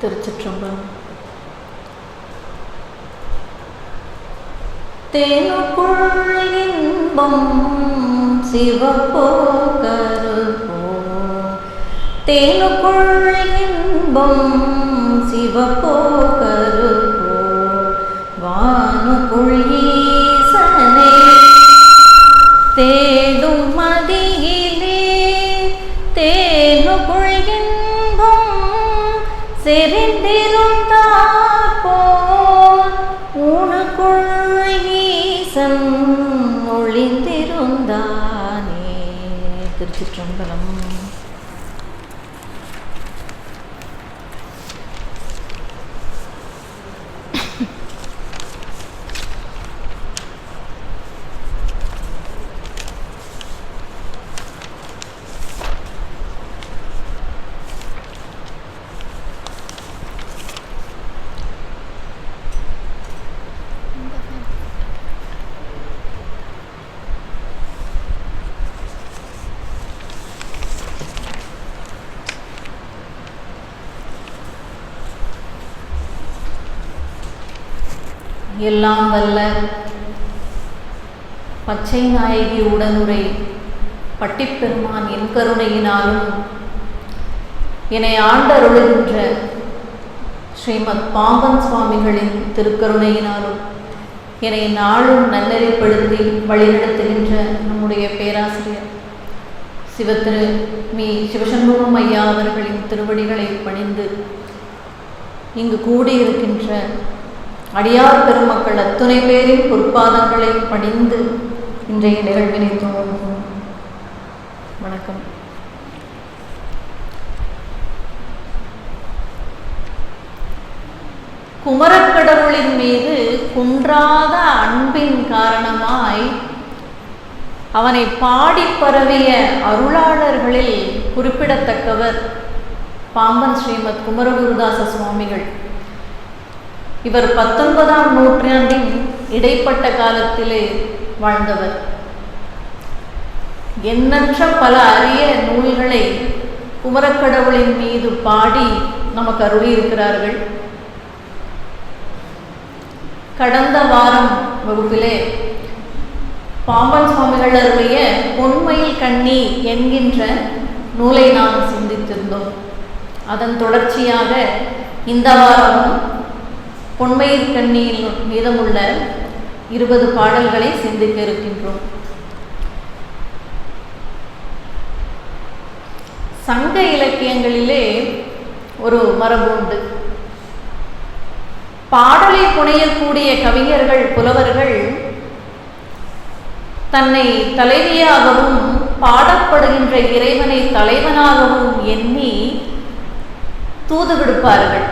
திருச்சிற்றம்பலம். தேனுக்குள் இன்பம் சிவப்போ கருப்போ, தேனுக்குள் இன்பம் சிவப்போ கருப்போ, வானுக்குள் ஈசனே தேடும் மதியிலே, தேனுக்குள் இன்பம் செறிந்திருந்தார் போல் உனக்குள் ஈசன் ஒளிந்திருந்தானே. திருச்சிற்றம்பலம். எல்லாம் வல்ல பச்சை நாயகி உடனுரை பட்டிப்பெருமான் என் கருணையினாலும் என்னை ஆண்டருளுகின்ற ஸ்ரீமத் பாம்பன் சுவாமிகளின் திருக்கருணையினாலும் என்னை நாளும் நன்னெறிப்படுத்தி வழிநடத்துகின்ற நம்முடைய பேராசிரியர் சிவத்திரு மீ சிவசண்முகம் ஐயா அவர்களின் திருவடிகளை பணிந்து இங்கு கூடியிருக்கின்ற அடியார் பெருமக்கள் அத்துணை பேரின் பொற்பாதங்களை பணிந்து இன்றைய நிகழ்வினை துவங்குவோம். வணக்கம். குமரக்கடவுளின் மீது குன்றாத அன்பின் காரணமாய் அவனை பாடி பரவிய அருளாளர்களில் குறிப்பிடத்தக்கவர் பாம்பன் ஸ்ரீமத் குமரகுருதாச சுவாமிகள். இவர் 19ஆம் நூற்றாண்டின் இடைப்பட்ட காலத்திலே வாழ்ந்தவர். எண்ணற்ற பல அரிய நூல்களை குமரக்கடவுளின் மீது பாடி நமக்கு அருளியிருக்கிறார்கள். கடந்த வாரம் வகுப்பிலே பாம்பன் சுவாமிகள் அருளிய பொன்மயில் கண்ணி என்கின்ற நூலை நாம் சிந்தித்திருந்தோம். அதன் தொடர்ச்சியாக இந்த வாரமும் பொன்மயில் கண்ணியில் மீதமுள்ள 20 பாடல்களை சிந்திக்க இருக்கின்றோம். சங்க இலக்கியங்களிலே ஒரு மரபு உண்டு. பாடலை புனையக்கூடிய கவிஞர்கள் புலவர்கள் தன்னை தலைவியாகவும் பாடப்படுகின்ற இறைவனை தலைவனாகவும் எண்ணி தூது விடுப்பார்கள்.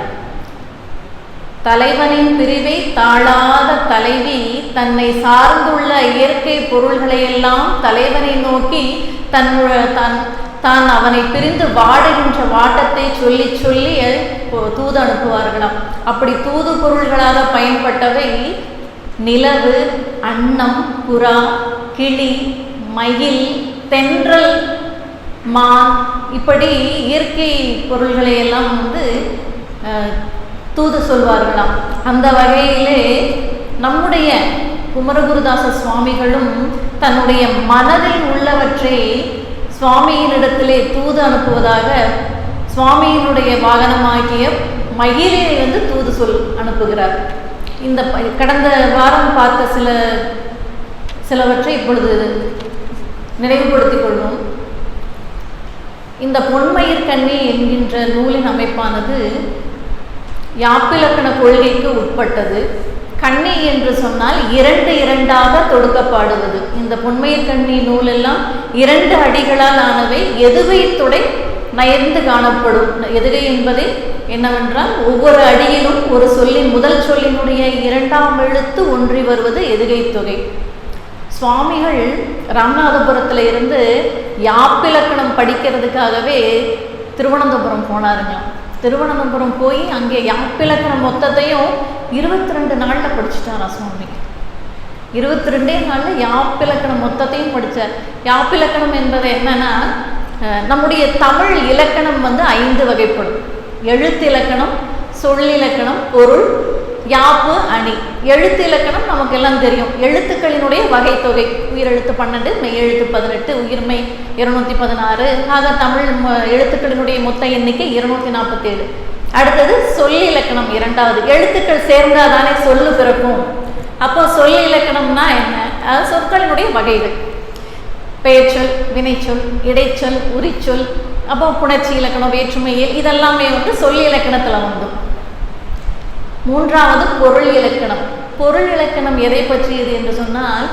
தலைவனின் பிரிவை தாழாத தலைவி தன்னை சார்ந்துள்ள இயற்கை பொருள்களையெல்லாம் தலைவனை நோக்கி தான் அவனை பிரிந்து வாடுகின்ற வாட்டத்தை சொல்லி சொல்லி தூது அனுப்புவார்களாம். அப்படி தூது பொருள்களாக பயன்பட்டவை நிலவு, அன்னம், புறா, கிளி, மயில், தென்றல், மான், இப்படி இயற்கை பொருள்களையெல்லாம் தூது சொல்வார்களாம். அந்த வகையிலே நம்முடைய குமரகுருதாச சுவாமிகளும் தன்னுடைய மனதில் உள்ளவற்றை சுவாமியினிடத்திலே தூது அனுப்புவதாக சுவாமியினுடைய வாகனமாகிய மயிலை தூது அனுப்புகிறார். இந்த கடந்த வாரம் பார்த்த சிலவற்றை இப்பொழுது நினைவுபடுத்திக் கொள்வோம். இந்த பொன்மயில் கண்ணி என்கின்ற நூலின் அமைப்பானது யாப்பிலக்கண கொள்கைக்கு உட்பட்டது. கண்ணி என்று சொன்னால் 2 2ஆக தொடுக்கப்பாடுவது. இந்த பொன்மயில் கண்ணி நூலெல்லாம் 2 அடிகளால் ஆனவை. எதுகை தொடை நயர்ந்து காணப்படும். எதுகை என்பதே என்னவென்றால் ஒவ்வொரு அடியிலும் ஒரு சொல்லின் முதல் சொல்லினுடைய 2ஆம் எழுத்து ஒன்றி வருவது எதுகை தொகை. சுவாமிகள் ராமநாதபுரத்தில் இருந்து யாப்பிலக்கணம் படிக்கிறதுக்காகவே திருவனந்தபுரம் போனாருங்களாம். திருவனந்தபுரம் போய் அங்கே யாப்பிலக்கணம் மொத்தத்தையும் 22 நாளில் படிச்சுட்டாரா சுவாமி. 22 நாளில் யாப்பிலக்கணம் மொத்தத்தையும் படித்தார். யாப்பிலக்கணம் என்பது என்னன்னா, நம்முடைய தமிழ் இலக்கணம் 5 வகைப்படும். எழுத்து இலக்கணம், சொல்லிலக்கணம், பொருள், யாப்பு, அணி. எழுத்து இலக்கணம் நமக்கு எல்லாம் தெரியும். எழுத்துக்களினுடைய வகைத்தொகை உயிரெழுத்து 12, மெய் எழுத்து 18, உயிர்மெய் 216. ஆக தமிழ் எழுத்துக்களினுடைய மொத்த எண்ணிக்கை 247. அடுத்தது சொல்லி இலக்கணம் இரண்டாவது. எழுத்துக்கள் சேர்ந்தாதானே சொல்லு பிறக்கும். அப்போ சொல்லி இலக்கணம்னா என்ன? சொற்களினுடைய வகைகள். பெயர்ச்சொல், வினைச்சொல், இடைச்சொல், உரிச்சொல், அப்போ புணர்ச்சி இலக்கணம், வேற்றுமையில், இதெல்லாமே வந்து சொல்லி இலக்கணத்தில் வந்து. மூன்றாவது பொருள் இலக்கணம். பொருள் இலக்கணம் எதை பற்றியது என்று சொன்னால்,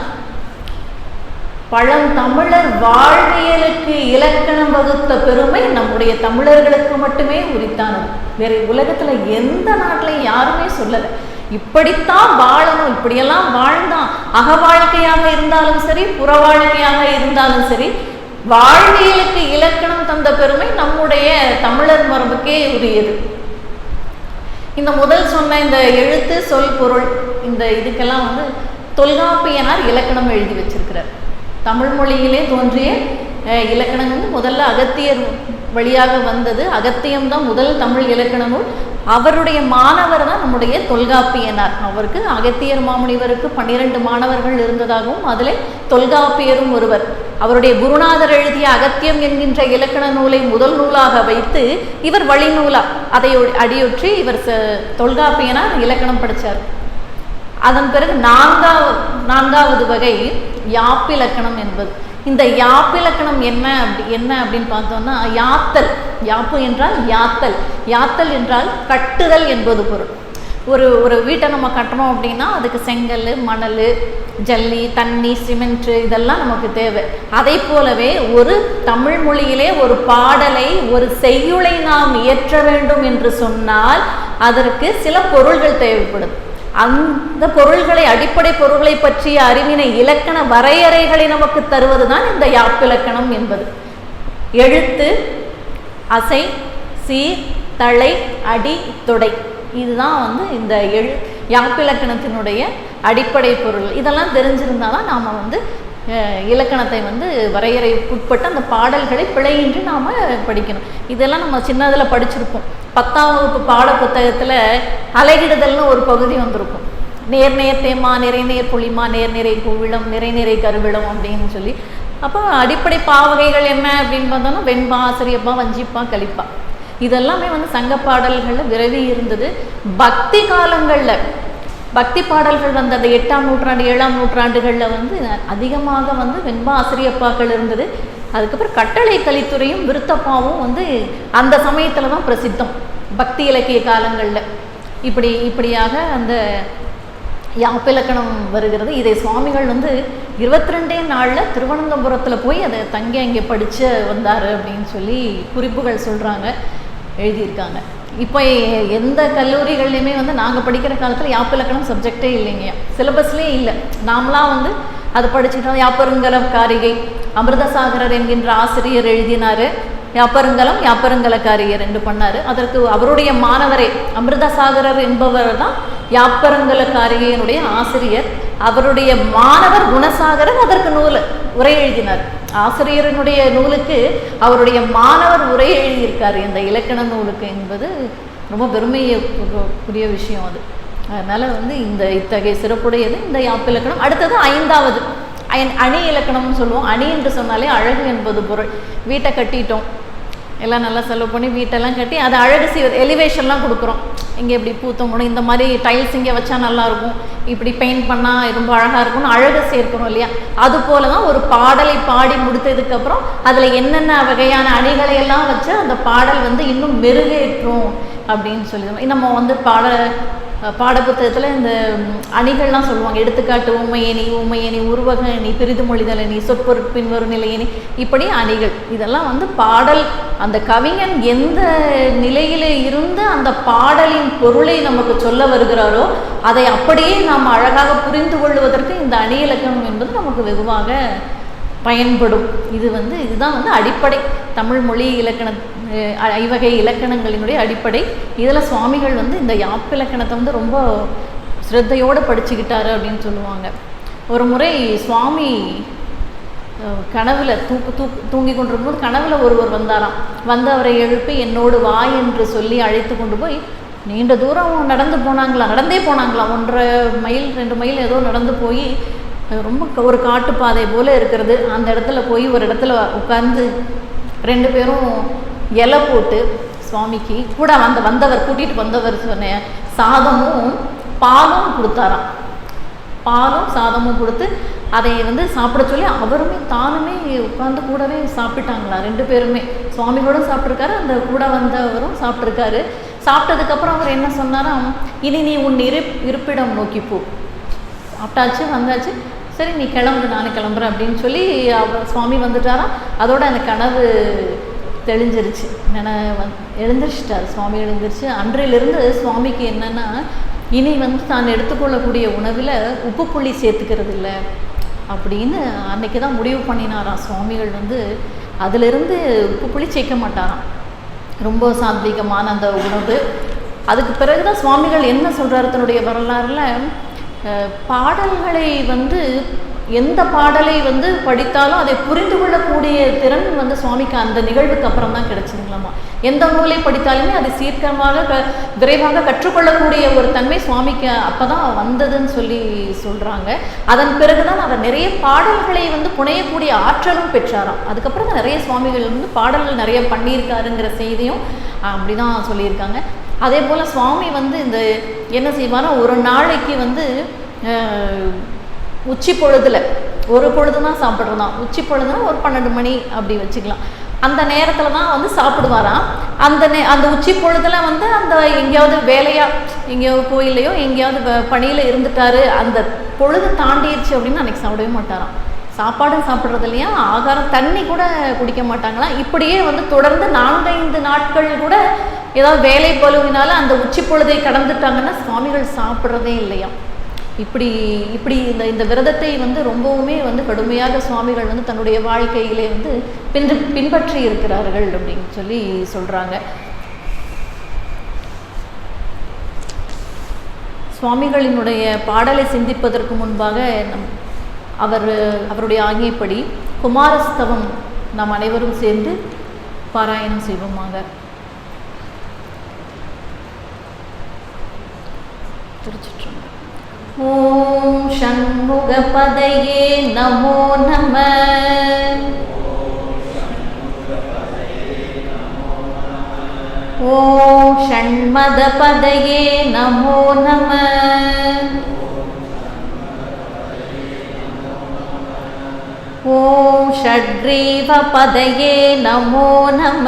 பழந்தமிழர் வாழ்வியலுக்கு இலக்கணம் வகுத்த பெருமை நம்முடைய தமிழர்களுக்கு மட்டுமே உரித்தானது. வேற உலகத்துல எந்த நாட்டிலையும் யாருமே சொல்லலை. இப்படித்தான் வாழணும், இப்படியெல்லாம் வாழ்ந்தான். அக வாழ்க்கையாக இருந்தாலும் சரி, புற வாழ்க்கையாக இருந்தாலும் சரி, வாழ்வியலுக்கு இலக்கணம் தந்த பெருமை நம்முடைய தமிழர் மரபுக்கே உரியது. இந்த முதல் சொன்ன இந்த எழுத்து, சொல், பொருள், இந்த இதுக்கெல்லாம் வந்து தொல்காப்பியனார் இலக்கணம் எழுதி வச்சிருக்கிறார். தமிழ் மொழியிலே தோன்றிய இலக்கணம் வந்து முதல்ல அகத்தியர் வழியாக வந்தது. அகத்தியம்தான் முதல் தமிழ் இலக்கண நூல். அவருடைய மாணவர் தான் நம்முடைய தொல்காப்பியனார். அவருக்கு அகத்தியர் மாமுனிவருக்கு 12 மாணவர்கள் இருந்ததாகவும் அதில் தொல்காப்பியரும் ஒருவர். அவருடைய குருநாதர் எழுதிய அகத்தியம் என்கின்ற இலக்கண நூலை முதல் நூலாக வைத்து இவர் வழிநூலா அதை அடியொற்றி இவர் தொல்காப்பியனார் இலக்கணம் படித்தார். அதன் பிறகு நான்காவது வகை யாப்பிலக்கணம் என்பது. இந்த யாப்பிலக்கணம் என்ன அப்படின்னு பார்த்தோம்னா, யாத்தல். யாப்பு என்றால் யாத்தல். யாத்தல் என்றால் கட்டுதல் என்பது பொருள். ஒரு வீட்டை நம்ம கட்டணும் அப்படின்னா அதுக்கு செங்கல், மணல், ஜல்லி, தண்ணி, சிமெண்ட்டு இதெல்லாம் நமக்கு தேவை. அதை போலவே ஒரு தமிழ் மொழியிலே ஒரு பாடலை, ஒரு செய்யுளை நாம் இயற்ற வேண்டும் என்று சொன்னால் அதற்கு சில பொருள்கள் தேவைப்படும். அந்த பொருள்களை, அடிப்படை பொருள்களை பற்றிய அறிவினை, இலக்கண வரையறைகளை நமக்கு தருவதுதான் இந்த யாப்பிலக்கணம் என்பது. எழுத்து, அசை, சீர், தளை, அடி, தொடை, இதுதான் வந்து இந்த யாப்பிலக்கணத்தினுடைய அடிப்படை பொருள். இதெல்லாம் தெரிஞ்சிருந்தாதான் நாம் வந்து இலக்கணத்தை வந்து வரையறைக்குட்பட்டு அந்த பாடல்களை பிழையின்றி நாம் படிக்கணும். இதெல்லாம் நம்ம சின்னதில் படிச்சிருப்போம். 10ஆம் வகுப்பு பாட புத்தகத்தில் அலைகிடுதல்னு ஒரு பகுதி வந்திருக்கும். நேர் நேர் தேமா, நிறை நேர் புளிமா, நேர் நிறை கூவிளம், நிறை நிறை கருவிளம் அப்படின்னு சொல்லி. அப்போ அடிப்படை பாவகைகள் என்ன அப்படின்னு பார்த்தோம்னா, வெண்பா, ஆசிரியப்பா, வஞ்சிப்பா, கலிப்பா, இதெல்லாமே வந்து சங்க பாடல்களில் விரவி இருந்தது. பக்தி காலங்களில் பக்தி பாடல்கள் வந்து அந்த 8ஆம் நூற்றாண்டு 7ஆம் நூற்றாண்டுகளில் வந்து அதிகமாக வந்து வெண்பா, ஆசிரியப்பாக்கள் இருந்தது. அதுக்கப்புறம் கட்டளை கலித்துறையும் விருத்தப்பாவும் வந்து அந்த சமயத்தில் தான் பிரசித்தம் பக்தி இலக்கிய காலங்களில். இப்படியாக அந்த யாப்பிலக்கணம் வருகிறது. இதை சுவாமிகள் வந்து 22 நாளில் திருவனந்தபுரத்தில் போய் அதை தங்கி அங்கே படித்து வந்தார் அப்படின்னு சொல்லி குறிப்புகள் சொல்கிறாங்க, எழுதியிருக்காங்க. இப்போ எந்த கல்லூரிகள்லையுமே வந்து நாங்கள் படிக்கிற காலத்தில் யாப்பிலக்கணம் சப்ஜெக்டே இல்லைங்க, சிலபஸ்லேயே இல்லை. நாமளாம் வந்து அது படிச்சுட்டோம். யாப்பருங்கலம் காரிகை அமிர்தசாகரர் என்கின்ற ஆசிரியர் எழுதினார். யாப்பருங்கலம், யாப்பருங்கல காரிகை 2 பண்ணார். அதற்கு அவருடைய மாணவரே அமிர்தசாகரர் என்பவர் தான் யாப்பருங்கல காரிகையினுடைய ஆசிரியர். அவருடைய மாணவர் குணசாகரர் அதற்கு உரை எழுதினார். ஆசிரியரினுடைய நூலுக்கு அவருடைய மாணவர் உரை எழுதியிருக்காரு இந்த இலக்கண நூலுக்கு என்பது ரொம்ப பெருமைக்குரிய விஷயம். அது அதனால் வந்து இத்தகைய சிறப்புடையது இந்த யாப்பிலக்கணம். அடுத்தது 5வது அணி இலக்கணம்னு சொல்லுவோம். அணி என்று சொன்னாலே அழகு என்பது பொருள். வீட்டை கட்டிட்டோம், எல்லாம் நல்லா செலவு பண்ணி வீட்டெல்லாம் கட்டி அதை அழகு செய்வது, எலிவேஷன்லாம் கொடுக்குறோம். இங்கே இப்படி பூத்தோங்கணும், இந்த மாதிரி டைல்ஸ் இங்கே வச்சா நல்லாயிருக்கும், இப்படி பெயிண்ட் பண்ணால் ரொம்ப அழகாக இருக்கும்னு அழகு சேர்க்கணும் இல்லையா? அது போல தான் ஒரு பாடலை பாடி முடித்ததுக்கப்புறம் அதில் என்னென்ன வகையான அணிகளை எல்லாம் வச்சு அந்த பாடல் வந்து இன்னும் மெருகேற்றும் அப்படின்னு சொல்லி நம்ம வந்து பாடப்புத்தகத்தில் இந்த அணிகள்லாம் சொல்லுவாங்க. எடுத்துக்காட்டு ஊமையணி, உருவக அணி, பிரிது மொழிதல் அணி, சொற்பொருட்பின் வரும் நிலையணி, இப்படி அணிகள். இதெல்லாம் வந்து பாடல் அந்த கவிஞன் எந்த நிலையிலே இருந்து அந்த பாடலின் பொருளை நமக்கு சொல்ல வருகிறாரோ அதை அப்படியே நாம் அழகாக புரிந்து கொள்வதற்கு இந்த அணி இலக்கணம் என்பது நமக்கு வெகுவாக பயன்படும். இதுதான் வந்து அடிப்படை தமிழ் மொழி இலக்கண ஐவகை இலக்கணங்களினுடைய அடிப்படை. இதில் சுவாமிகள் வந்து இந்த யாப்பிலக்கணத்தை வந்து ரொம்ப ஸ்ரத்தையோடு படிச்சுக்கிட்டாரு அப்படின்னு சொல்லுவாங்க. ஒரு முறை சுவாமி கனவுல தூங்கி கொண்டிருக்கும்போது கனவுல ஒருவர் வந்தாராம். வந்து அவரை எழுப்பி என்னோடு வா என்று சொல்லி அழைத்து கொண்டு போய் நீண்ட தூரம் நடந்தே போனாங்களாம், 1.5 மைல் 2 மைல் ஏதோ நடந்து போய் ரொம்ப ஒரு காட்டுப்பாதை போல் இருக்கிறது. அந்த இடத்துல போய் ஒரு இடத்துல உட்கார்ந்து 2 பேரும் இலை போட்டு சுவாமிக்கு கூட வந்தவர் கூட்டிகிட்டு வந்தவர் சொன்ன சாதமும் பாலும் கொடுத்தாராம். பாலும் சாதமும் கொடுத்து அதை சாப்பிட சொல்லி அவருமே தானுமே உட்காந்து கூடவே சாப்பிட்டாங்களா. 2 பேருமே, சுவாமிகளோடும் சாப்பிட்ருக்காரு, அந்த கூட வந்தவரும் சாப்பிட்ருக்காரு. சாப்பிட்டதுக்கப்புறம் அவர் என்ன சொன்னாராம், இனி நீ உன் இருப்பிடம் நோக்கி போ, சாப்பிட்டாச்சு வந்தாச்சு, சரி நீ கிளம்பு, நானும் கிளம்புறேன் அப்படின்னு சொல்லி அவர் சுவாமி வந்துட்டாராம். அதோட அந்த கனவு தெளிஞ்சிருச்சு, எழுந்திரிச்சிட்டார் சுவாமி. எழுந்திரிச்சு அன்றையிலிருந்து சுவாமிக்கு என்னென்னா, இனி தான் எடுத்துக்கொள்ளக்கூடிய உணவில் உப்பு புளி சேர்த்துக்கிறது இல்லை அப்படின்னு அன்றைக்கி தான் முடிவு பண்ணினாராம் சுவாமிகள். அதிலிருந்து உப்பு புளி சேர்க்க மாட்டாராம், ரொம்ப சாத்வீகமான அந்த உணவு. அதுக்கு பிறகு தான் சுவாமிகள் என்ன சொல்கிறார் தன்னுடைய வரலாறில், பாடல்களை எந்த பாடலை படித்தாலும் அதை புரிந்து கொள்ளக்கூடிய திறன் சுவாமிக்கு அந்த நிகழ்வுக்கு அப்புறம் தான் கிடைச்சிங்களாமா. எந்த நூலை படித்தாலுமே அதை சீக்கிரமாக விரைவாக கற்றுக்கொள்ளக்கூடிய ஒரு தன்மை சுவாமிக்கு அப்போ தான் வந்ததுன்னு சொல்லி சொல்கிறாங்க. அதன் பிறகு தான் அவர் நிறைய பாடல்களை புனையக்கூடிய ஆற்றலும் பெற்றாராம். அதுக்கப்புறம் தான் நிறைய சுவாமிகள் பாடல்கள் நிறைய பண்ணியிருக்காருங்கிற செய்தியும் அப்படி தான் சொல்லியிருக்காங்க. அதே போல் சுவாமி இந்த என்ன செய்வாரோ, ஒரு நாளைக்கு உச்சி பொழுதில் ஒரு பொழுது தான் சாப்பிட்றதான். உச்சி பொழுதுனா ஒரு 12 மணி அப்படி வச்சுக்கலாம். அந்த நேரத்தில் தான் சாப்பிடுவாராம். அந்த உச்சி பொழுதில் அந்த எங்கேயாவது வேலையாக எங்கேயாவது கோயிலையோ எங்கேயாவது பணியில் இருந்துட்டாரு, அந்த பொழுது தாண்டிடுச்சு அப்படின்னு அன்றைக்கி சாப்பிடவே மாட்டாராம். சாப்பாடு சாப்பிட்றது இல்லையா, ஆகாரம் தண்ணி கூட குடிக்க மாட்டாங்களாம். இப்படியே தொடர்ந்து 4-5 நாட்கள் கூட ஏதாவது வேலை பழுவினால அந்த உச்சி பொழுதை கடந்துட்டாங்கன்னா சுவாமிகள் சாப்பிட்றதே இல்லையா. இப்படி இந்த விரதத்தை ரொம்பவுமே கடுமையாக சுவாமிகள் தன்னுடைய வாழ்க்கையிலே பின்பற்றி இருக்கிறார்கள் அப்படின்னு சொல்லி சொல்கிறாங்க. சுவாமிகளினுடைய பாடலை சிந்திப்பதற்கு முன்பாக அவருடைய ஆணையப்படி குமாரஸ்தவம் நாம் அனைவரும் சேர்ந்து பாராயணம் செய்வோமாக. திருச்சிற்றம்பலம். ஓம் ஷண்முகபதையே நமோ நம. ஓம் ஷண்மதபதையே நமோ நம. ஓம் ஷட்க்ரீவபதையே நமோ நம.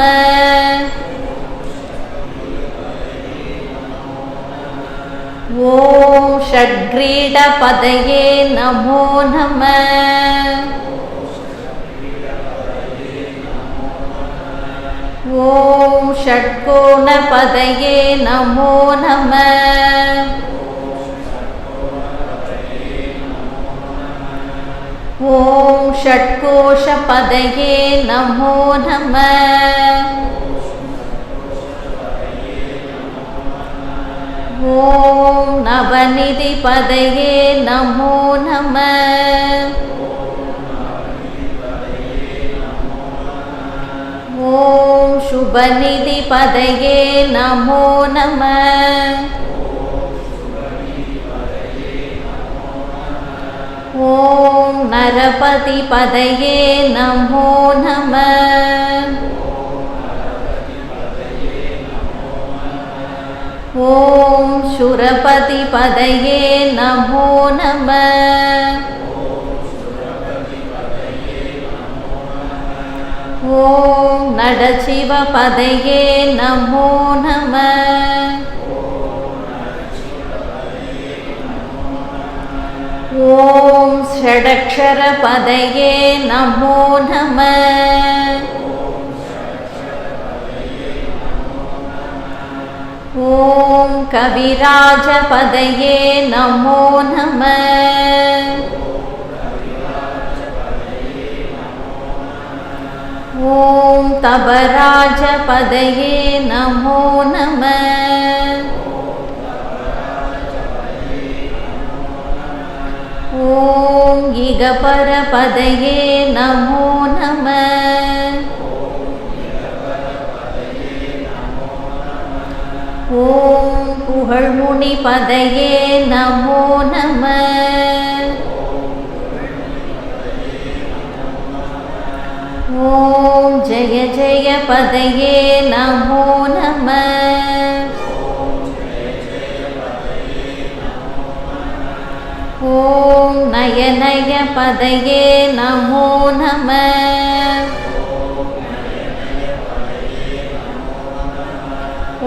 ஓம் ஷட்க்ரீடபதையே நமோ நம. ஓம் ஷட்கோணபதையே நமோ நம. ஓம் ஷட்கோஷபதையே நமோ நம. ஓம் நவநிதிபதையே நமோ நம. ஓம் சுபநிதிபதையே நமோ நம. ஓம் நரபதிபதையே நமோ நம. ஓம் சுரபதிபதையே நமோ நம. ஓம் நடசிவபதையே நமோ நம. ஓம் ஷடக்ஷரபதையே நமோ நம. ஓம் கவிராஜபதையே நமோ நம. ஓம் தபராஜபதையே நமோ நம. ஓம் இகபரபதையே நமோ நம. ஓம் அருள்முனி பதையே நமோ நம. ஓம் ஜெய ஜெய பதையே நமோ நம. ஓம் நய நய பதையே நமோ நம.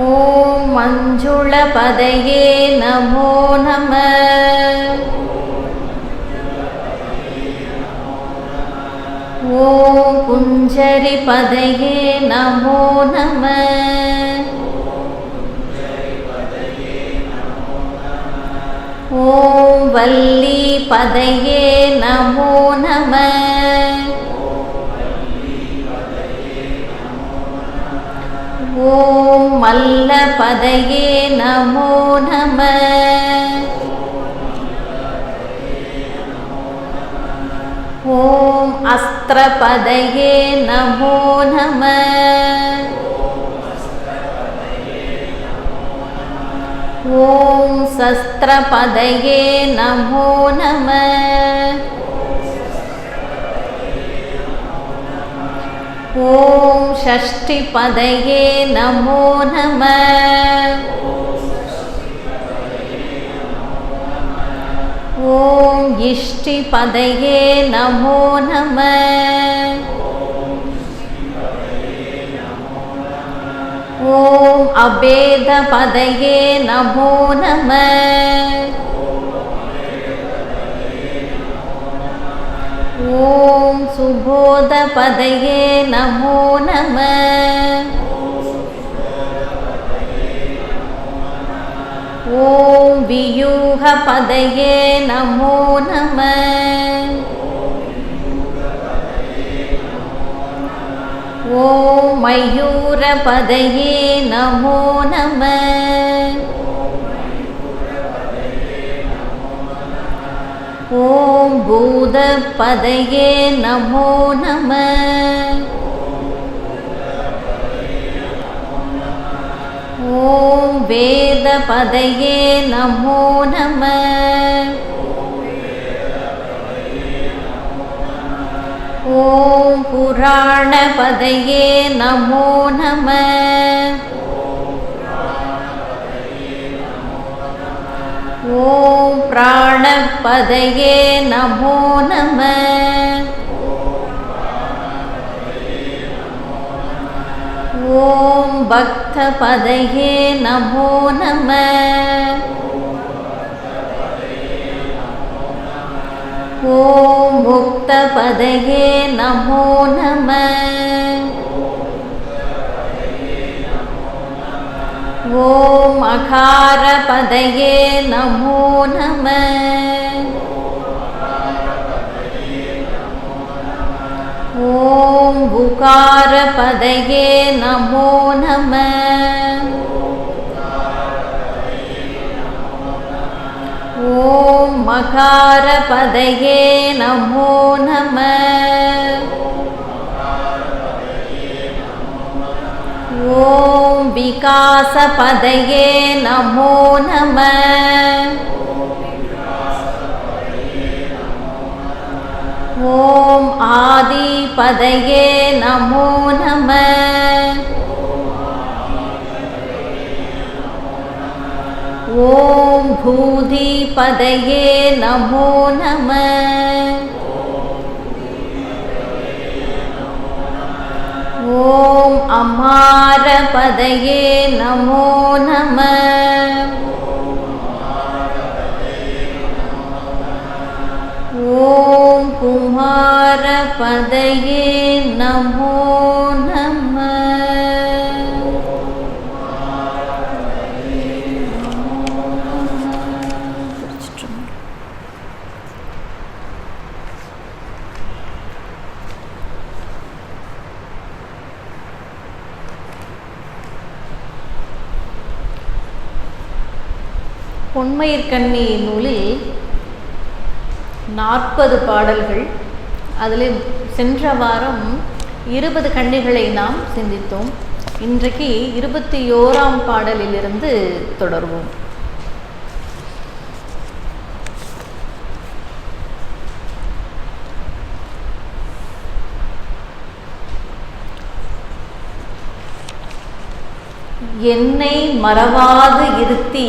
ஓம் மஞ்சுள பதையே நமோ நம. ஓம் குஞ்சரி பதையே நமோ நம. ஓம் வள்ளி பதையே நமோ நம. ஓம் மல்ல பதையே நமோ நம. ஓம் அஸ்திர பதையே நமோ நம. ஓம் சஸ்திர பதையே நமோ நம. ஓம் ஷஷ்டி பதையே நமோ நம. ஓம் இஷ்டி பதையே நமோ நம. ஓம் அபேத பதையே நமோ நம. ஓம் சுபோத பதையே நமோ நம. ஓம் வியூக பதையே நமோ நம. ஓம் மயூர பதையே நமோ நம. ஓம் பூத பதையே நமோ நம. ஓம் வேத பதையே நமோ நம. ஓம் புராண பதையே நமோ நம. ஓம் பிராண பதையே நமோ நம. ஓம் பக்த பதையே நமோ நம. ஓம் முக்த பதையே நமோ நம. ஓம் அகார பதையே நமோ நம. ஓம் உகார பதையே நமோ நம. ஓம் மகார பதையே நமோ நம. ஓம் விகாச பதையே நமோ நம. ஓம் ஆதி பதையே நமோ நம. ஓம் பூதி பதையே நமோ நம. ஓம் அமார பதையே நமோ நம. ஓம் குமார பதையே நமோ நம. பொன்மயிற்கண்ணி நூலில் 40 பாடல்கள். அதில் சென்ற வாரம் 20 கன்னிகளை நாம் சிந்தித்தோம். இன்றைக்கு 21ஆம் பாடலிலிருந்து தொடர்வோம். என்னை மறவாது இருத்தி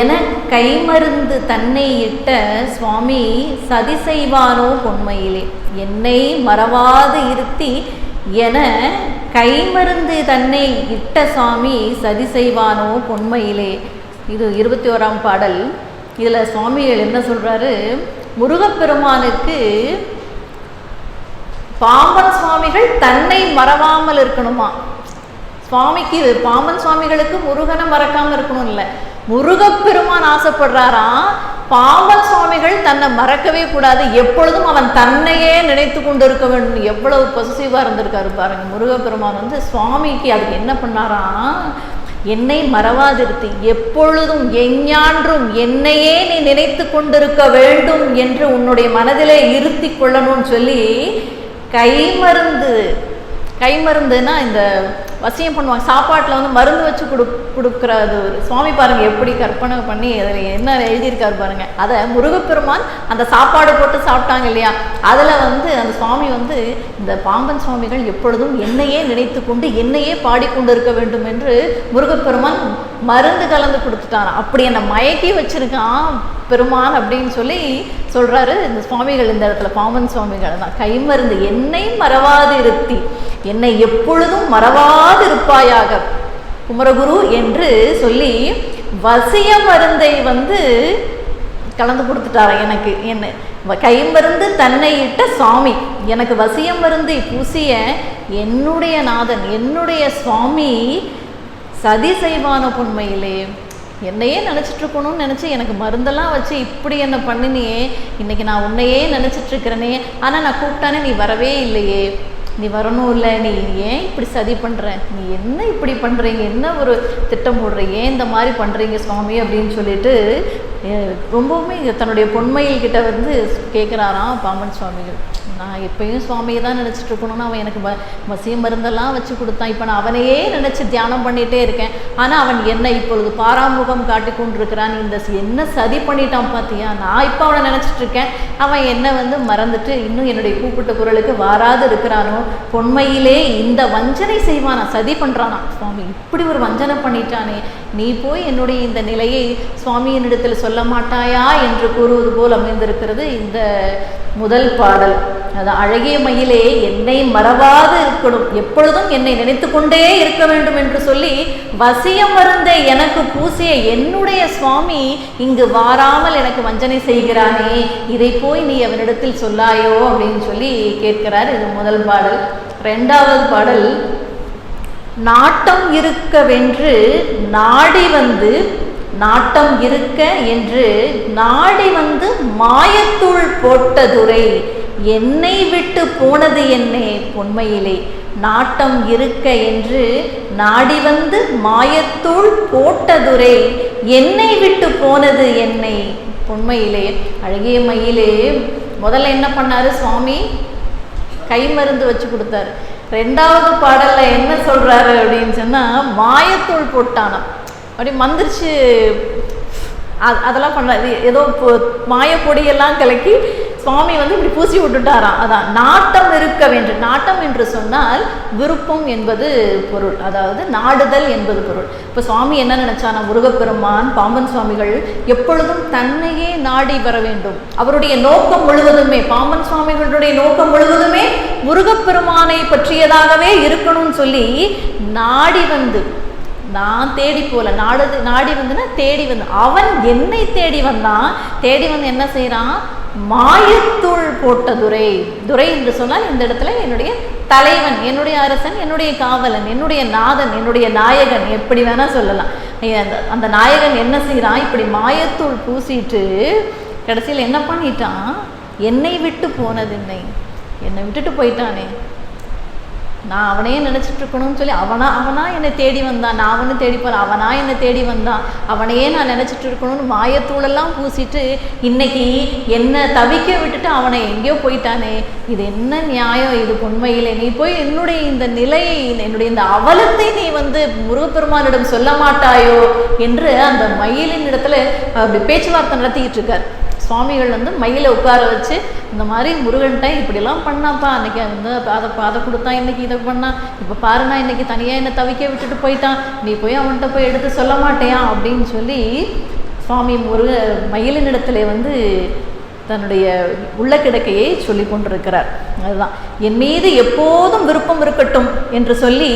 என கைமருந்து தன்னை இட்ட சுவாமி சதி செய்வானோ பொன்மையிலே. என்னை மறவாது இருத்தி என கைமருந்து தன்னை இட்ட சுவாமி சதி செய்வானோ பொன்மையிலே. இது 21ஆம் பாடல். இதில் சுவாமிகள் என்ன சொல்கிறாரு, முருகப்பெருமானுக்கு பாம்பன் சுவாமிகள் தன்னை மறவாமல் இருக்கணுமா. சுவாமிக்கு பாம்பன் சுவாமிகளுக்கு முருகனை மறக்காமல் இருக்கணும் இல்லை, முருகப்பெருமான் ஆசைப்படுறாராம் பாம்பன் சுவாமிகள் தன்னை மறக்கவே கூடாது, எப்பொழுதும் அவன் தன்னையே நினைத்து கொண்டு இருக்க வேண்டும். எவ்வளவு பொசசிவாக இருந்திருக்காரு பாருங்க முருகப்பெருமான். சுவாமிக்கு அதுக்கு என்ன பண்ணாராம், என்னை மறவாதிருத்தி எப்பொழுதும் எஞ்ஞான்றும் என்னையே நீ நினைத்து கொண்டிருக்க வேண்டும் என்று உன்னுடைய மனதிலே இருத்தி கொள்ளணும்னு சொல்லி கைமருந்துன்னா இந்த வசியம் பண்ணுவாங்க, சாப்பாட்டில் மருந்து வச்சு கொடுக்குறது ஒரு சுவாமி பாருங்கள் எப்படி கற்பனை பண்ணி அதில் என்ன எழுதியிருக்காரு பாருங்கள். அதை முருகப்பெருமான் அந்த சாப்பாடு போட்டு சாப்பிட்டாங்க இல்லையா, அதில் அந்த சுவாமி இந்த பாம்பன் சுவாமிகள் எப்பொழுதும் என்னையே நினைத்து கொண்டு என்னையே பாடிக்கொண்டு இருக்க வேண்டும் என்று முருகப்பெருமான் மருந்து கலந்து கொடுத்துட்டாராம். அப்படி என்னை மயக்கி வச்சிருக்கான் பெருமான் அப்படின்னு சொல்லி சொல்கிறாரு இந்த சுவாமிகள். இந்த இடத்துல பாம்பன் சுவாமிகள் தான் கைமருந்து என்னை மறவாது இருத்தி, என்னை எப்பொழுதும் மறவாது இருப்பாயாக குமரகுரு என்று சொல்லி வசிய மருந்தை கலந்து கொடுத்துட்டாரா எனக்கு. என்ன கைமருந்து தன்னை இட்ட சுவாமி எனக்கு வசிய மருந்தை பூசிய என்னுடைய நாதன் என்னுடைய சுவாமி சதி செய்வான பொன்மையிலே. என்னையே நினச்சிட்ருக்கணும்னு நினச்சி எனக்கு மருந்தெல்லாம் வச்சு இப்படி என்ன பண்ணினியே, இன்றைக்கி நான் உன்னையே நினச்சிட்ருக்கிறேனே, ஆனால் நான் கூப்பிட்டானே நீ வரவே இல்லையே, நீ வரணும் இல்லை, நீ ஏன் இப்படி சதி பண்ணுற, நீ என்ன இப்படி பண்ணுறீங்க, என்ன ஒரு திட்டம் போடுறீங்க, ஏன் இந்த மாதிரி பண்ணுறீங்க சுவாமி அப்படின்னு சொல்லிட்டு ரொம்பவுமே தன்னுடைய பொன்மையில்கிட்ட கேட்குறாராம் பாம்பன் சுவாமிகள். நான் எப்பயும் சுவாமியை தான் நினச்சிட்டு இருக்கணும்னு அவன் எனக்கு வசிய மருந்தெல்லாம் வச்சு கொடுத்தான், இப்போ நான் அவனையே நினச்சி தியானம் பண்ணிகிட்டே இருக்கேன், ஆனால் அவன் என்னை இப்பொழுது பாராமுகம் காட்டி கொண்டிருக்கிறான், இந்த என்ன சதி பண்ணிட்டான் பார்த்தியா, நான் இப்போ அவனை நினச்சிட்ருக்கேன், அவன் என்னை மறந்துட்டு இன்னும் என்னுடைய கூப்பிட்ட குரலுக்கு வாராது இருக்கிறானோ, பொன்மையிலே இந்த வஞ்சனை செய்வானா, சதி பண்ணுறானா சுவாமி, இப்படி ஒரு வஞ்சனை பண்ணிட்டானே, நீ போய் என்னுடைய இந்த நிலையை சுவாமியினிடத்தில் சொல்ல மாட்டாயா என்று கூறுவது போல் அமைந்திருக்கிறது இந்த முதல் பாடல். அது அழகிய மயிலே என்னை மறவாது இருக்கணும், எப்பொழுதும் என்னை நினைத்து கொண்டே இருக்க வேண்டும் என்று சொல்லி வசிய மருந்தை எனக்கு பூசிய என்னுடைய சுவாமி இங்கு வாராமல் எனக்கு வஞ்சனை செய்கிறானே, இதை போய் நீ அவனிடத்தில் சொல்லாயோ அப்படின்னு சொல்லி கேட்கிறார். இது முதல் பாடல். இரண்டாவது பாடல், நாட்டம் இருக்கவென்று நாடி நாட்டம் இருக்க என்று நாடி மாயத்துள் போட்ட துரை என்னை விட்டு போனது என்னே பொன்மையிலே. நாட்டம் இருக்க என்று நாடி மாயத்துள் போட்ட துரை என்னை விட்டு போனது என்னை பொன்மையிலே. அழகிய மயிலே முதல்ல என்ன பண்ணாரு சுவாமி, கைமருந்து வச்சு கொடுத்தாரு. ரெண்டாவது பாடல்ல என்ன சொல்றாரு அப்படின்னு சொன்னா, மாயத்தூள் போட்டானாம், அப்படி மந்திரிச்சு அதெல்லாம் பண்ணாரு, ஏதோ மாயப்பொடியெல்லாம் கலக்கி சுவாமி இப்படி பூசி விட்டுட்டாராம். அதான் நாட்டம் இருக்க வேண்டும். நாட்டம் என்று சொன்னால் விருப்பம் என்பது பொருள், அதாவது நாடுதல் என்பது பொருள். இப்போ சுவாமி என்ன நினைச்சானா, முருகப்பெருமான் பாம்பன் சுவாமிகள் எப்பொழுதும் தன்னையே நாடி வர வேண்டும், அவருடைய நோக்கம் முழுவதுமே, பாம்பன் சுவாமிகளுடைய நோக்கம் முழுவதுமே முருகப்பெருமானை பற்றியதாகவே இருக்கணும்னு சொல்லி நாடி நான் தேடி போல, நாடி தேடி அவன் என்னை தேடி வந்தான். தேடி என்ன செய்யறான், மாயத்தூள் போட்ட துரை என்று சொன்னால் இந்த இடத்துல என்னுடைய தலைவன், என்னுடைய அரசன், என்னுடைய காவலன், என்னுடைய நாதன், என்னுடைய நாயகன், எப்படி வேணா சொல்லலாம். அந்த நாயகன் என்ன செய்யறான், இப்படி மாயத்தூள் பூசிட்டு கடைசியில் என்ன பண்ணிட்டான், என்னை விட்டு போனது என்னை விட்டுட்டு போயிட்டானே, நான் அவனையே நினச்சிட்டு இருக்கணும்னு சொல்லி அவனா என்னை தேடி வந்தான், நான் அவனு தேடி போகிறேன், அவனா என்னை தேடி வந்தான், அவனையே நான் நினச்சிட்டு இருக்கணும்னு மாயத்தூளெல்லாம் பூசிட்டு இன்னைக்கு என்னை தவிக்க விட்டுட்டு அவனை எங்கேயோ போயிட்டானே, இது என்ன நியாயம், இது உண்மையிலே நீ போய் என்னுடைய இந்த நிலையை, என்னுடைய இந்த அவலத்தை நீ முருகப்பெருமானிடம் சொல்ல மாட்டாயோ என்று அந்த மயிலின் இடத்துல அப்படி பேச்சுவார்த்தை நடத்திக்கிட்டு இருக்கார் சுவாமிகள் வந்து மயிலை உட்கார வச்சு இந்த மாதிரி முருகன்ட்ட இப்படிலாம் பண்ணாப்பா, அன்றைக்கி வந்து அதை கொடுத்தா, இன்றைக்கி இதை பண்ணா, இப்போ பாருண்ணா இன்றைக்கி தனியாக என்னை தவிக்க விட்டுட்டு போயிட்டான், நீ போய் அவன்கிட்ட போய் எடுத்து சொல்ல மாட்டேயா அப்படின்னு சொல்லி சுவாமி மயிலினிடத்தில் வந்து தன்னுடைய உள்ள கிடக்கையை சொல்லி கொண்டிருக்கிறார். அதுதான், என் மீது எப்போதும் விருப்பம் இருக்கட்டும் என்று சொல்லி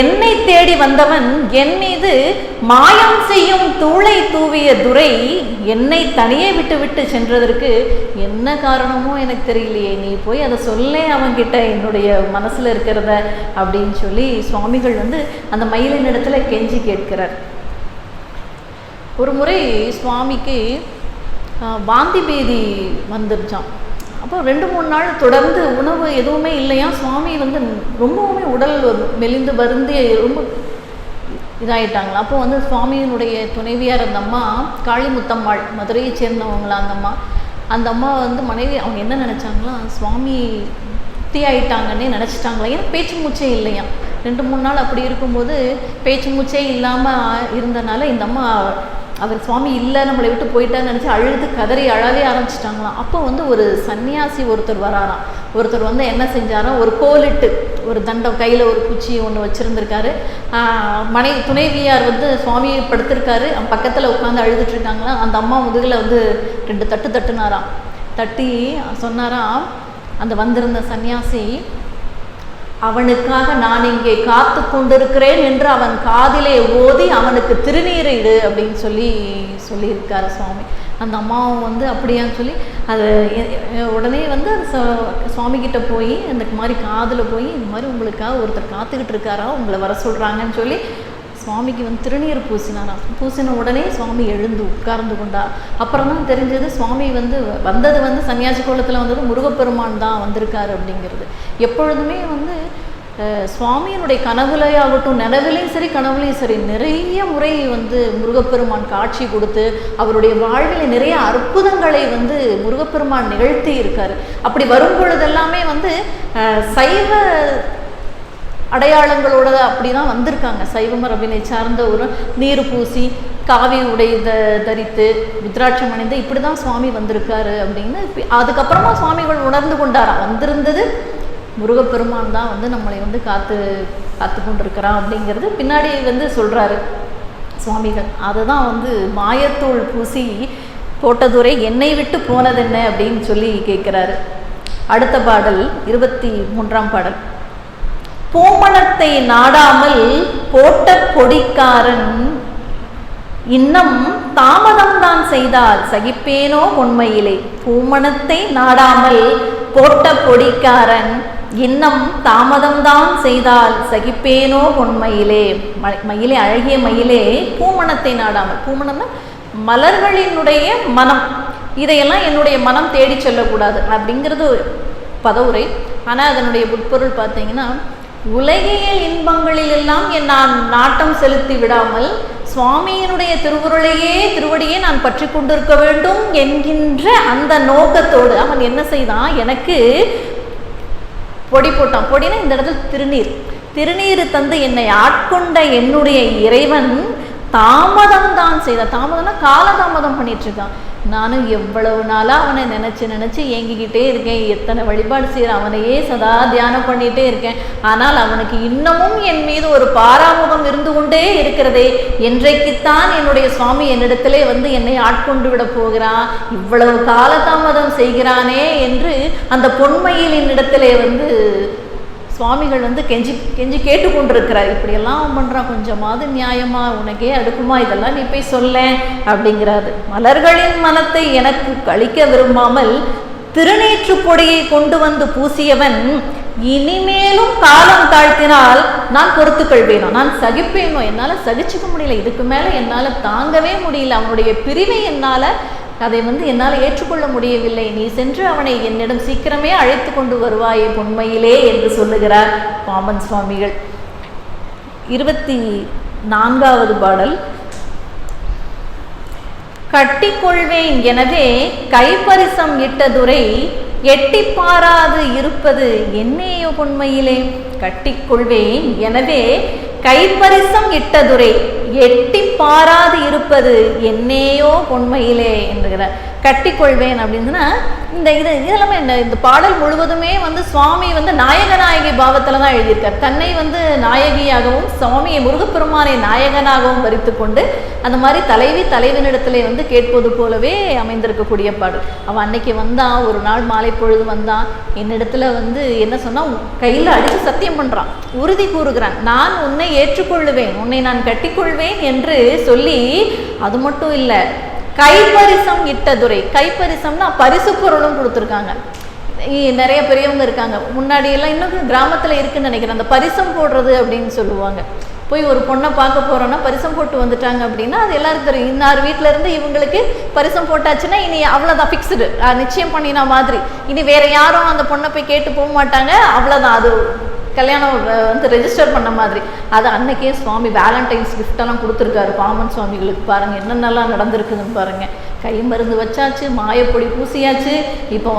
என்னை தேடி வந்தவன் என் மீது மாயம் செய்யும் தூளை தூவிய துரை என்னை தனியே விட்டு விட்டு சென்றதற்கு என்ன காரணமோ எனக்கு தெரியலையே, நீ போய் அதை சொல்லே அவன்கிட்ட என்னுடைய மனசில் இருக்கிறத அப்படின்னு சொல்லி சுவாமிகள் வந்து அந்த மயிலின் இடத்துல கெஞ்சி கேட்கிறார். ஒரு முறை சுவாமிக்கு வாந்தி பேதி வந்துருச்சான். அப்போ 2-3 நாள் தொடர்ந்து உணவு எதுவுமே இல்லையா. சுவாமி வந்து ரொம்பவுமே உடல் மெலிந்து வருந்தி ரொம்ப இதாகிட்டாங்களா. அப்போ வந்து சுவாமியினுடைய துணைவியார் அந்த அம்மா காளிமுத்தம்மாள், மதுரையை சேர்ந்தவங்களா அந்த அம்மா வந்து மனைவி அவங்க என்ன நினச்சாங்களா, சுவாமி ஆகிட்டாங்கன்னே நினச்சிட்டாங்களா. ஏன்னா பேச்சு மூச்சே இல்லையா. 2-3 நாள் அப்படி இருக்கும்போது பேச்சு மூச்சே இல்லாமல் இருந்தனால இந்த அம்மா அவர் சுவாமி இல்லை நம்மளை விட்டு போயிட்டான்னு நினச்சி அழுது கதறி அழவே ஆரம்பிச்சிட்டாங்களாம். அப்போ வந்து ஒரு சன்னியாசி ஒருத்தர் வராராம். ஒருத்தர் வந்து என்ன செஞ்சாராம், ஒரு கோலிட்டு ஒரு தண்டம் கையில் ஒரு குச்சி ஒன்று வச்சுருந்துருக்காரு. துணைவியார் வந்து சுவாமியை படுத்திருக்காரு, பக்கத்தில் உட்காந்து அழுதுட்டு இருக்காங்களாம். அந்த அம்மா முதுகில் வந்து 2 தட்டு தட்டுனாராம். தட்டி சொன்னாராம் அந்த வந்திருந்த சன்னியாசி, அவனுக்காக நான் இங்கே காத்து கொண்டிருக்கிறேன் என்று அவன் காதிலே ஓதி அவனுக்கு திருநீரை இடு அப்படின்னு சொல்லியிருக்காரு சுவாமி. அந்த அம்மாவும் வந்து அப்படியான்னு சொல்லி அது உடனே வந்து சுவாமிகிட்ட போய் அந்த மாதிரி காதில் போய் இந்த மாதிரி உங்களுக்காக ஒருத்தர் காத்துக்கிட்டு இருக்காரா, உங்களை வர சொல்கிறாங்கன்னு சொல்லி சுவாமிக்கு வந்து திருநீர் பூசினாராம். பூசின உடனே சுவாமி எழுந்து உட்கார்ந்து கொண்டார். அப்புறம் தான் தெரிஞ்சது சுவாமி வந்து வந்தது வந்து சன்னியாசி கோலத்தில் வந்தது முருகப்பெருமான் தான் வந்திருக்காரு அப்படிங்கிறது. எப்பொழுதுமே வந்து சுவாமியினுடைய கனவுலையாகட்டும் நினைவிலையும் சரி கனவுலையும் சரி நிறைய முறை வந்து முருகப்பெருமான் காட்சி கொடுத்து அவருடைய வாழ்வில் நிறைய அற்புதங்களை வந்து முருகப்பெருமான் நிகழ்த்தி இருக்காரு. அப்படி வரும் பொழுதெல்லாமே வந்து சைவ அடையாளங்களோட அப்படி தான் வந்திருக்காங்க. சைவ மரபினை சார்ந்த ஒரு நீர் பூசி காவி உடை தரித்து ருத்ராட்சம் அணிந்து இப்படி தான் சுவாமி வந்திருக்காரு அப்படின்னு அதுக்கப்புறமா சுவாமிகள் உணர்ந்து கொண்டாராம். வந்திருந்தது முருகப்பெருமான் தான் வந்து நம்மளை வந்து காத்து கொண்டிருக்கிறான் அப்படிங்கிறது பின்னாடி வந்து சொல்கிறாரு சுவாமிகள். அதுதான் வந்து மாயத்தூள் பூசி போட்டதுரை என்னை விட்டு போனதென்ன அப்படின்னு சொல்லி கேட்குறாரு. அடுத்த பாடல் 23ஆம் பாடல். பூமணத்தை நாடாமல் போட்ட பொடிக்காரன் இன்னும் தாமதம் தான் செய்தால் சகிப்பேனோ பொன்மையிலே. பூமணத்தை நாடாமல் போட்ட பொடிக்காரன் இன்னும் தாமதம்தான் செய்தால் சகிப்பேனோ பொன்மையிலே. மயிலே, அழகிய மயிலே, பூமணத்தை நாடாமல், பூமணம்னா மலர்களினுடைய மனம், இதையெல்லாம் என்னுடைய மனம் தேடி செல்லக்கூடாது அப்படிங்கிறது பதவுரை. ஆனால் அதனுடைய உட்பொருள் பார்த்தீங்கன்னா, உலகியல் இன்பங்களில் எல்லாம் நான் நாட்டம் செலுத்தி விடாமல் சுவாமியினுடைய திருவடியே நான் பற்றி கொண்டிருக்க வேண்டும் என்கின்ற அந்த நோக்கத்தோடு அவன் என்ன செய்தான், எனக்கு பொடி போட்டான். பொடினா இந்த இடத்துல திருநீர் தந்து என்னை ஆட்கொண்ட என்னுடைய இறைவன் தாமதம் தான் செய்தான். தாமதம்னா காலதாமதம் பண்ணிட்டு இருக்கான். நானும் எவ்வளவு நாளாக அவனை நினச்சி ஏங்கிக்கிட்டே இருக்கேன். எத்தனை வழிபாடு செய்கிறேன், அவனையே சதா தியானம் பண்ணிகிட்டே இருக்கேன். ஆனால் அவனுக்கு இன்னமும் என் மீது ஒரு பாராமுகம் இருந்து கொண்டே இருக்கிறதே. என்றைக்குத்தான் என்னுடைய சுவாமி என்னிடத்திலே வந்து என்னை ஆட்கொண்டு விட போகிறான், இவ்வளவு காலதாமதம் செய்கிறானே என்று அந்த பொன்மையிலின் இடத்திலே வந்து சுவாமிகள் வந்து கெஞ்சி கேட்டுக்கொண்டிருக்கிறார். இப்படியெல்லாம் பண்ணுறான், கொஞ்சமாவது நியாயமா, உனக்கே அடுக்குமா, இதெல்லாம் நீ போய் சொல்ல அப்படிங்கிறாரு. மலர்களின் மனத்தை எனக்கு கழிக்க விரும்பாமல் திருநீற்று பொடியை கொண்டு வந்து பூசியவன் இனிமேலும் காலம் தாழ்த்தினால் நான் பொறுத்து கொள்வேனோ, நான் சகிப்பேனோ, என்னால் சகிச்சுக்க முடியல, இதுக்கு மேலே என்னால் தாங்கவே முடியல, அவனுடைய பிரிவை என்னால் அதை வந்து என்னால் ஏற்றுக்கொள்ள முடியவில்லை. நீ சென்று அவனை என்னிடம் சீக்கிரமே அழைத்து கொண்டு வருவாயே பொன்மையிலே என்று சொல்லுகிறார் பாம்பன் சுவாமிகள். 24வது பாடல். கட்டிக்கொள்வேன் எனவே கைப்பரிசம் இட்டதுரை எட்டி பாராது இருப்பது என்னையோ பொன்மையிலே. கட்டிக்கொள்வேன் எனவே கைப்பரிசம் இட்டதுரை எட்டி பாராது இருப்பது என்னையோ பொன்மையிலே என்கிறார். கட்டிக்கொள்வேன் அப்படின்னா இதெல்லாமே இந்த பாடல் முழுவதுமே சுவாமி நாயகநாயகி பாவத்துல தான் எழுதியிருக்கார். தன்னை நாயகியாகவும் சுவாமியை முருகப்பெருமானை நாயகனாகவும் வரித்து கொண்டு அந்த மாதிரி தலைவனிடத்துல கேட்பது போலவே அமைந்திருக்கக்கூடிய பாடல். அவன் அன்னைக்கு வந்தான், ஒரு நாள் மாலை பொழுது வந்தான், என்னிடத்துல என்ன சொன்னா, கையில அடிச்சு சத்தியம் பண்றான், உறுதி கூறுகிறான், நான் உன்னை ஏற்றுக்கொள்ளுவேன், உன்னை நான் கட்டிக்கொள்வேன் என்று சொல்லி, அது மட்டும் இல்லை, கைப்பரிசம் இட்ட துரை. கைப்பரிசம்னா பரிசு பொருளும் கொடுத்துருக்காங்க. நிறைய பெரியவங்க இருக்காங்க, முன்னாடி எல்லாம் இன்னும் கிராமத்துல இருக்குன்னு நினைக்கிறேன், அந்த பரிசம் போடுறது அப்படின்னு சொல்லுவாங்க. போய் ஒரு பொண்ணை பார்க்க போறோம்னா பரிசம் போட்டு வந்துட்டாங்க அப்படின்னா அது எல்லாருக்கும் தெரியும். இன்னார் வீட்டில இருந்து இவங்களுக்கு பரிசம் போட்டாச்சுன்னா இனி அவ்வளோதான், ஃபிக்ஸ்டு, நிச்சயம் பண்ணினா மாதிரி, இனி வேற யாரும் அந்த பொண்ணை போய் கேட்டு போக மாட்டாங்க, அவ்வளோதான், அது கல்யாணம் ரெஜிஸ்டர் பண்ண மாதிரி. அது அன்னைக்கே சுவாமி வேலண்டைன்ஸ் கிஃப்டெல்லாம் கொடுத்துருக்காரு பாமன் சுவாமிகளுக்கு. பாருங்க என்னென்னலாம் நடந்திருக்குதுன்னு பாருங்க. கை மருந்து வச்சாச்சு, மாயப்பொடி பூசியாச்சு, இப்போ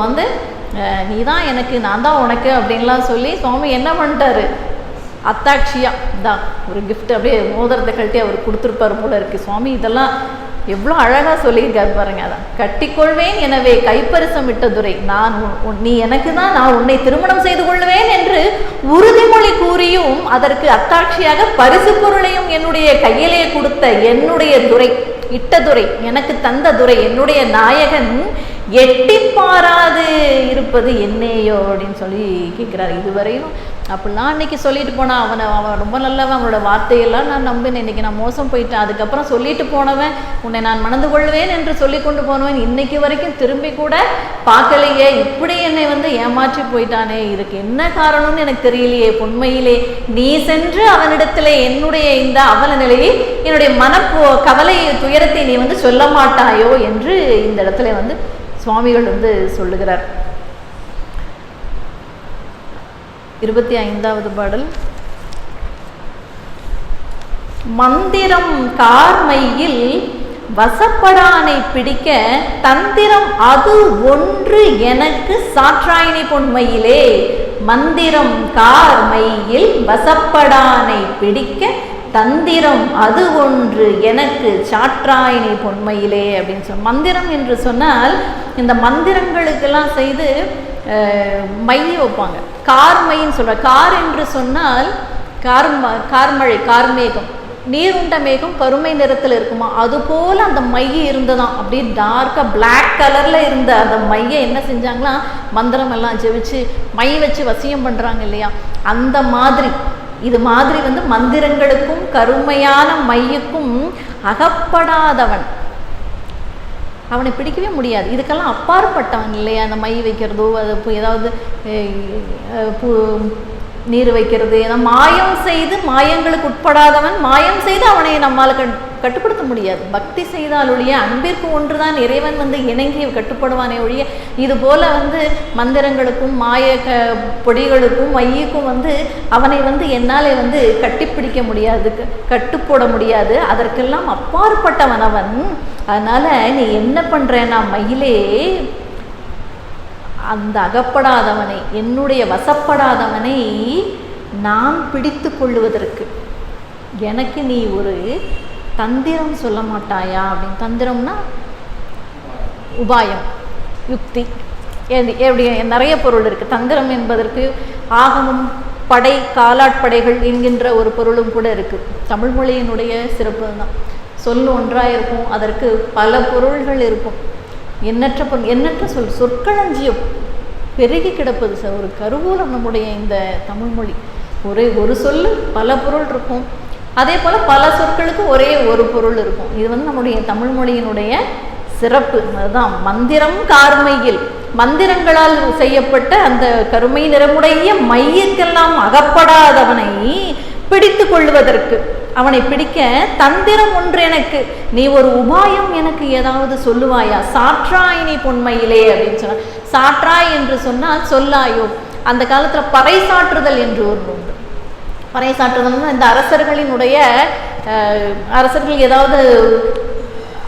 நீ தான் எனக்கு, நான் தான் உனக்கு அப்படின்லாம் சொல்லி சுவாமி என்ன பண்ணிட்டாரு, அத்தாட்சியா தான் ஒரு கிஃப்ட் அப்படியே மோதிரத்தை கழட்டி அவர் கொடுத்துருப்பாரு போல இருக்கு. சுவாமி இதெல்லாம் எவ்வளோ அழகாக சொல்லியிருக்காரு பாருங்க. அதான் கட்டிக்கொள்வேன் எனவே கைப்பரிசம் இட்ட துரை, நான் நீ எனக்கு தான், நான் உன்னை திருமணம் செய்து கொள்வேன் என்று உறுதிமொழி கூறியும் அதற்கு அத்தாட்சியாக பரிசு பொருளையும் என்னுடைய கையிலே கொடுத்த என்னுடைய துரை, இட்ட துரை, எனக்கு தந்த துரை, என்னுடைய நாயகன் எட்டி பாராது இருப்பது என்னையோ அப்படின்னு சொல்லி கேட்குறாரு. இதுவரையும் அப்படிலாம் அன்னைக்கு சொல்லிட்டு போனான், அவன் ரொம்ப நல்லவன், அவனோட வார்த்தையெல்லாம் நான் நம்பினேன், இன்னைக்கு நான் மோசம் போயிட்டேன், அதுக்கப்புறம் சொல்லிட்டு போனவன் உன்னை நான் மணந்து கொள்வேன் என்று சொல்லி கொண்டு போனவன் இன்னைக்கு வரைக்கும் திரும்பி கூட பார்க்கலையே, இப்படி என்னை ஏமாற்றி போயிட்டானே, இதுக்கு என்ன காரணம்னு எனக்கு தெரியலையே, உண்மையிலே நீ சென்று அவனிடத்துல என்னுடைய இந்த அவல நிலையை, என்னுடைய கவலை துயரத்தை நீ சொல்ல மாட்டாயோ என்று இந்த இடத்துல சுவாமிகள் சொல்லுகிறார். 25வது பாடல். மந்திரம் கார்மையில் வசப்படானை பிடிக்க தந்திரம் அது ஒன்று எனக்கு சாற்றாயினி பொன்மையிலே. மந்திரம் கார்மையில் வசப்படானை பிடிக்க தந்திரம் அது ஒன்று எனக்கு சாற்றாயினி பொன்மையிலே அப்படின்னு சொன்ன. மந்திரம் என்று சொன்னால் இந்த மந்திரங்களுக்கெல்லாம் செய்து மை வைப்பாங்க. கார்மைன்னு சொல்ற. கார் என்று சொன்னால் கார்மழை, கார்மேகம், நீர் உண்ட மேகம் கருமை நிறத்தில் இருக்குமா, அது போல அந்த மைய இருந்ததான், அப்படியே டார்க்கா பிளாக் கலர்ல இருந்த அந்த மைய என்ன செஞ்சாங்களா, மந்திரம் எல்லாம் ஜெபிச்சு மை வச்சு வசியம் பண்றாங்க இல்லையா, அந்த மாதிரி இது மாதிரி மந்திரங்களுக்கும் கருமையான மையுக்கும் அகப்படாதவன் அவனை பிடிக்கவே முடியாது. இதுக்கெல்லாம் அப்பாற்பட்டவன் இல்லையா, அந்த மை வைக்கிறதோ, அது ஏதாவது நீர் வைக்கிறது, மாயம் செய்து மாயங்களுக்கு உட்படாதவன், மாயம் செய்து அவனை நம்மால் கட்டுப்படுத்த முடியாது. பக்தி செய்தால் ஒழிய, அன்பிற்கு ஒன்றுதான் இறைவன் இணங்கி கட்டுப்படுவானே ஒழிய, இது போல மந்திரங்களுக்கும் மாய பொடிகளுக்கும் மையுக்கும் அவனை என்னாலே கட்டிப்பிடிக்க முடியாது, கட்டுப்போட முடியாது. அதற்கெல்லாம் அப்பாற்பட்டவன் அவன். அதனால நீ என்ன பண்றேன்னா, மயிலே அந்த அகப்படாதவனை, என்னுடைய வசப்படாதவனை நான் பிடித்து கொள்ளுவதற்கு எனக்கு நீ ஒரு தந்திரம் சொல்ல மாட்டாயா அப்படின்னு. தந்திரம்னா உபாயம், யுக்தி, எப்படி நிறைய பொருள் இருக்கு. தந்திரம் என்பதற்கு ஆகமம், படை, காலாட்படைகள் என்கின்ற ஒரு பொருளும் கூட இருக்கு. தமிழ் மொழியினுடைய சிறப்பு தான். சொல் ஒன்றாக இருக்கும், அதற்கு பல பொருள்கள் இருக்கும். எண்ணற்ற சொற்களஞ்சியம் பெருகி கிடப்பது ஒரு கருவூலம் நம்முடைய இந்த தமிழ் மொழி. ஒரு சொல்லு பல பொருள் இருக்கும், அதே போல பல சொற்களுக்கு ஒரே ஒரு பொருள் இருக்கும். இது நம்முடைய தமிழ் மொழியினுடைய சிறப்பு. அதுதான் மந்திரம் கார்மையில், மந்திரங்களால் செய்யப்பட்ட அந்த கருமை நிறமுடைய மையக்கெல்லாம் அகப்படாதவனை பிடித்து கொள்வதற்கு, அவனை பிடிக்க தந்திரம் ஒன்று எனக்கு, நீ ஒரு உபாயம் எனக்கு ஏதாவது சொல்லுவாயா, சாற்றாயினி பொன்மையிலே அப்படின்னு சொன்ன. சாற்றாய் என்று சொன்னால் சொல்லாயோ. அந்த காலத்துல பறை சாற்றுதல் என்று ஒன்று உண்டு. பறை சாற்றுதல் இந்த அரசர்கள் ஏதாவது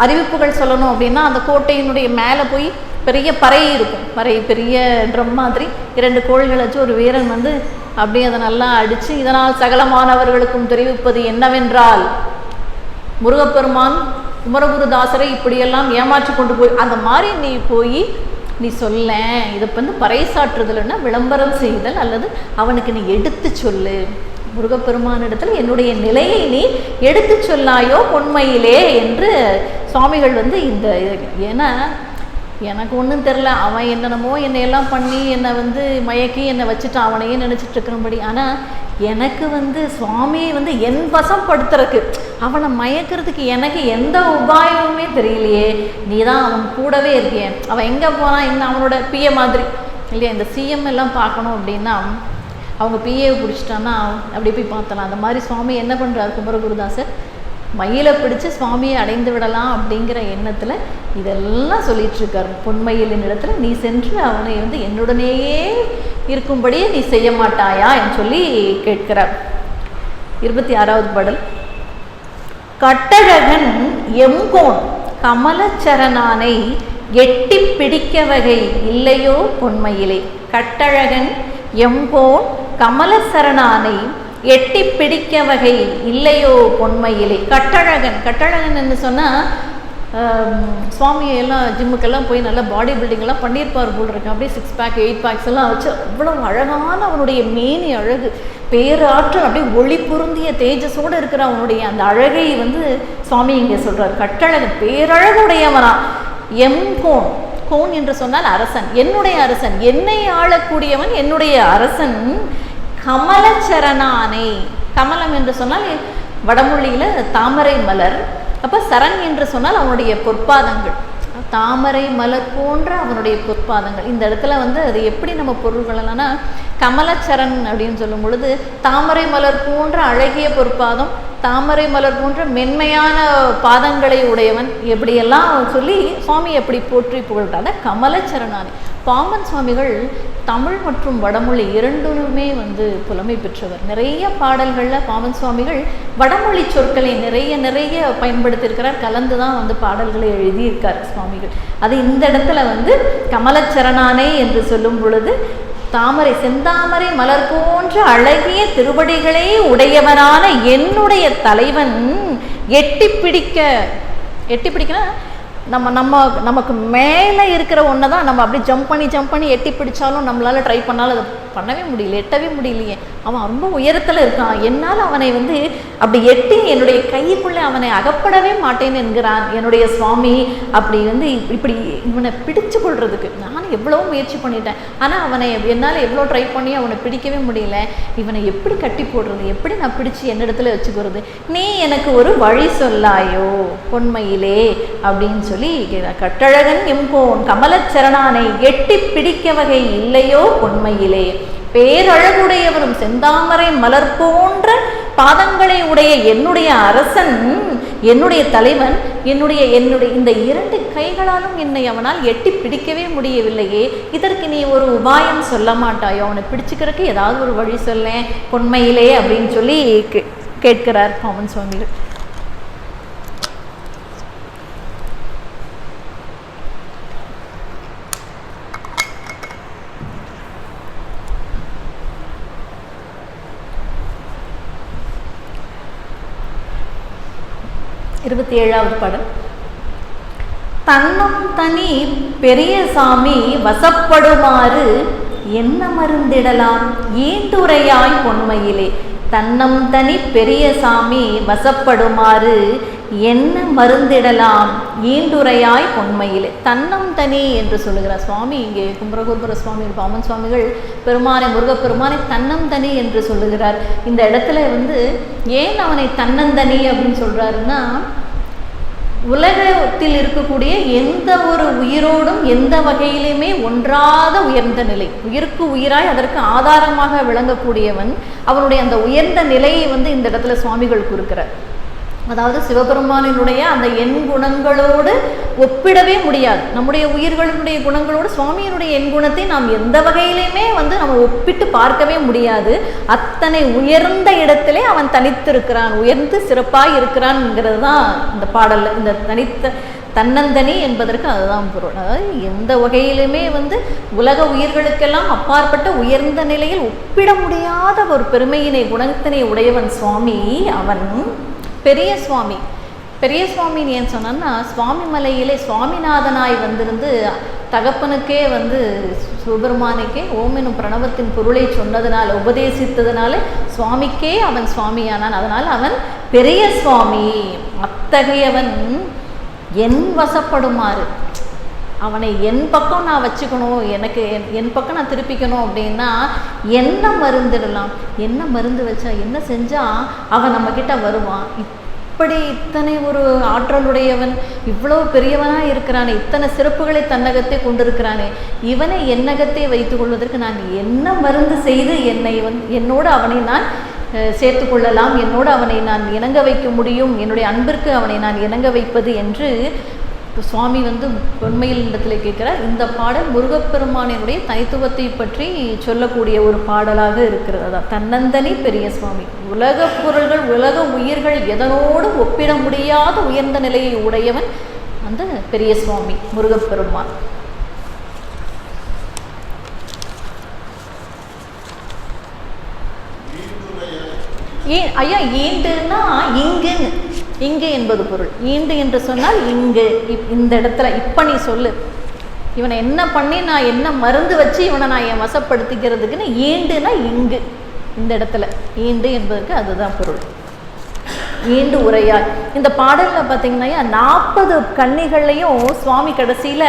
அறிவிப்புகள் சொல்லணும் அப்படின்னா அந்த கோட்டையினுடைய மேலே போய் பெரிய பறை இருக்கும், பறை பெரிய ட்ரம் மாதிரி 2 கோள்கள் வச்சு ஒரு வீரன் அப்படியே அதை நல்லா அடித்து, இதனால் சகலமானவர்களுக்கும் தெரிவிப்பது என்னவென்றால் முருகப்பெருமான் குமரகுருதாசரை இப்படியெல்லாம் ஏமாற்றி கொண்டு போய் அந்த மாதிரி நீ போய் நீ சொல்ல, இதை வந்து பறைசாற்றுதல்னா விளம்பரம் செய்தல், அல்லது அவனுக்கு நீ எடுத்து சொல்லு, முருகப்பெருமானிடத்தில் என்னுடைய நிலையை நீ எடுத்து சொல்லாயோ பொன்மையிலே என்று சுவாமிகள் வந்து இந்த, ஏன்னா எனக்கு ஒன்றும் தெரில, அவன் என்னென்னமோ என்னையெல்லாம் பண்ணி என்னை வந்து மயக்கி என்னை வச்சுட்டு அவனையே நினச்சிட்டு இருக்கிறபடி, ஆனால் எனக்கு வந்து சுவாமியை வந்து என் வசம் படுத்துறதுக்கு, அவனை மயக்கிறதுக்கு எனக்கு எந்த உபாயமுமே தெரியலையே, நீ தான் அவன் கூடவே இருக்கிய. அவன் எங்கே போனான், இன்னும் அவனோட பிஏ மாதிரி இல்லையா, இந்த சிஎம் எல்லாம் பார்க்கணும் அப்படின்னா அவங்க பிஏவை பிடிச்சிட்டான்னா அப்படி போய் பார்த்தலாம். அந்த மாதிரி சுவாமி என்ன பண்ணுறாரு குமரகுருதாசர், மயிலை பிடிச்சு சுவாமியை அடைந்து விடலாம் அப்படிங்கிற எண்ணத்தில் இதெல்லாம் சொல்லிகிட்ருக்கார். பொன்மயிலின் இடத்துல நீ சென்று அவனை வந்து என்னுடனேயே இருக்கும்படியே நீ செய்ய மாட்டாயா என்று சொல்லி கேட்கிறார். 26வது பாடல். கட்டழகன் எங்கோன் கமலச்சரணானை எட்டி பிடிக்க வகை இல்லையோ பொன்மயிலே. கட்டழகன் எங்கோன் கமலசரணானை எட்டி பிடிக்க வகை இல்லையோ பொன்மையிலே. கட்டழகன், கட்டழகன் என்று சொன்னால் சுவாமியெல்லாம் ஜிம்முக்கெல்லாம் போய் நல்லா பாடி பில்டிங்கெல்லாம் பண்ணியிருப்பார் போல் இருக்கு. அப்படியே 6 பேக் 8 பேக்ஸ் எல்லாம் வச்சு அவ்வளோ அழகான அவனுடைய மேனி அழகு, பேராற்றல், அப்படியே ஒளி பொருந்திய தேஜஸோடு இருக்கிற அவனுடைய அந்த அழகை வந்து சுவாமி இங்கே சொல்கிறார். கட்டழகன் பேரழகுடையவனா. எங்கோன், கோன் என்று சொன்னால் அரசன், என்னுடைய அரசன், என்னை ஆளக்கூடியவன் என்னுடைய அரசன். கமலச்சரணானை, கமலம் என்று சொன்னால் வடமொழியில் தாமரை மலர், அப்போ சரண் என்று சொன்னால் அவனுடைய பொற்பாதங்கள், தாமரை மலர் போன்ற அவனுடைய பொற்பாதங்கள். இந்த இடத்துல வந்து அது எப்படி நம்ம பொருள் கொள்ளலாம்னா, கமலச்சரண் அப்படின்னு சொல்லும் பொழுது தாமரை மலர் போன்ற அழகிய பொற்பாதம், தாமரை மலர் போன்ற மென்மையான பாதங்களை உடையவன், எப்படியெல்லாம் சொல்லி சுவாமி எப்படி போற்றி புகழ்கிறாங்க. கமலச்சரணானி. பாம்பன் சுவாமிகள் தமிழ் மற்றும் வடமொழி இரண்டுமே வந்து புலமை பெற்றவர். நிறைய பாடல்களில் பாம்பன் சுவாமிகள் வடமொழி சொற்களை நிறைய பயன்படுத்தியிருக்கிறார். கலந்து தான் வந்து பாடல்களை எழுதியிருக்கார் சுவாமிகள். அது இந்த இடத்துல வந்து கமலச்சரணானை என்று சொல்லும் பொழுது தாமரை, செந்தாமரை மலர் போன்ற அழகிய திருவடிகளே உடையவனான என்னுடைய தலைவன் எட்டி பிடிக்கனா நமக்கு மேலே இருக்கிற ஒன்று தான் நம்ம அப்படியே ஜம்ப் பண்ணி எட்டி பிடிச்சாலும் நம்மளால ட்ரை பண்ணாலும் அதை பண்ணவே முடியல, எட்டவே முடியலையே. அவன் ரொம்ப உயரத்தில் இருக்கான், என்னால் அவனை வந்து அப்படி எட்டி என்னுடைய கைக்குள்ளே அவனை அகப்படவே மாட்டேன்னு என்கிறான் என்னுடைய சுவாமி. அப்படி வந்து இப்படி இவனை பிடிச்சு கொள்றதுக்கு நான் எவ்வளவோ முயற்சி பண்ணிட்டேன், ஆனால் அவனை என்னால் எவ்வளோ ட்ரை பண்ணி அவனை பிடிக்கவே முடியல. இவனை எப்படி கட்டி போடுறது, எப்படி நான் பிடிச்சி என்னிடத்துல வச்சுக்கிறது, நீ எனக்கு ஒரு வழி சொல்லாயோ பொன்மையிலே அப்படின்னு சொல்லி கட்டழகன் எங்கோன் கமலச்சரணானை எட்டி பிடிக்க வகை இல்லையோ பொன்மையிலே. பேரழகுடையவரும் செந்தாமரை மலர் போன்ற பாதங்களை உடைய என்னுடைய அரசன், என்னுடைய தலைவன், என்னுடைய இந்த 2 கைகளாலும் என்னை அவனால் எட்டி பிடிக்கவே முடியவில்லையே, இதற்கு நீ ஒரு உபாயம் சொல்ல மாட்டாயோ, அவனை பிடிச்சுக்கிறதுக்கு ஏதாவது ஒரு வழி சொல்ல பொன்மையிலே அப்படின்னு சொல்லி கேட்கிறார் பாம்பன் சுவாமிகள். இருபத்தி 7வது பாடல். தன்னம் தனி பெரிய சாமி வசப்படுமாறு என்ன மருந்திடலாம் ஈண்டுரையாய் பொன்மையிலே. தன்னம் தனி பெரிய சாமி வசப்படுமாறு என்ன மருந்திடலாம் ஈண்டுரையாய் பொன்மையிலே. தன்னம் தனி என்று சொல்லுகிறார் சுவாமி. இங்கே குமரகுருபர சுவாமி பாம்பன் சுவாமிகள் பெருமானை, முருகப்பெருமானை தன்னம் தனி என்று சொல்லுகிறார். இந்த இடத்துல வந்து ஏன் அவனை தன்னந்தனி அப்படின்னு சொல்றாருன்னா, உலகத்தில் இருக்கக்கூடிய எந்த ஒரு உயிரோடும் எந்த வகையிலுமே ஒன்றாத உயர்ந்த நிலை, உயிருக்கு உயிராய் அதற்கு ஆதாரமாக விளங்கக்கூடியவன், அவனுடைய அந்த உயர்ந்த நிலையை வந்து இந்த இடத்துல சுவாமிகள் குறிக்கிறார். அதாவது சிவபெருமானினுடைய அந்த எண் குணங்களோடு ஒப்பிடவே முடியாது. நம்முடைய உயிர்களுடைய குணங்களோடு சுவாமியினுடைய எண் குணத்தை நாம் எந்த வகையிலுமே வந்து நம்ம ஒப்பிட்டு பார்க்கவே முடியாது. அத்தனை உயர்ந்த இடத்திலே அவன் தனித்திருக்கிறான், உயர்ந்து சிறப்பாய் இருக்கிறான்ங்கிறது தான் இந்த பாடல்ல. இந்த தன்னந்தனி என்பதற்கு அதுதான் பொருள். அதாவது எந்த வகையிலுமே வந்து உலக உயிர்களுக்கெல்லாம் அப்பாற்பட்ட உயர்ந்த நிலையில் ஒப்பிட முடியாத ஒரு பெருமையினை குணத்தினை உடையவன் சுவாமி. அவன் பெரிய சுவாமி. பெரிய சுவாமின்னு ஏன் சொன்னான்னா, சுவாமி மலையிலே சுவாமிநாதனாய் வந்திருந்து தகப்பனுக்கே வந்து சுப்பிரமணியனுக்கே ஓம் எனும் பிரணவத்தின் பொருளை சொன்னதுனால, உபதேசித்ததுனால சுவாமிக்கே அவன் சுவாமியானான். அதனால் அவன் பெரிய சுவாமி. அத்தகையவன் என் வசப்படுமாறு, அவனை என் பக்கம் நான் வச்சுக்கணும், எனக்கு என் பக்கம் நான் திருப்பிக்கணும் அப்படின்னா என்ன மருந்துடலாம், என்ன மருந்து வச்சா, என்ன செஞ்சால் அவன் நம்மக்கிட்ட வருவான். இப்படி இத்தனை ஒரு ஆற்றலுடையவன், இவ்வளோ பெரியவனாக இருக்கிறானே, இத்தனை சிறப்புகளை தன்னகத்தை கொண்டிருக்கிறானே, இவனை என்னகத்தை வைத்து கொள்வதற்கு நான் என்ன மருந்து செய்து என்னோடு அவனை நான் சேர்த்து கொள்ளலாம், என்னோடு அவனை நான் இணங்க வைக்க முடியும், என்னுடைய அன்பிற்கு அவனை நான் இணங்க வைப்பது என்று சுவாமி வந்து உண்மையில் இடத்துல கேட்கிறார். இந்த பாடல் முருகப்பெருமானினுடைய தனித்துவத்தை பற்றி சொல்லக்கூடிய ஒரு பாடலாக இருக்கிறது. அதான் தன்னந்தனி பெரிய சுவாமி. உலக பொருள்கள், உலக உயிர்கள் எதனோடு ஒப்பிட முடியாத உயர்ந்த நிலையை உடையவன் அந்த பெரிய சுவாமி முருகப்பெருமான். ஐயா, ஈண்டுன்னா இங்குன்னு, இங்கு என்பது பொருள். ஈண்டு என்று சொன்னால் இங்கு, இந்த இடத்துல. இப்போ நீ சொல்லு, இவனை என்ன பண்ணி நான் என்ன மருந்து வச்சு இவனை நான் என் வசப்படுத்திக்கிறதுக்குன்னு ஈண்டுனா இங்கு, இந்த இடத்துல. ஈண்டு என்பதற்கு அதுதான் பொருள். ஈண்டு உரையாய். இந்த பாடலில் பார்த்தீங்கன்னா 40 கன்னிகள்லையும் சுவாமி கடைசியில்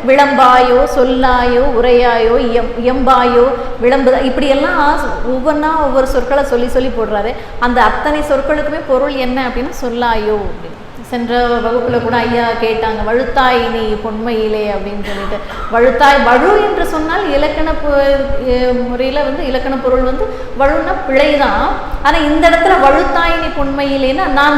விளம்பாயோ, சொல்லாயோ, உரையாயோ, இயம்பாயோ, விளம்பு, இப்படியெல்லாம் ஒவ்வொன்றா ஒவ்வொரு சொற்களை சொல்லி போடுறாரு. அந்த அத்தனை சொற்களுக்குமே பொருள் என்ன அப்படின்னா சொல்லாயோ அப்படின்னு. சென்ற வகுப்பில் கூட ஐயா கேட்டாங்க, வழுத்தாய் நீ பொன்மையிலே அப்படின்னு சொல்லிட்டு. வழுத்தாய், வழு என்று சொன்னால் இலக்கண முறையில் வந்து இலக்கண பொருள் வந்து வழுன்னா பிழைதான். ஆனால் இந்த இடத்துல வழுத்தாய் நீ பொன்மையிலேன்னா நான்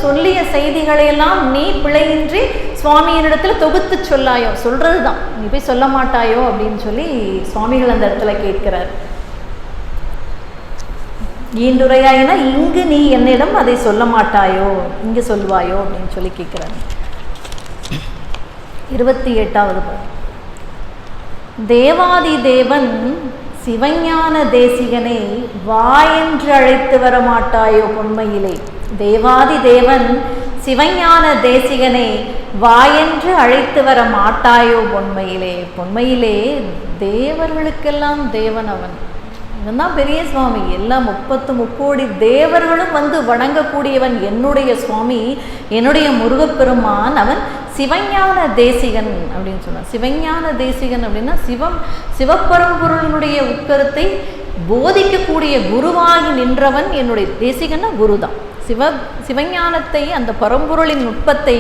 சொல்லிய செய்திகளையெல்லாம் நீ பிழையின்றி சுவாமியினிடத்தில் தொகுத்து சொல்லாயோ, சொல்கிறது தான், நீ போய் சொல்ல மாட்டாயோ அப்படின்னு சொல்லி சுவாமிகள் அந்த இடத்துல கேட்கிறார். ஈண்டுரையாயினா இங்கு நீ என்னிடம் அதை சொல்ல மாட்டாயோ, இங்கு சொல்வாயோ அப்படின்னு சொல்லி கேட்கிறாங்க. 28வது தேவாதி தேவன் சிவஞான தேசிகனை வாயென்று அழைத்து வர மாட்டாயோ பொன்மையிலே. தேவாதி தேவன் சிவஞான தேசிகனை வாயென்று அழைத்து வர மாட்டாயோ பொன்மையிலே. பொன்மையிலே தேவர்களுக்கெல்லாம் தேவன் அவன். இவன்தான் பெரிய சுவாமி. எல்லாம் 30 தேவர்களும் வந்து வணங்கக்கூடியவன் என்னுடைய சுவாமி, என்னுடைய முருகப்பெருமான். அவன் சிவஞான தேசிகன் அப்படின்னு சொன்னான். சிவஞான தேசிகன் அப்படின்னா சிவப்பரம்பொருளினுடைய உட்கருத்தை போதிக்கக்கூடிய குருவாகி நின்றவன் என்னுடைய தேசிகன்னா குரு தான். சிவஞானத்தை, அந்த பரம்பொருளின் நுட்பத்தை,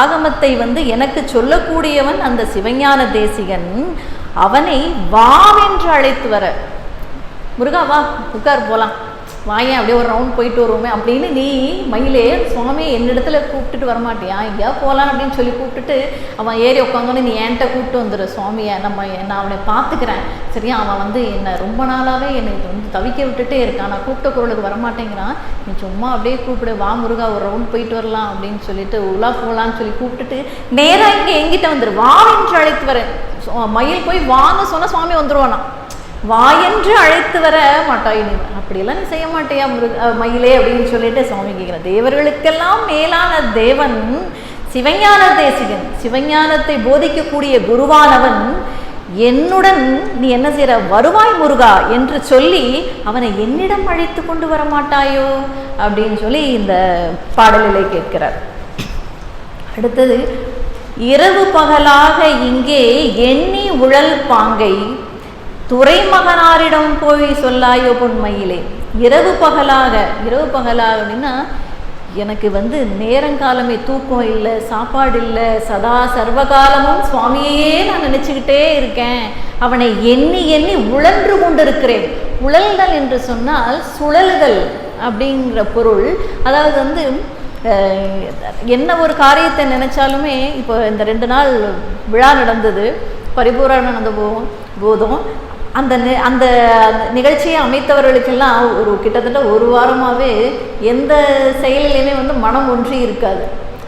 ஆகமத்தை வந்து எனக்கு சொல்லக்கூடியவன் அந்த சிவஞான தேசிகன். அவனை வாவென்று அழைத்து வர, முருகா வா உட்கார் போகலாம், வாயேன் அப்படியே ஒரு ரவுண்ட் போயிட்டு வருவோமே அப்படின்னு நீ மயிலே சுவாமியை என்னிடத்துல கூப்பிட்டுட்டு வரமாட்டியா, எங்கேயா போகலாம் அப்படின்னு சொல்லி கூப்பிட்டுட்டு அவன் ஏறி உட்காந்தோன்னே நீ என்கிட்ட கூப்பிட்டு வந்துடு சுவாமியை, நான் அவனை பார்த்துக்கிறேன் சரியா, அவன் வந்து என்னை ரொம்ப நாளாகவே என்னை வந்து தவிக்க விட்டுட்டே இருக்கான், நான் கூப்பிட்ட குரலுக்கு வரமாட்டேங்கிறான், நீ சும்மா அப்படியே கூப்பிடு, வா முருகா ஒரு ரவுண்ட் போயிட்டு வரலாம் அப்படின்னு சொல்லிட்டு உலா போகலான்னு சொல்லி கூப்பிட்டுட்டு நேராக இங்கே எங்கிட்ட வந்துடு, வா என்று அழைத்து வரேன். மயில் போய் வான்னு சொன்னால் சுவாமி வந்துடுவானா, வாயென்று அழைத்து வர மாட்டாய் நீ, அப்படியெல்லாம் நீ செய்ய மாட்டியா மயிலே அப்படின்னு சொல்லிட்டு சுவாமி கேட்கிறேன். தேவர்களுக்கெல்லாம் மேலான தேவன் சிவஞான தேசிகன், சிவஞானத்தை போதிக்கக்கூடிய குருவானவன் என்னுடன் நீ என்ன செய்யற, வருவாய் முருகா என்று சொல்லி அவனை என்னிடம் அழைத்து கொண்டு வர மாட்டாயோ அப்படின்னு சொல்லி இந்த பாடலிலே கேட்கிறார். அடுத்தது, இரவு பகலாக இங்கே எண்ணி உழல் பாங்கை துறைமகனாரிடம் போய் சொல்லாயோ பொன்மையிலே. இரவு பகலாக அப்படின்னா எனக்கு வந்து நேரங்காலமே தூக்கம் இல்லை, சாப்பாடு இல்லை, சதா சர்வகாலமும் சுவாமியையே நான் நினச்சிக்கிட்டே இருக்கேன், அவனை எண்ணி எண்ணி உழன்று கொண்டிருக்கிறேன். உழல்கள் என்று சொன்னால் சுழல்கள் அப்படிங்கிற பொருள். அதாவது வந்து என்ன ஒரு காரியத்தை நினைச்சாலுமே, இப்போ இந்த 2 நாள் விழா நடந்தது, பரிபூரணம் நடந்த போதும் அந்த நிகழ்ச்சியை அமைத்தவர்களுக்கெல்லாம் ஒரு கிட்டத்தட்ட 1 வாரமாகவே எந்த செயலிலையுமே வந்து மனம் ஒன்றி இருக்காது.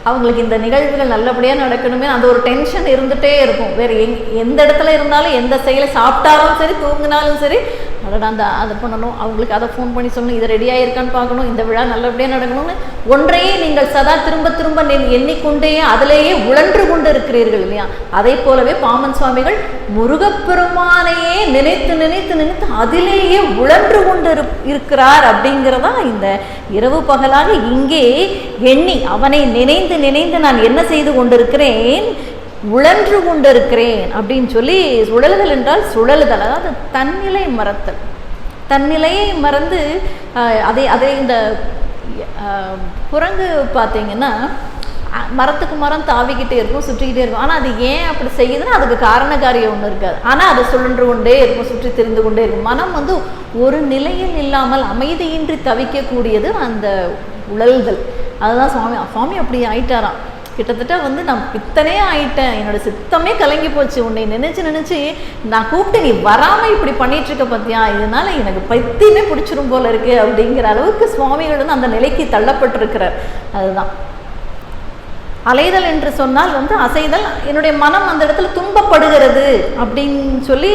அவங்களுக்கு இந்த நிகழ்வுகள் நல்லபடியாக நடக்கணுமே அந்த ஒரு டென்ஷன் இருந்துகிட்டே இருக்கும். வேறு எந்த இடத்துல இருந்தாலும், எந்த செயலை சாப்பிட்டாலும் சரி, தூங்கினாலும் சரி, அதோட அதை பண்ணணும், அவங்களுக்கு அதை ஃபோன் பண்ணி சொல்லணும், இதை ரெடியாக இருக்கான்னு பார்க்கணும், இந்த விழா நல்லபடியாக நடக்கணும்னு ஒன்றையே நீங்கள் சதா திரும்ப திரும்ப எண்ணிக்கொண்டே அதிலேயே உழன்று கொண்டு இருக்கிறீர்கள் இல்லையா? அதை போலவே பாமன் சுவாமிகள் முருகப்பெருமானையே நினைத்து நினைத்து நினைத்து அதிலேயே உழன்று கொண்டு இருக்கிறார். அப்படிங்கிறதா இந்த இரவு பகலாக இங்கே எண்ணி அவனை நினைந்து நினைந்து நான் என்ன செய்து கொண்டிருக்கிறேன், உழன்று கொண்டிருக்கிறேன் அப்படின்னு சொல்லி. உழலுதல் என்றால் சுழலுதல், அதாவது தன்னிலை மறத்தல். தன்னிலையை மறந்து அதை இந்த குரங்கு பார்த்தீங்கன்னா மரத்துக்கு மரம் தாவிக்கிட்டே இருக்கும், சுற்றிக்கிட்டே இருக்கும். ஆனால் அது ஏன் அப்படி செய்யுதுன்னா அதுக்கு காரண காரியம் ஒன்று இருக்காது. ஆனால் அதை சுழன்று கொண்டே இருக்கும், சுற்றி தெரிந்து கொண்டே இருக்கும். மனம் வந்து ஒரு நிலையில் இல்லாமல் அமைதியின்றி தவிக்கக்கூடியது அந்த உழல்தல். அதுதான் சுவாமி அப்படி ஆயிட்டாராம். கிட்டத்தட்ட வந்து நான் பித்தனே ஆயிட்டேன், என்னோட சித்தமே கலங்கி போச்சு, உன்னை நினைச்சு நான் கூப்பிட்டு நீ வராமல் இப்படி பண்ணிட்டு இருக்க பார்த்தியா, இதனால எனக்கு பைத்தியமே பிடிச்சிரும் போல இருக்கு அப்படிங்கிற அளவுக்கு சுவாமிகள் வந்து அந்த நிலைக்கு தள்ளப்பட்டிருக்கிறார். அதுதான் அலைதல் என்று சொன்னால் வந்து அசைதல். என்னுடைய மனம் அந்த இடத்துல துன்பப்படுகிறது அப்படின்னு சொல்லி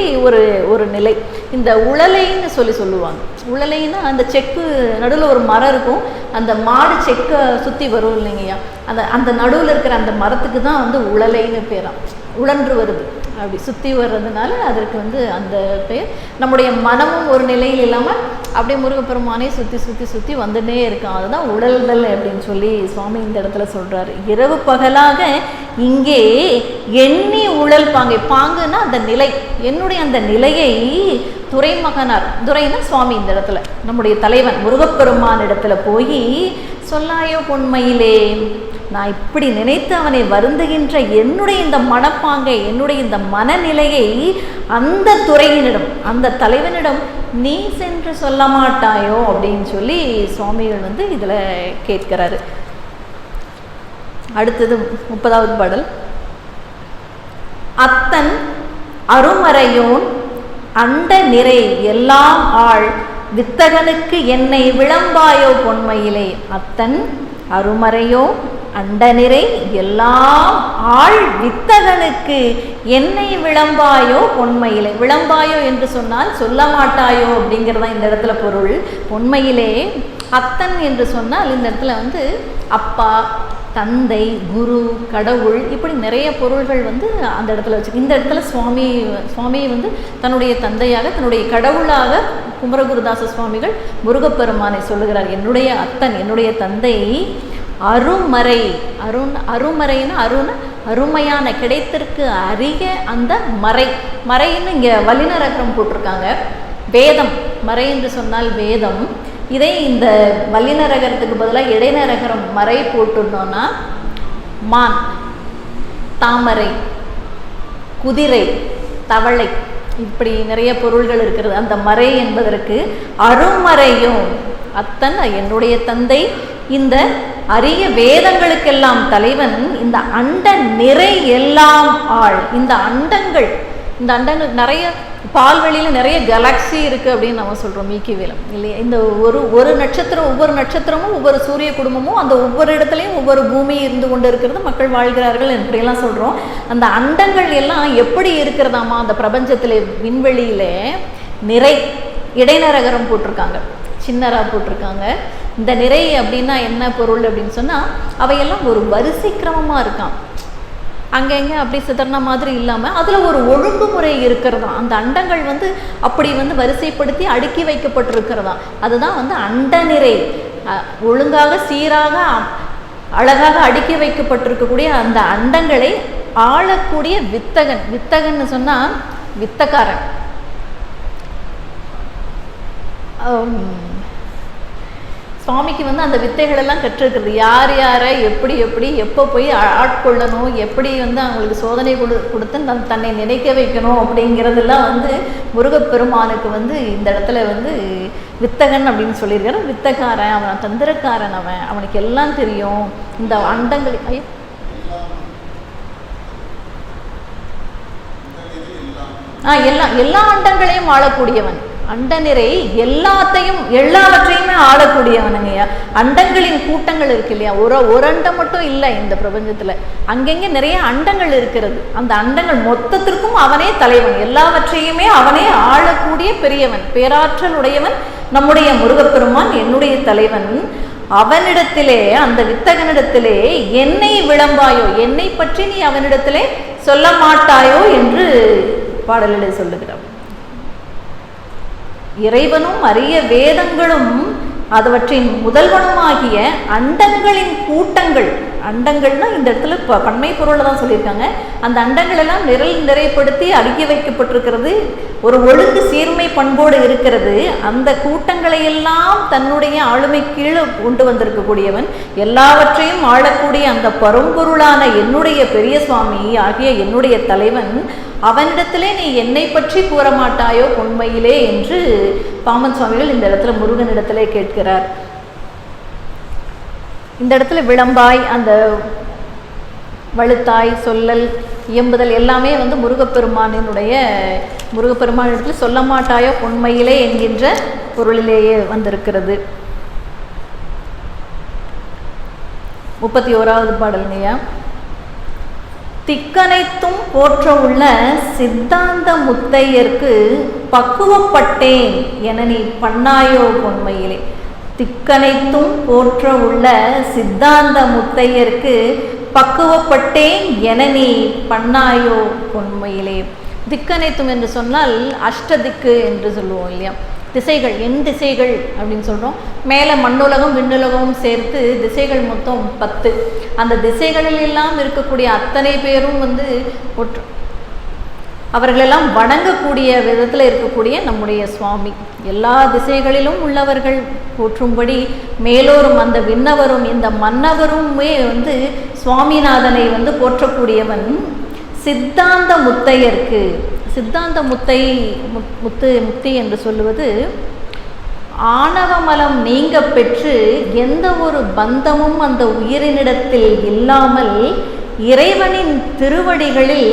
ஒரு நிலை. இந்த உழலைன்னு சொல்லுவாங்க. உழலைன்னா அந்த செக்கு நடுவில் ஒரு மரம் இருக்கும், அந்த மாடு செக்கை சுற்றி வரும் இல்லைங்கய்யா, அந்த நடுவில் இருக்கிற அந்த மரத்துக்கு தான் வந்து உழலைன்னு பேராம். உழன்று வருது அப்படி சுற்றி வர்றதுனால அதற்கு வந்து அந்த பேர். நம்முடைய மனமும் ஒரு நிலையில் இல்லாமல் அப்படியே முருகப்பெருமானே சுற்றி சுற்றி சுற்றி வந்துட்டே இருக்கான். அதுதான் உழல்தல் அப்படின்னு சொல்லி சுவாமி இந்த இடத்துல சொல்கிறாரு. இரவு பகலாக இங்கே எண்ணி உழல் பாங்குன்னா அந்த நிலை, என்னுடைய அந்த நிலையை துரைமகனார், துரைன்னா சுவாமி இந்த இடத்துல நம்முடைய தலைவன் முருகப்பெருமான் இடத்துல போய் சொல்லாயோ பொன்மையிலே, நான் இப்படி நினைத்து அவனை வருந்துகின்ற என்னுடைய இந்த மனப்பாங்கை, என்னுடைய இந்த மனநிலையை அந்த துறையினிடம், அந்த தலைவனிடம் நீ சென்று சொல்ல மாட்டாயோ அப்படின்னு சொல்லி சுவாமிகள் வந்து இதில் கேட்கிறாரு. அடுத்தது 30வது பாடல். அத்தன் அருமறையோன் அண்ட நிறை எல்லாம் ஆள் வித்தகனுக்கு என்னை விளம்பாயோ பொன்மையிலே. அத்தன் அருமறையோ அண்டநிறை எல்லாம் ஆள் வித்தகனுக்கு என்னை விளம்பாயோ பொன்மையிலே. விளம்பாயோ என்று சொன்னால் சொல்ல மாட்டாயோ அப்படிங்கிறதா இந்த இடத்துல பொருள். பொன்மையிலே அத்தன் என்று சொன்னால் இந்த இடத்துல வந்து அப்பா, தந்தை, குரு, கடவுள், இப்படி நிறைய பொருள்கள் வந்து அந்த இடத்துல வச்சு. இந்த இடத்துல சுவாமி வந்து தன்னுடைய தந்தையாக, தன்னுடைய கடவுளாக குமரகுருதாச சுவாமிகள் முருகப்பெருமானை சொல்லுகிறார். என்னுடைய அத்தன், என்னுடைய தந்தை அருமறை. அருமறைன்னு அருமையான, கிடைத்திற்கு அரிய அந்த மறைன்னு இங்கே வல்லினரகரம் போட்டிருக்காங்க. வேதம், மறை என்று சொன்னால் வேதம். இதை இந்த வல்லினரகரத்துக்கு பதிலாக இடைநரகரம் மறை போட்டுட்டோம்னா மான், தாமரை, குதிரை, தவளை, இப்படி நிறைய பொருள்கள் இருக்கிறது. அந்த மறை என்பதற்கு அருமறையும் அத்தன் என்னுடைய தந்தை, இந்த அரிய வேதங்களுக்கெல்லாம் தலைவன், இந்த அண்ட நிறை எல்லாம் ஆள். இந்த அண்டங்கள் நிறைய பால்வெளியில் நிறைய கேலக்ஸி இருக்குது அப்படின்னு நம்ம சொல்கிறோம், மில்கிவேலம் இல்லையா? இந்த ஒரு நட்சத்திரம், ஒவ்வொரு நட்சத்திரமும் ஒவ்வொரு சூரிய குடும்பமும் அந்த ஒவ்வொரு இடத்துலையும் ஒவ்வொரு பூமி இருந்து கொண்டு இருக்கிறது, மக்கள் வாழ்கிறார்கள் இப்படியெல்லாம் சொல்கிறோம். அந்த அண்டங்கள் எல்லாம் எப்படி இருக்கிறதாமா அந்த பிரபஞ்சத்தில், விண்வெளியில் நிறை, இடைநரகரம் போட்டிருக்காங்க, சின்னரா போட்டிருக்காங்க. இந்த நிறை அப்படின்னா என்ன பொருள் அப்படின்னு சொன்னால் அவையெல்லாம் ஒரு வரிசை கிரமமாக இருக்கான், அங்கங்கே அப்படி சிதறன மாதிரி இல்லாமல் அதில் ஒரு ஒழுங்குமுறை இருக்கிறதா. அந்த அண்டங்கள் வந்து அப்படி வந்து வரிசைப்படுத்தி அடுக்கி வைக்கப்பட்டிருக்கிறதா. அதுதான் வந்து அண்ட நிறை, ஒழுங்காக சீராக அழகாக அடுக்கி வைக்கப்பட்டிருக்கக்கூடிய அந்த அண்டங்களை ஆளக்கூடிய வித்தகன். வித்தகன்னு சொன்னால் வித்தக்காரன். சுவாமிக்கு வந்து அந்த வித்தைகள் எல்லாம் கற்றுருக்குறது. யார் யாரை எப்படி எப்போ போய் ஆட்கொள்ளணும், எப்படி வந்து அவங்களுக்கு சோதனை கொடுத்து தன்னை நினைக்க வைக்கணும் அப்படிங்கிறதெல்லாம் வந்து முருகப்பெருமானுக்கு வந்து இந்த இடத்துல வந்து வித்தகன் அப்படின்னு சொல்லியிருக்காரு. வித்தக்காரன், அவன் தந்திரக்காரன், அவனுக்கு எல்லாம் தெரியும். இந்த அண்டங்கள் எல்லா அண்டங்களையும் ஆளக்கூடியவன். அண்ட நிறை எல்லாவற்றையுமே ஆளக்கூடியவனுங்கய்யா. அண்டங்களின் கூட்டங்கள் இருக்கு இல்லையா, ஒரு அண்டம் மட்டும் இல்லை இந்த பிரபஞ்சத்துல, அங்கங்க நிறைய அண்டங்கள் இருக்கிறது. அந்த அண்டங்கள் மொத்தத்திற்கும் அவனே தலைவன், எல்லாவற்றையுமே அவனே ஆளக்கூடிய பெரியவன், பேராற்றல் உடையவன் நம்முடைய முருகப்பெருமான், என்னுடைய தலைவன். அவனிடத்திலே, அந்த வித்தகனிடத்திலே என்னை விளம்பாயோ, என்னை பற்றி நீ அவனிடத்திலே சொல்ல மாட்டாயோ என்று பாடலிலே சொல்லுகிறார். இறைவனும் அரிய வேதங்களும் அவற்றின் முதல்வனுமாகிய அண்டங்களின் கூட்டங்கள், அண்டங்கள்னா இந்த இடத்துல பன்மை பொருளை தான் சொல்லியிருக்காங்க. அந்த அண்டங்கள் எல்லாம் நிறைப்படுத்தி அடுக்கி வைக்கப்பட்டிருக்கிறது, ஒரு ஒழுங்கு சீர்மை பண்போடு இருக்கிறது. அந்த கூட்டங்களை எல்லாம் தன்னுடைய ஆளுமை கீழே கொண்டு வந்திருக்கக்கூடியவன், எல்லாவற்றையும் ஆளக்கூடிய அந்த பரம்பொருளான என்னுடைய பெரிய சுவாமி ஆகிய என்னுடைய தலைவன், அவனிடத்திலே நீ என்னை பற்றி கூற மாட்டாயோ உண்மையிலே என்று பாமன் சுவாமிகள் இந்த இடத்துல முருகனிடத்திலே கேட்கிறார். இந்த இடத்துல விளம்பாய், அந்த வழுத்தாய், சொல்லல், இயம்புதல் எல்லாமே வந்து முருகப்பெருமானிடத்தில் சொல்ல மாட்டாயோ உண்மையிலே என்கின்ற பொருளிலேயே வந்திருக்கிறது. 31வது பாடல்ங்கய்யா. திக்கனைத்தும் போற்ற உள்ள சித்தாந்த முத்தையர்க்கு பக்குவப்பட்டேன் என நீ பண்ணாயோ பொன்மையிலே. திக்கனைத்தும் போற்ற உள்ள சித்தாந்த முத்தையர்க்கு பக்குவப்பட்டேன் என நீ பண்ணாயோ பொன்மையிலே. திக்கனைத்தும் என்று சொன்னால் அஷ்டதிக்கு என்று சொல்லுவோம் இல்லையா, திசைகள், எண் திசைகள் அப்படின்னு சொல்கிறோம். மேலே மண்ணுலகம் விண்ணுலகமும் சேர்த்து திசைகள் மொத்தம் 10. அந்த திசைகளில் எல்லாம் இருக்கக்கூடிய அத்தனை பேரும் வந்து அவர்களெல்லாம் வணங்கக்கூடிய விதத்தில் இருக்கக்கூடிய நம்முடைய சுவாமி. எல்லா திசைகளிலும் உள்ளவர்கள் போற்றும்படி மேலோரும் அந்த விண்ணவரும் இந்த மன்னவருமே வந்து சுவாமிநாதனை வந்து போற்றக்கூடியவன். சித்தாந்த முத்தையர்க்கு, சித்தாந்த முத்தி என்று சொல்லுவது ஆணவமலம் நீங்க பெற்று எந்த ஒரு பந்தமும் அந்த உயிரினிடத்தில் இல்லாமல் இறைவனின் திருவடிகளில்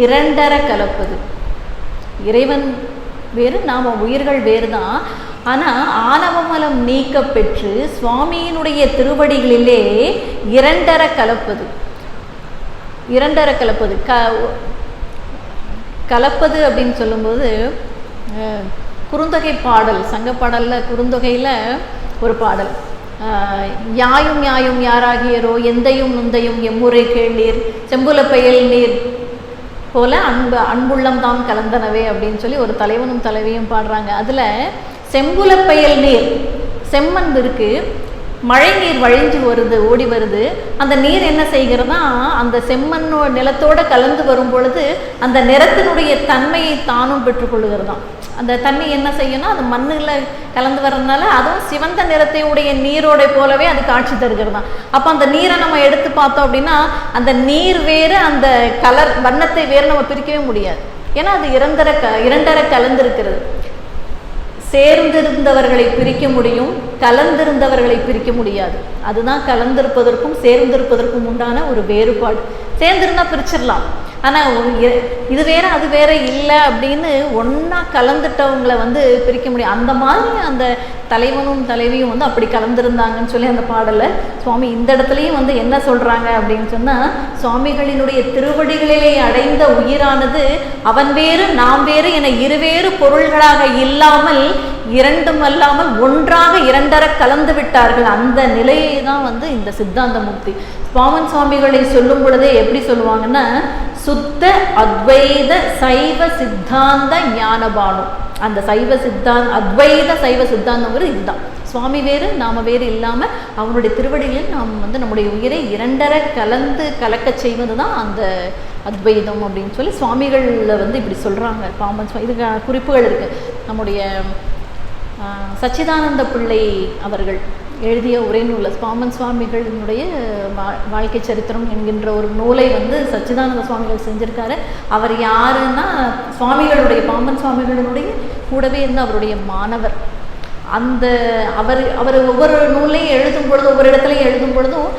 இரண்டர கலப்பது. இறைவன் வேறு, நாம் உயிர்கள் வேறு தான். ஆனால் ஆணவமலம் நீக்க பெற்று சுவாமியினுடைய திருவடிகளிலே இரண்டர கலப்பது. இரண்டர கலப்பது கலப்பது அப்படின்னு சொல்லும்போது குறுந்தொகை பாடல், சங்க பாடலில் குறுந்தொகையில் ஒரு பாடல், யாயும் யாயும் யாராகியரோ எந்தையும் நுந்தையும் எம்முறை கேளீர் செம்புல பெயல் நீர் போல அன்புள்ளம் தாம் கலந்தனவே அப்படின்னு சொல்லி ஒரு தலைவனும் தலைவியும் பாடுறாங்க. அதில் செம்புல பெயல் நீர், செம்மண் இருக்கு, மழை நீர் வழிஞ்சு வருது, ஓடி வருது. அந்த நீர் என்ன செய்கிறதா, அந்த செம்மண் நிலத்தோடு கலந்து வரும் பொழுது அந்த நிறத்தினுடைய தன்மையை தானும் பெற்றுக்கொள்ளுகிறதாம். அந்த தண்ணி என்ன செய்யணும், அந்த மண்ணில் கலந்து வர்றதுனால அதுவும் சிவந்த நிறத்தை உடைய நீரோட போலவே அது காட்சி தருகிறதாம். அப்போ அந்த நீரை நம்ம எடுத்து பார்த்தோம் அப்படின்னா அந்த நீர் வேறு, அந்த கலர் வண்ணத்தை வேறு நம்ம பிரிக்கவே முடியாது. ஏன்னா அது இரண்டர கலந்திருக்கிறது. சேர்ந்திருந்தவர்களை பிரிக்க முடியும், கலந்திருந்தவர்களை பிரிக்க முடியாது. அதுதான் கலந்திருப்பதற்கும் சேர்ந்திருப்பதற்கும் உண்டான ஒரு வேறுபாடு. சேர்ந்திருந்தா பிரிச்சிடலாம், ஆனால் இது வேற அது வேற இல்லை அப்படின்னு ஒன்றா கலந்துட்டவங்களை வந்து பிரிக்க முடியும். அந்த மாதிரி அந்த தலைவனும் தலைவியும் வந்து அப்படி கலந்துருந்தாங்கன்னு சொல்லி அந்த பாடலை சுவாமி இந்த இடத்துலையும் வந்து என்ன சொல்கிறாங்க அப்படின்னு சொன்னால், சுவாமிகளினுடைய திருவடிகளிலே அடைந்த உயிரானது அவன் வேறு நாம் வேறு என இருவேறு பொருள்களாக இல்லாமல் இரண்டும் அல்லாமல் ஒன்றாக இரண்டர கலந்து விட்டார்கள். அந்த நிலையை தான் வந்து இந்த சித்தாந்த முக்தி. பாமன் சுவாமிகளை சொல்லும் பொழுதே எப்படி சொல்லுவாங்கன்னா, சுத்த அத்வைத சைவ சித்தாந்த ஞானபானம். அந்த அத்வைத சைவ சித்தாந்தங்கிறது இதுதான். சுவாமி வேறு நாம வேறு இல்லாமல் அவனுடைய திருவடிகளில் நாம் வந்து நம்முடைய உயிரை இரண்டர கலக்க செய்வது தான் அந்த அத்வைதம் அப்படின்னு சொல்லி சுவாமிகளில் வந்து இப்படி சொல்கிறாங்க. பாமன் சுவாமி இதுக்கு குறிப்புகள் இருக்குது. நம்முடைய சச்சிதானந்த பிள்ளை அவர்கள் எழுதிய ஒரே நூல் பாமன் சுவாமிகளினுடைய வாழ்க்கை சரித்திரம் என்கின்ற ஒரு நூலை வந்து சச்சிதானந்த சுவாமிகள் செஞ்சிருக்காரு. அவர் யாருன்னா சுவாமிகளுடைய பாமன் சுவாமிகளினுடைய கூடவே இருந்து அவருடைய மாணவர். அந்த அவர் ஒவ்வொரு நூலையும் எழுதும் பொழுது, ஒவ்வொரு இடத்துலையும் எழுதும் பொழுதும்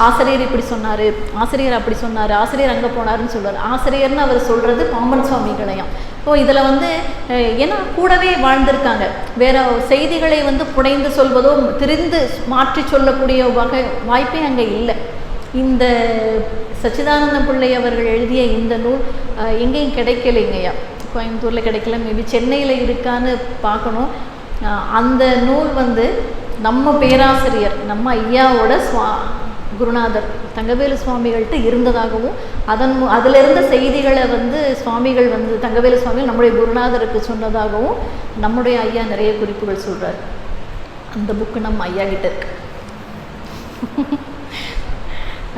ஆசிரியர் இப்படி சொன்னார், ஆசிரியர் அப்படி சொன்னார், ஆசிரியர் அங்கே போனாருன்னு சொல்லுவார். ஆசிரியர்னு அவர் சொல்கிறது பாம்பன் சுவாமிகளையும். ஸோ இதில் வந்து ஏன்னா கூடவே வாழ்ந்திருக்காங்க. வேற செய்திகளை வந்து புனைந்து சொல்வதோ திரிந்து மாற்றி சொல்லக்கூடிய வாய்ப்பே அங்கே இல்லை. இந்த சச்சிதானந்த பிள்ளை அவர்கள் எழுதிய இந்த நூல் எங்கேயும் கிடைக்கலைங்கய்யா. கோயம்புத்தூரில் கிடைக்கல, மேபி சென்னையில் இருக்கான்னு பார்க்கணும். அந்த நூல் வந்து நம்ம பேராசிரியர், நம்ம ஐயாவோட குருநாதர் தங்கவேலு சுவாமிகள்கிட்ட இருந்ததாகவும், அதில் இருந்த செய்திகளை வந்து சுவாமிகள் வந்து தங்கவேலு சுவாமிகள் நம்முடைய குருநாதருக்கு சொன்னதாகவும் நம்முடைய ஐயா நிறைய குறிப்புகள் சொல்கிறார். அந்த புக்கு நம்ம ஐயா கிட்ட இருக்கு.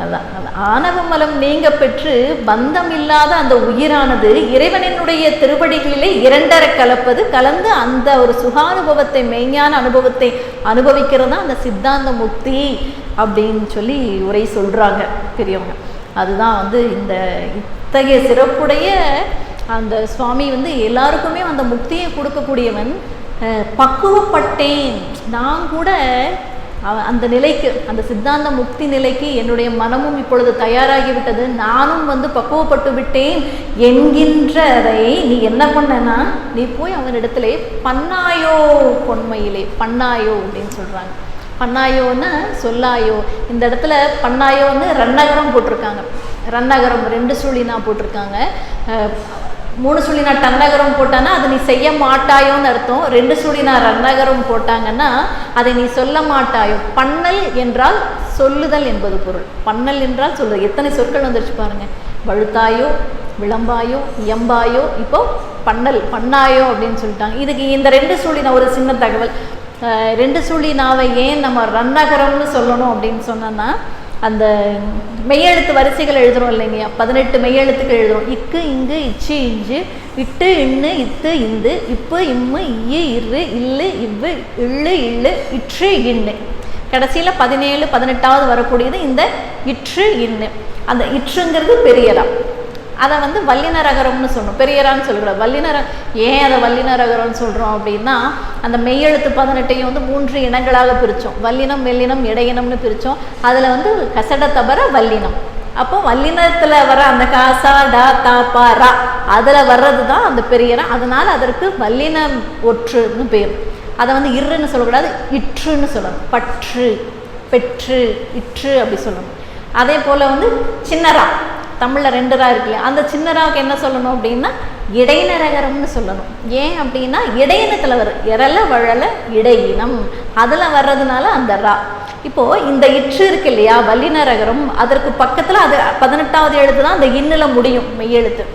அதான் ஆணவமலம் நீங்க பெற்று பந்தம் இல்லாத அந்த உயிரானது இறைவனினுடைய திருவடிகளிலே இரண்டரை கலப்பது, கலந்து அந்த ஒரு சுகானுபவத்தை, மெய்ஞான அனுபவத்தை அனுபவிக்கிறது தான் அந்த சித்தாந்த முக்தி அப்படின்னு சொல்லி உரை சொல்றாங்க பெரியவங்க. அதுதான் வந்து இந்த இத்தகைய சிறப்புடைய அந்த சுவாமி வந்து எல்லாருக்குமே அந்த முக்தியை கொடுக்கக்கூடியவன். பக்குவப்பட்டேன் நான் கூட அந்த நிலைக்கு, அந்த சித்தாந்த முக்தி நிலைக்கு என்னுடைய மனமும் இப்பொழுது தயாராகிவிட்டது, நானும் வந்து பக்குவப்பட்டு விட்டேன் என்கின்றதை நீ என்ன பண்ணனா, நீ போய் அவனிடத்திலே பன்னாயோ பொன்மையிலே, பன்னாயோ அப்படின்னு சொல்கிறாங்க. பன்னாயோன்னா சொல்லாயோ. இந்த இடத்துல பன்னாயோன்னு ரன்னகரம் போட்டிருக்காங்க. ரன்னகரம் 2 சுழினா போட்டிருக்காங்க. 3 சுழினா டன்னகரம் போட்டான்னா அது நீ செய்ய மாட்டாயோன்னு அர்த்தம். 2 சுழினா ரன்னகரம் போட்டாங்கன்னா அதை நீ சொல்ல மாட்டாயோ. பன்னல் என்றால் சொல்லுதல் என்பது பொருள். பன்னல் என்றால் சொல்லுதல். எத்தனை சொற்கள் வந்துருச்சு பாருங்க. வழுத்தாயோ, விளம்பாயோ, இயம்பாயோ, இப்போ பன்னல், பன்னாயோ அப்படின்னு சொல்லிட்டாங்க. இதுக்கு இந்த 2 சுழினா ஒரு சின்ன தகவல். 2 சுழினாவை ஏன் நம்ம ரன்னகரம்னு சொல்லணும் அப்படின்னு சொன்னோன்னா, அந்த மெய்யெழுத்து வரிசைகள் எழுதுறோம் இல்லைங்க, 18 மெய்யெழுத்துக்கள் எழுதுறோம். இக்கு, இங்கு, இச்சு, இஞ்சு, இட்டு, இன்னு, இத்து, இந்து, இப்பு, இம்மு, இய்யு, இரு, இல்லு, இவ்வு, இள்ளு, இல்லு, இற்று, இன்னு. கடைசியில் 17, 18வது வரக்கூடியது இந்த இற்று, இன்னு. அந்த இற்றுங்கிறது பெரியரா. அதை வந்து வல்லினரகரம்னு சொல்லணும், பெரியரான்னு சொல்லக்கூடாது. ஏன் அதை வல்லினரகரம்னு சொல்கிறோம் அப்படின்னா, அந்த மெய்யெழுத்து 18ஐயும் வந்து 3 இனங்களாக பிரித்தோம். வல்லினம், மெல்லினம், இடையினம்னு பிரித்தோம். அதில் வந்து கசட தபர வல்லினம். அப்போ வல்லினத்தில் வர அந்த காசா டா தா பா ரா அதில் வர்றது தான் அந்த பெரியரா. அதனால் அதற்கு வல்லினம் ஒற்றுன்னு பேர். அதை வந்து இருன்னு சொல்லக்கூடாது, இற்றுன்னு சொல்லணும். பற்று, பெற்று, இற்று அப்படி சொல்லணும். அதே போல் வந்து சின்னரா, தமிழில் 2 ரா இருக்குல்லையா, அந்த சின்னராவுக்கு என்ன சொல்லணும் அப்படின்னா இடைநரகரம்னு சொல்லணும். ஏன் அப்படின்னா இடையினத்தில் வரும், எரல வழல இடையினம், அதில் வர்றதுனால அந்த ரா. இப்போது இந்த இற்று இருக்கு இல்லையா, வல்லினரகரம், அதற்கு பக்கத்தில் அது 18வது எழுத்து தான் அந்த இன்னில் முடியும் மெய்யெழுத்து.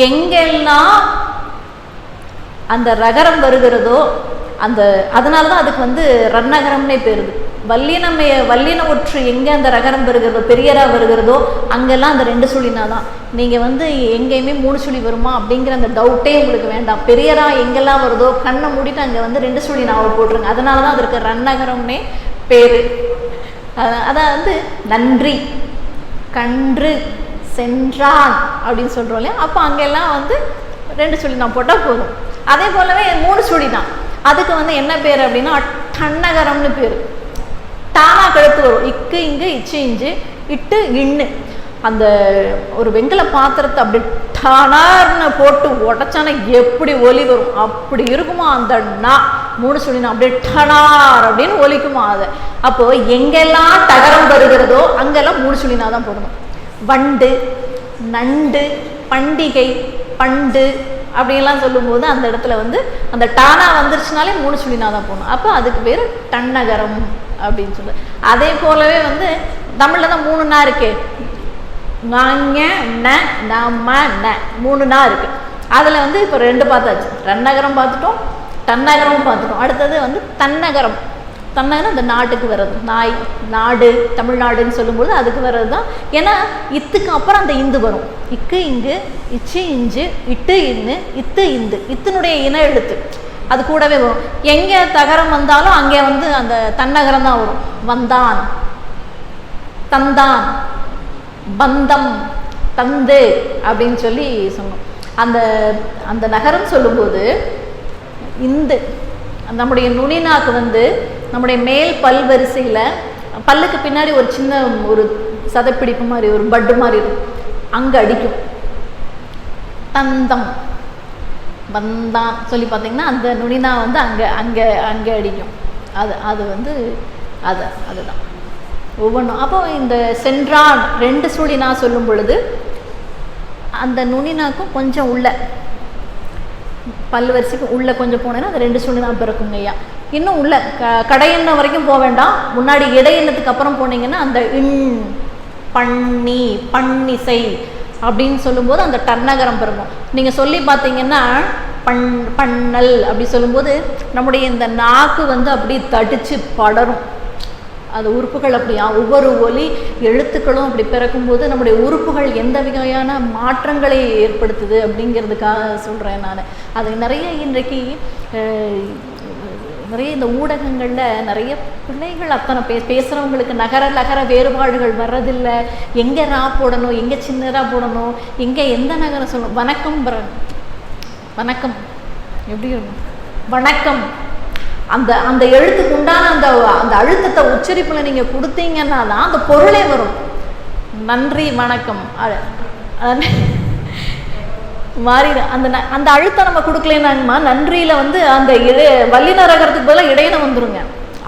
எங்கெல்லாம் அந்த ரகரம் வருகிறதோ அந்த அதனால தான் அதுக்கு வந்து ரன்னகரம்னே பேருது. வல்லின ஒற்று எங்கே அந்த ரகரம் வருகிறதோ, பெரியரா வருகிறதோ, அங்கெல்லாம் அந்த 2 சுழினா தான். நீங்கள் வந்து எங்கேயுமே 3 சுழி வருமா அப்படிங்கிற அந்த டவுட்டே உங்களுக்கு வேண்டாம். பெரியரா எங்கெல்லாம் வருதோ கண்ணை மூடிட்டு அங்கே வந்து 2 சுழினாவை போட்டுருங்க. அதனால தான் அதற்கு ரன்னகரம்னே பேர். அதான் வந்து நன்றி, கன்று, சென்றான் அப்படின்னு சொல்கிறோம் இல்லையா, அப்போ அங்கெல்லாம் வந்து 2 சுழினா போட்டால் போதும். அதே போலவே 3 சுழினா அதுக்கு வந்து என்ன பேர் அப்படின்னா டன்னகரம்னு பேர். தானா கழுத்து வரும். இக்கு, இங்கு, இச்சு, இஞ்சு, இட்டு, இன்னு. அந்த ஒரு வெங்கல பாத்திரத்தை அப்படி டனார்னு போட்டு உடச்சானா எப்படி ஒலி வரும் அப்படி இருக்குமா அந்த நா 3 சுழினா அப்படியே டனார் அப்படின்னு ஒலிக்குமா அது. அப்போ எங்கெல்லாம் தகரம் வருகிறதோ அங்கெல்லாம் 3 சுழினா தான் போடணும். வண்டு, நண்டு, பண்டிகை, பண்டு அப்படின்லாம் சொல்லும்போது அந்த இடத்துல வந்து அந்த டானா வந்துருச்சுனாலே 3 சுழினா தான் போகணும். அப்போ அதுக்கு பேர் டன்னகரம் அப்படின்னு சொல்லு. அதே போலவே வந்து தமிழில் தான் 3 நா இருக்கு. நாங்க, ந, நம்ம, ந 3 நா இருக்கு. அதில் வந்து இப்போ 2 பார்த்தாச்சு. ரன்னகரம் பார்த்துட்டோம், டன்னகரமும் பார்த்துட்டோம். அடுத்தது வந்து தன்னகரம். தன்னகரம் இந்த நாட்டுக்கு வர்றது, நாய், நாடு, தமிழ்நாடுன்னு சொல்லும்போது அதுக்கு வர்றது தான். ஏன்னா இத்துக்கு அப்புறம் அந்த இந்து வரும். இக்கு, இங்கு, இச்சு, இஞ்சு, இட்டு, இன்னு, இத்து, இந்து, இத்தினுடைய இன எழுத்து அது கூடவே வரும். எங்கே தகரம் வந்தாலும் அங்கே வந்து அந்த தன்னகரம் தான் வரும். வந்தான், தந்தான், பந்தம், தந்து அப்படின்னு சொல்லி சொன்னோம். அந்த அந்த நகரம் சொல்லும்போது இந்து நம்முடைய நுனிநாக்கு வந்து நம்முடைய மேல் பல் வரிசையில் பல்லுக்கு பின்னாடி ஒரு சின்ன ஒரு சதப்பிடிப்பு மாதிரி ஒரு பட்டு மாதிரி இருக்கும், அங்கே அடிக்கும். தந்தம் வந்தான் சொல்லி பார்த்தீங்கன்னா அந்த நுனினா வந்து அங்கே அங்கே அங்கே அடிக்கும். அது வந்து அதுதான் ஒவ்வொன்றும். அப்போ இந்த சென்றான் 2 சுழி நான் சொல்லும் பொழுது அந்த நுனினாக்கும் கொஞ்சம் உள்ள பல் வரிசைக்கு உள்ளே கொஞ்சம் போனேன்னா அந்த 2 சுழி நான் பிறக்குங்க ஐயா. இன்னும் உள்ள கடையெண்ணம் வரைக்கும் போக வேண்டாம், முன்னாடி இடையெண்ணத்துக்கு அப்புறம் போனீங்கன்னா அந்த பண்ணி பன்னிசை அப்படின்னு சொல்லும்போது அந்த டன்னகரம் பிறக்கும். நீங்கள் சொல்லி பார்த்தீங்கன்னா பண்ணல் அப்படி சொல்லும்போது நம்முடைய இந்த நாக்கு வந்து அப்படி தடிச்சு படரும். அது உறுப்புகள் அப்படியா ஒவ்வொரு ஒலி எழுத்துக்களும் அப்படி பிறக்கும்போது நம்முடைய உறுப்புகள் எந்த வகையான மாற்றங்களை ஏற்படுத்துது அப்படிங்கிறதுக்காக சொல்கிறேன் நான். அது நிறைய இன்றைக்கு நிறைய இந்த ஊடகங்களில் நிறைய பிள்ளைகள் அத்தனை பேசுகிறவங்களுக்கு நகர வேறுபாடுகள் வர்றதில்லை. எங்கே ரா போடணும், எங்கே சின்னரா போடணும், எங்கே எந்த நகரம் சொல்லணும். வணக்கம் வணக்கம் எப்படி இருக்கும் வணக்கம், அந்த அந்த எழுத்துக்கு உண்டான அந்த அந்த அழுத்தத்தை உச்சரிப்பில் நீங்கள் கொடுத்தீங்கன்னா தான் அந்த பொருளே வரும். நன்றி வணக்கம் மாறி அந்த அந்த அழுத்தம் நம்ம கொடுக்கலனாங்கம்மா நன்றியில் வந்து அந்த வல்லினரகரத்துக்கு பதிலாக இடையின வந்துருங்க.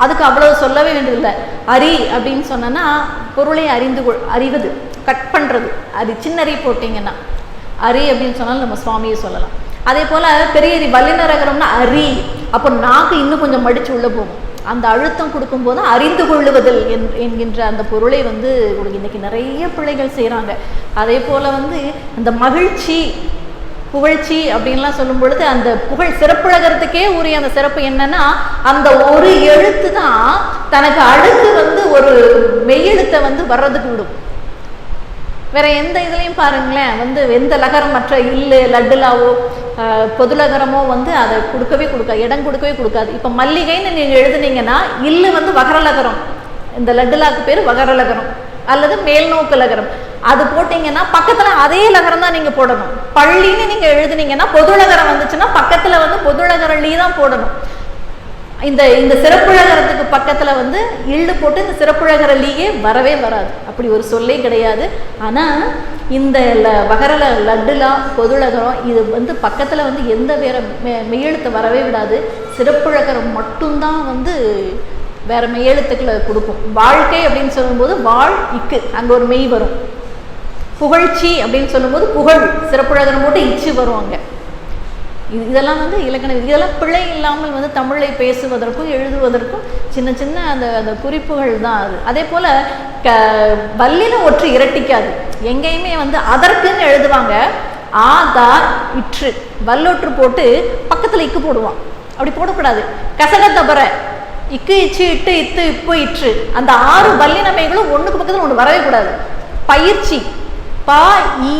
அதுக்கு அவ்வளவு சொல்லவே வேண்டியதில்லை. அரி அப்படின்னு சொன்னா பொருளை அறிவது, கட் பண்ணுறது. அது சின்னறி போட்டிங்கன்னா அரி அப்படின்னு சொன்னாலும் நம்ம சுவாமியை சொல்லலாம். அதே போல் பெரிய வல்லினரகரம்னா அரி, அப்போ நாக்கு இன்னும் கொஞ்சம் மடித்து உள்ளே போகும். அந்த அழுத்தம் கொடுக்கும்போது அறிந்து கொள்ளுவதில் என்கின்ற அந்த பொருளை வந்து இன்னைக்கு நிறைய பிள்ளைகள் செய்கிறாங்க. அதே போல் வந்து அந்த மகிழ்ச்சி புகழ்ச்சி அப்படின்லாம் சொல்லும் பொழுது அந்த புகழ் சிறப்புழகிறதுக்கே உரிய அந்த சிறப்பு என்னன்னா அந்த ஒரு எழுத்து தான் தனக்கு அடுத்து வந்து ஒரு மெய்யெழுத்தை வந்து வர்றதுக்கு விடும். வேற எந்த இதுலையும் பாருங்களேன் வந்து எந்த லகரம் மற்ற இல்லு லட்டுலாவோ பொதுலகரமோ வந்து அதை கொடுக்காது, இடம் கொடுக்கவே கொடுக்காது. இப்போ மல்லிகைன்னு நீங்கள் எழுதுனீங்கன்னா இல்லு வந்து வகரலகரம், இந்த லட்டுலாக்கு பேர் வகரலகரம் அல்லது மேல்நோக்கு லகரம். அது போட்டிங்கன்னா பக்கத்தில் அதே லகரம் தான் நீங்கள் போடணும். பள்ளின்னு நீங்கள் எழுதுனீங்கன்னா பொதுலகரம் வந்துச்சுன்னா பக்கத்தில் வந்து பொதுலகரலி தான் போடணும். இந்த இந்த சிறப்புழகரத்துக்கு பக்கத்தில் வந்து இள்ளு போட்டு இந்த சிறப்புழகரலியே வரவே வராது. அப்படி ஒரு சொல்லே கிடையாது. ஆனால் இந்த வகரல லட்டுலா பொதுலகரம் இது வந்து பக்கத்தில் வந்து எந்த வேற மெய்யெழுத்தை வரவே விடாது. சிறப்புழகரம் மட்டும்தான் வந்து வேற மெய்யெழுத்துக்களை கொடுக்கும். வாழ்க்கை அப்படின்னு சொல்லும்போது வாழ் இக்கு அங்கே ஒரு மெய் வரும். புகழ்ச்சி அப்படின்னு சொல்லும்போது புகழ் சிறப்புழகரம் போட்டு இச்சு வரும் அங்கே. இதெல்லாம் வந்து இலக்கணம். இதெல்லாம் பிழை இல்லாமல் வந்து தமிழை பேசுவதற்கும் எழுதுவதற்கும் சின்ன சின்ன அந்த அந்த குறிப்புகள் தான் அது. அதே போல் வல்லின ஒற்று இரட்டிக்காது. எங்கேயுமே வந்து அதற்குன்னு எழுதுவாங்க. ஆதார் இற்று வல்லொற்று போட்டு பக்கத்தில் இக்கு போடுவான். அப்படி போடக்கூடாது. கசகத்தபர இக்கு இச்சு இட்டு இத்து இப்பு இற்று அந்த 6 வல்லினமைகளும் ஒன்றுக்கு பக்கத்தில் ஒன்று வரவே கூடாது. பயிற்சி பா ஈ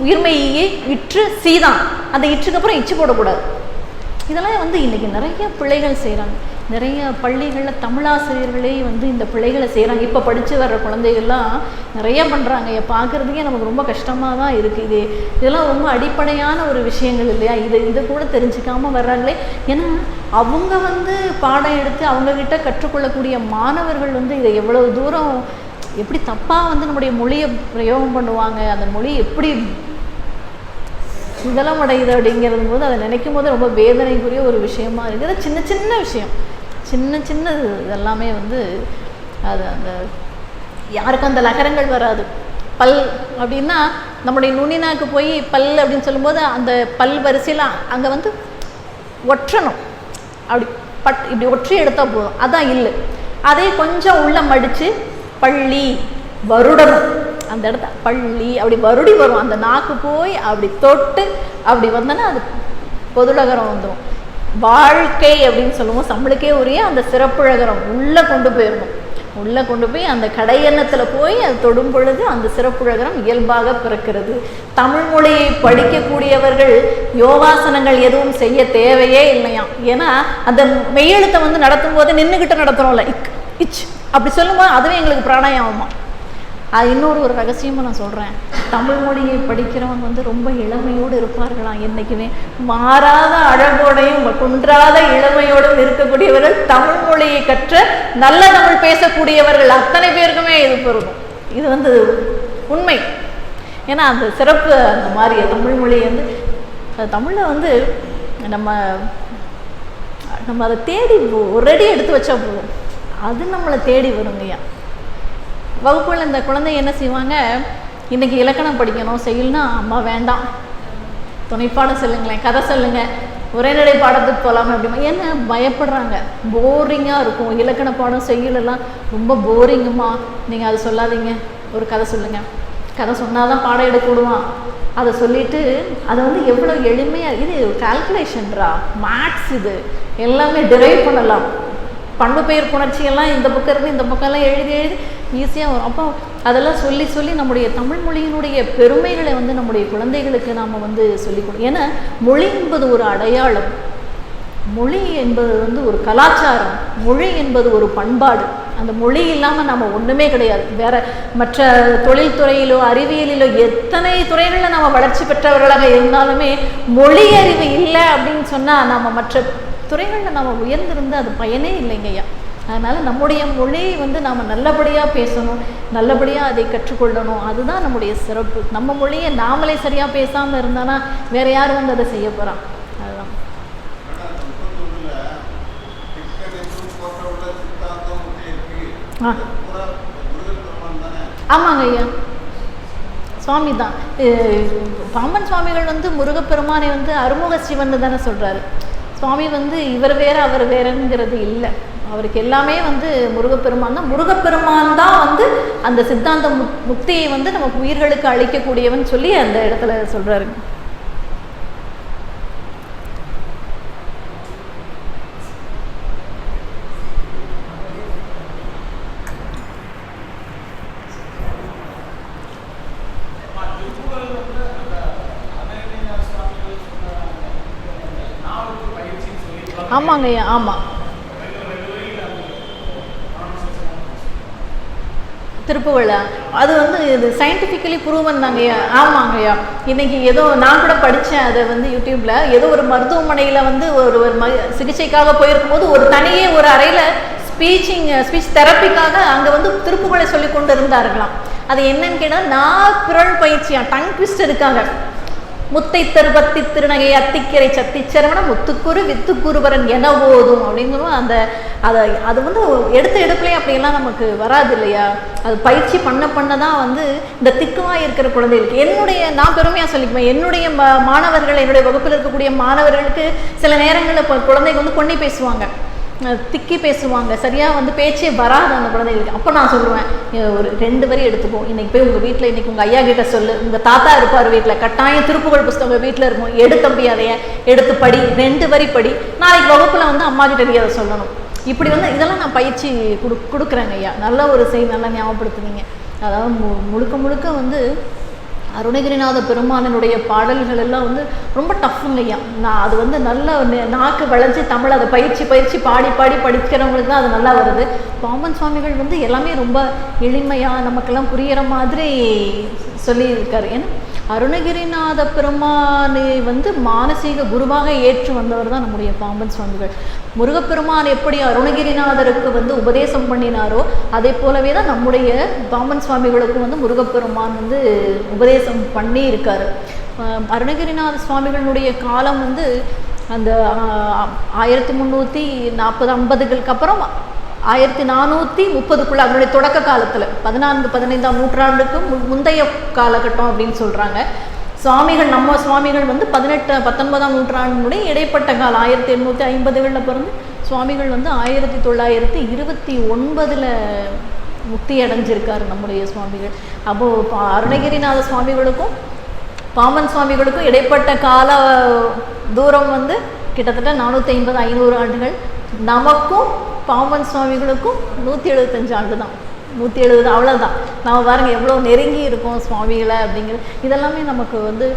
உயிர்மை ஈ இற்று சீதான் அந்த இற்றுக்கு அப்புறம் இச்சு போடக்கூடாது. இதெல்லாம் வந்து இன்னைக்கு நிறைய பிள்ளைகள் செய்கிறாங்க. நிறைய பள்ளிகளில் தமிழாசிரியர்களே வந்து இந்த பிள்ளைகளை செய்கிறாங்க. இப்போ படித்து வர்ற குழந்தைகள்லாம் நிறைய பண்ணுறாங்க. பார்க்குறதுக்கே நமக்கு ரொம்ப கஷ்டமாக தான் இருக்குது. இதெல்லாம் ரொம்ப அடிப்படையான ஒரு விஷயங்கள் இல்லையா? இதை கூட தெரிஞ்சுக்காமல் வர்றாங்களே. ஏன்னா அவங்க வந்து பாடம் எடுத்து அவங்கக்கிட்ட கற்றுக்கொள்ளக்கூடிய மாணவர்கள் வந்து இதை எவ்வளவு தூரம் எப்படி தப்பாக வந்து நம்முடைய மொழியை பிரயோகம் பண்ணுவாங்க, அந்த மொழி எப்படி சிதலம் அடையுது அப்படிங்கிறது போது அதை நினைக்கும் போது ரொம்ப வேதனைக்குரிய ஒரு விஷயமா இருக்குது. சின்ன சின்ன விஷயம், சின்ன சின்ன இதெல்லாமே வந்து அது அந்த யாருக்கும் அந்த லகரங்கள் வராது. பல் அப்படின்னா நம்முடைய நுனிநாக்கு போய் பல் அப்படின்னு சொல்லும்போது அந்த பல் வரிசையில் அங்கே வந்து ஒற்றணும். அப்படி இப்படி ஒற்றி எடுத்தால் போதும், அதான் இல்லை. அதே கொஞ்சம் உள்ள மடித்து பள்ளி வருடணும். அந்த இடத்த பள்ளி அப்படி வருடி வரும். அந்த நாக்கு போய் அப்படி தொட்டு அப்படி வந்தோன்னா அது பொதுலகரம் வந்துடும். வாழ்க்கை அப்படின்னு சொல்லுவோம். நம்மளுக்கே உரிய அந்த சிறப்புழகரம் உள்ளே கொண்டு போயிடணும். உள்ளே கொண்டு போய் அந்த கடையெண்ணத்தில் போய் அது தொடும் பொழுது அந்த சிறப்புழகரம் இயல்பாக பிறக்கிறது. தமிழ் மொழியை படிக்கக்கூடியவர்கள் யோகாசனங்கள் எதுவும் செய்ய தேவையே இல்லையாம். ஏன்னா அந்த மெய்யெழுத்தை வந்து நடத்தும் போது நின்றுக்கிட்டு நடத்துகிறோம்ல, இச் அப்படி சொல்லும்போது அதுவே எங்களுக்கு பிராணாயாமமா. இன்னொரு ஒரு ரகசியமாக நான் சொல்கிறேன், தமிழ் மொழியை படிக்கிறவங்க வந்து ரொம்ப இளமையோடு இருப்பார்களாம். என்றைக்குமே மாறாத அழகோடையும் குன்றாத இளமையோடும் இருக்கக்கூடியவர்கள் தமிழ் மொழியை கற்ற நல்ல தமிழ் பேசக்கூடியவர்கள் அத்தனை பேருக்குமே இது பொருந்தும். இது வந்து உண்மை. ஏன்னா அந்த சிறப்பு அந்த மாதிரி தமிழ் மொழி வந்து தமிழில் வந்து நம்ம அதை தேடி ஒரு அடி எடுத்து வச்சா போதும், அது நம்மளை தேடி வருங்கய்யா. வகுப்புல இந்த குழந்தை என்ன செய்வாங்க, இன்றைக்கி இலக்கணம் படிக்கணும் செய்யணும்னா, அம்மா வேண்டாம் துணைப்பாடம் சொல்லுங்களேன், கதை சொல்லுங்கள், உரைநடை பாடத்துக்கு போகலாமே அப்படிமா. என்ன பயப்படுறாங்க, போரிங்காக இருக்கும் இலக்கண பாடம் செய்யலாம், ரொம்ப போரிங்குமா, நீங்கள் அது சொல்லாதீங்க, ஒரு கதை சொல்லுங்கள். கதை சொன்னால் தான் பாடம் எடுக்க விடுவான். அதை சொல்லிவிட்டு அதை வந்து எவ்வளோ எளிமையாக, இது கால்குலேஷன்ரா, மேத்ஸ், இது எல்லாமே டிரைவ் பண்ணலாம். பண்பு பெயர் புணர்ச்சியெல்லாம் இந்த பக்கம் இருந்து இந்த பக்கம்லாம் எழுதி ஈஸியாக வரும். அப்போ அதெல்லாம் சொல்லி சொல்லி நம்முடைய தமிழ் மொழியினுடைய பெருமைகளை வந்து நம்முடைய குழந்தைகளுக்கு நாம் வந்து சொல்லிக் கொடுக்கணும். ஏன்னா மொழி என்பது ஒரு அடையாளம், மொழி என்பது வந்து ஒரு கலாச்சாரம், மொழி என்பது ஒரு பண்பாடு. அந்த மொழி இல்லாமல் நம்ம ஒன்றுமே கிடையாது. வேற மற்ற தொழில்துறையிலோ அறிவியலிலோ எத்தனை துறைகளில் நம்ம வளர்ச்சி பெற்றவர்களாக இருந்தாலுமே மொழி அறிவு இல்லை அப்படின்னு சொன்னால் நம்ம மற்ற துறைகளில் நம்ம உயர்ந்திருந்து அது பயனே இல்லைங்கய்யா. அதனால் நம்முடைய மொழியை வந்து நாம் நல்லபடியாக பேசணும், நல்லபடியாக அதை கற்றுக்கொள்ளணும். அதுதான் நம்முடைய சிறப்பு. நம்ம மொழியை நாமளே சரியாக பேசாமல் இருந்தானா வேறு யார் வந்து அதை செய்ய போகிறான்? அதுதான். ஆமாங்க ஐயா, சுவாமி தான். பாம்பன் சுவாமிகள் வந்து முருகப்பெருமானை வந்து அருமுக சிவன் தானே சொல்கிறாரு. சுவாமி வந்து இவர் வேற அவர் வேறங்கிறது இல்லை, அவருக்கு எல்லாமே வந்து முருகப்பெருமான் தான். முருகப்பெருமான் தான் வந்து அந்த சித்தாந்த முக்தியை வந்து நம்ம உயிர்களுக்கு அளிக்கக்கூடியவன் சொல்லி அந்த இடத்துல சொல்கிறாரு. ஆமாங்க ஐயா, ஆமாம். திருப்புகழா அது வந்து இது சயின்டிஃபிக்கலி ப்ரூவன் தாங்கய்யா. ஆமாங்கய்யா, இன்னைக்கு ஏதோ நான் கூட படித்தேன் அதை வந்து யூடியூப்பில். ஏதோ ஒரு மருத்துவமனையில் வந்து ஒரு சிகிச்சைக்காக போயிருக்கும் போது ஒரு தனியே ஒரு அறையில் ஸ்பீச் தெரப்பிக்காக அங்கே வந்து திருப்புகழை சொல்லி கொண்டு இருந்தார்களாம். அது என்னன்னு கேட்டால் நாக்குரல் பயிற்சியாக டங் ட்விஸ்ட் இருக்காங்க. முத்தை தருபத்தி திருநகை அத்திக்கரை சத்திச்சரவண முத்துக்குரு வித்துக்குருவரன் என போதும் அப்படிங்கிறோம். அது வந்து எடுத்த எடுப்புலேயே அப்படியெல்லாம் நமக்கு வராது இல்லையா. அது பயிற்சி பண்ண தான் வந்து இந்த திக்குவாக இருக்கிற குழந்தைகளுக்கு நான் பெருமையாக சொல்லிக்குவேன். என்னுடைய மாணவர்கள், என்னுடைய வகுப்பில் இருக்கக்கூடிய மாணவர்களுக்கு சில நேரங்களில் இப்போ குழந்தைங்க வந்து கொண்டே பேசுவாங்க, திக்கி பேசுவாங்க, சரியாக வந்து பேச்சே வராது அந்த குழந்தைகளுக்கு. அப்போ நான் சொல்லுவேன், ஒரு 2 வரி எடுத்துப்போம், இன்றைக்கி போய் உங்கள் வீட்டில் இன்றைக்கி உங்கள் ஐயா கிட்ட சொல்லு, உங்கள் தாத்தா இருப்பார் வீட்டில், கட்டாயம் திருப்புகழ் புஸ்தகம் உங்கள் வீட்டில் இருக்கும், எடுத்தம்பி அதைய எடுத்து படி, 2 வரி படி, நாளைக்கு வகுப்பில் வந்து அம்மா கிட்ட நீ அதை சொல்லணும். இப்படி வந்து இதெல்லாம் நான் பயிற்சி கொடுக்குறேங்க ஐயா. நல்ல ஒரு செய்தி, நல்லா ஞாபகப்படுத்துனீங்க. அதாவது முழுக்க வந்து அருணகிரிநாத பெருமானனுடைய பாடல்கள் எல்லாம் வந்து ரொம்ப டஃப்புங்கய்யா. நான் அது வந்து நல்ல நாக்கு வளைஞ்சி தமிழ் அதை பயிற்சி பாடி படிக்கிறவங்களுக்கு தான் அது நல்லா வருது. பாம்பன் சுவாமிகள் வந்து எல்லாமே ரொம்ப எளிமையாக நமக்கெல்லாம் புரிகிற மாதிரி சொல்லியிருக்காரு. ஏன்னா அருணகிரிநாத பெருமானை வந்து மானசீக குருவாக ஏற்று வந்தவர் தான் நம்முடைய பாம்பன் சுவாமிகள். முருகப்பெருமான் எப்படி அருணகிரிநாதருக்கு வந்து உபதேசம் பண்ணினாரோ அதே போலவே தான் நம்முடைய பாம்பன் சுவாமிகளுக்கும் வந்து முருகப்பெருமான் வந்து உபதேசம் பண்ணி இருக்காரு. அருணகிரிநாத சுவாமிகளுடைய காலம் வந்து அந்த 1340-50களுக்கு அப்புறம் 1430க்குள்ள அதனுடைய தொடக்க காலத்தில் 14-15ஆம் நூற்றாண்டுக்கு முந்தைய காலகட்டம் அப்படின்னு சொல்கிறாங்க. நம்ம சுவாமிகள் வந்து 18-19ஆம் நூற்றாண்டினுடைய இடைப்பட்ட காலம் 1850களில் பிறந்து சுவாமிகள் வந்து 1929 முக்தி அடைஞ்சிருக்காரு நம்முடைய சுவாமிகள். அப்போது அருணகிரிநாத சுவாமிகளுக்கும் பாம்பன் சுவாமிகளுக்கும் இடைப்பட்ட கால தூரம் வந்து கிட்டத்தட்ட 450-500 ஆண்டுகள். நமக்கும் பாம்பன் சுவாமிகளுக்கும் 175 ஆண்டு தான். 170 அவ்வளோதான். நம்ம பாருங்கள் எவ்வளோ நெருங்கி இருக்கோம் சுவாமிகளை அப்படிங்கிறது. இதெல்லாமே நமக்கு வந்து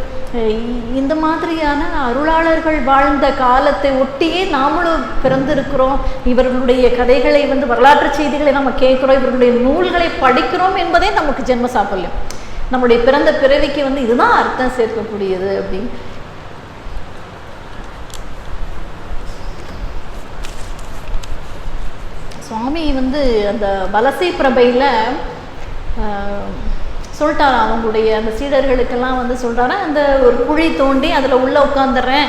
இந்த மாதிரியான அருளாளர்கள் வாழ்ந்த காலத்தை ஒட்டியே நாமளும் பிறந்திருக்கிறோம். இவர்களுடைய கதைகளை வந்து வரலாற்று செய்திகளை நம்ம கேட்குறோம், இவர்களுடைய நூல்களை படிக்கிறோம் என்பதே நமக்கு ஜென்ம சாஃபல்யம். நம்முடைய பிறந்த பிறவிக்கு வந்து இதுதான் அர்த்தம் சேர்க்கக்கூடியது அப்படின்னு. சுவாமி வந்து அந்த வலசை பிரபையில் சொல்லிட்டாராம் அவங்களுடைய அந்த சீடர்களுக்கெல்லாம் வந்து சொல்கிறாரா, அந்த ஒரு குழி தோண்டி அதில் உள்ளே உட்காந்துடுறேன்,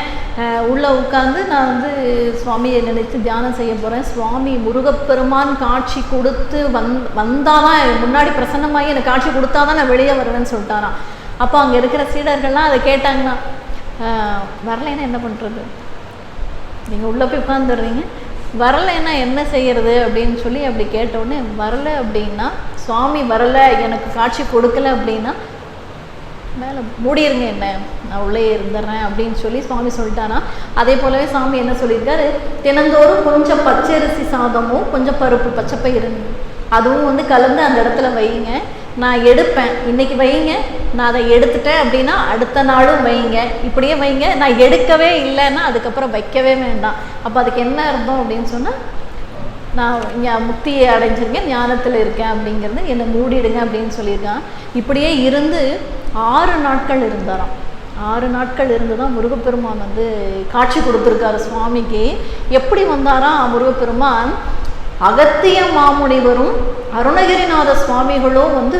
உள்ளே உட்காந்து நான் வந்து சுவாமியை நினைத்து தியானம் செய்ய போகிறேன். சுவாமி முருகப்பெருமான் காட்சி கொடுத்து வந்தாதான் முன்னாடி பிரசன்னமாகி எனக்கு காட்சி கொடுத்தாதான் நான் வெளியே வருவேன்னு சொல்லிட்டாராம். அப்போ அங்கே இருக்கிற சீடர்கள்லாம் அதை கேட்டாங்கன்னா, வரலைன்னா என்ன பண்ணுறது, நீங்கள் உள்ளே போய் உட்காந்துடுறீங்க, வரலைன்னா என்ன செய்கிறது அப்படின்னு சொல்லி அப்படி கேட்டோடனே, வரலை அப்படின்னா சுவாமி வரலை எனக்கு காட்சி கொடுக்கல அப்படின்னா மேலே மூடிடுங்க, என்ன நான் உள்ளே இருந்துடுறேன் அப்படின்னு சொல்லி சுவாமி சொல்லிட்டானா. அதே போலவே சாமி என்ன சொல்லியிருக்காரு, தினந்தோறும் கொஞ்சம் பச்சரிசி சாதமும் கொஞ்சம் பருப்பு பச்சைப்பயிறு அதுவும் வந்து கலந்து அந்த இடத்துல வைங்க, நான் எடுப்பேன், இன்னைக்கு வைங்க, நான் அதை எடுத்துட்டேன் அப்படின்னா அடுத்த நாளும் வைங்க, இப்படியே வைங்க, நான் எடுக்கவே இல்லைன்னா அதுக்கப்புறம் வைக்கவே வேண்டாம். அப்போ அதுக்கு என்ன அர்த்தம் அப்படின்னு சொன்னால், நான் முக்தியை அடைஞ்சிருக்கேன், ஞானத்தில் இருக்கேன் அப்படிங்கிறது, என்னை மூடிடுங்க அப்படின்னு சொல்லியிருக்கான். இப்படியே இருந்து 6 நாட்கள் இருந்தாராம். 6 நாட்கள் இருந்து தான் முருகப்பெருமான் வந்து காட்சி கொடுத்துருக்காரு சுவாமிக்கு. எப்படி வந்தாராம் முருகப்பெருமான், அகத்திய மாமுனிவரும் அருணகிரிநாத சுவாமிகளும் வந்து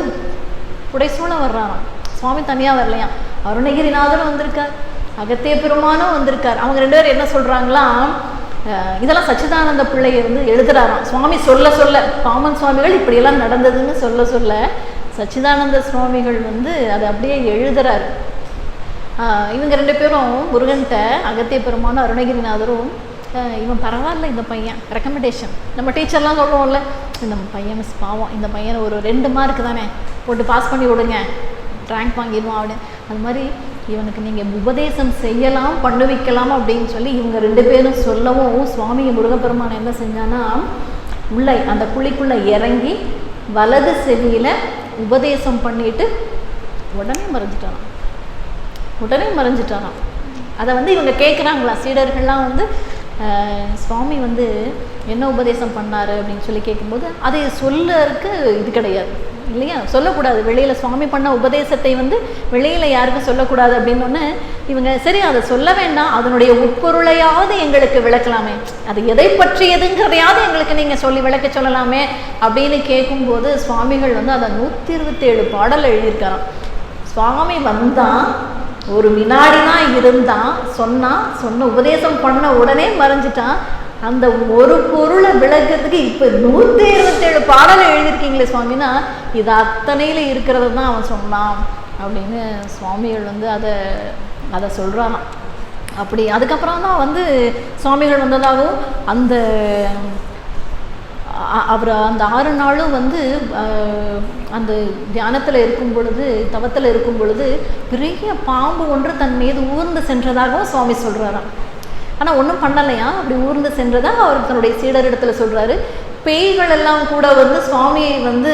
புடைசூழ வர்றாராம். சுவாமி தனியாக வரலையாம், அருணகிரிநாதரும் வந்திருக்கார், அகத்திய பெருமானும் வந்திருக்கார். அவங்க 2 பேரும் என்ன சொல்கிறாங்களாம், இதெல்லாம் சச்சிதானந்த பிள்ளையை வந்து எழுதுறாராம். சுவாமி சொல்ல சொல்ல, பாமன் சுவாமிகள் இப்படியெல்லாம் நடந்ததுன்னு சொல்ல சொல்ல சச்சிதானந்த சுவாமிகள் வந்து அதை அப்படியே எழுதுறாரு. இவங்க 2 பேரும் முருகன்கிட்ட, அகத்திய பெருமானும் அருணகிரிநாதரும், இவன் பரவாயில்ல, இந்த பையன் ரெக்கமெண்டேஷன், நம்ம டீச்சர்லாம் சொல்லுவோம்ல, இந்த பையன் மிஸ் பாவம், இந்த பையனை ஒரு 2 மார்க் தானே போட்டு பாஸ் பண்ணி விடுங்க, ரேங்க் வாங்கிடுவான் அப்படின்னு, அது மாதிரி இவனுக்கு நீங்கள் உபதேசம் செய்யலாம், பண்ணுவிக்கலாம் அப்படின்னு சொல்லி இவங்க 2 பேரும் சொல்லவும், சுவாமி முருகப்பெருமான் என்ன செஞ்சான்னா, உள்ளே அந்த குழிக்குள்ளே இறங்கி வலது செவியில் உபதேசம் பண்ணிட்டு உடனே மறைஞ்சிட்டாராம். அதை வந்து இவங்க கேட்குறாங்களா, சீடர்கள்லாம் வந்து சுவாமி வந்து என்ன உபதேசம் பண்ணார் அப்படின்னு சொல்லி கேட்கும்போது, அதை சொல்லறதுக்கு இது கிடையாது இல்லையா, சொல்லக்கூடாது. வெளியில் சுவாமி பண்ண உபதேசத்தை வந்து வெளியில் யாருக்கும் சொல்லக்கூடாது அப்படின்னொன்னு இவங்க, சரி அதை சொல்ல வேண்டாம், அதனுடைய உட்பொருளையாவது எங்களுக்கு விளக்கலாமே, அது எதை பற்றியதுங்கிறதையாவது எங்களுக்கு நீங்கள் சொல்லி விளக்க சொல்லலாமே அப்படின்னு கேட்கும்போது, சுவாமிகள் வந்து அதை 127 பாடல் எழுதியிருக்காராம். சுவாமி வந்தான், ஒரு வினாடி தான் இருந்தான், சொன்ன உபதேசம் பண்ண உடனே மறைஞ்சிட்டான். அந்த ஒரு பொருளை விளக்கிறதுக்கு இப்போ 127 பாடலை எழுதியிருக்கீங்களே சுவாமினா, இது அத்தனையில் இருக்கிறது தான் அவன் சொன்னான் அப்படின்னு சுவாமிகள் வந்து அதை சொல்கிறானாம். அப்படி அதுக்கப்புறம் தான் வந்து சுவாமிகள் வந்ததாகவும், அவர் அந்த 6 நாளும் வந்து அந்த தியானத்தில் இருக்கும் பொழுது, தவத்தில் இருக்கும் பொழுது பெரிய பாம்பு ஒன்று தன் மீது ஊர்ந்து சென்றதாகவும் சுவாமி சொல்கிறாராம். ஆனால் ஒன்றும் பண்ணலையா, அப்படி ஊர்ந்து சென்றதாக அவர் தன்னுடைய சீடரிடத்தில் சொல்கிறாரு. பேய்கள் எல்லாம் கூட வந்து சுவாமியை வந்து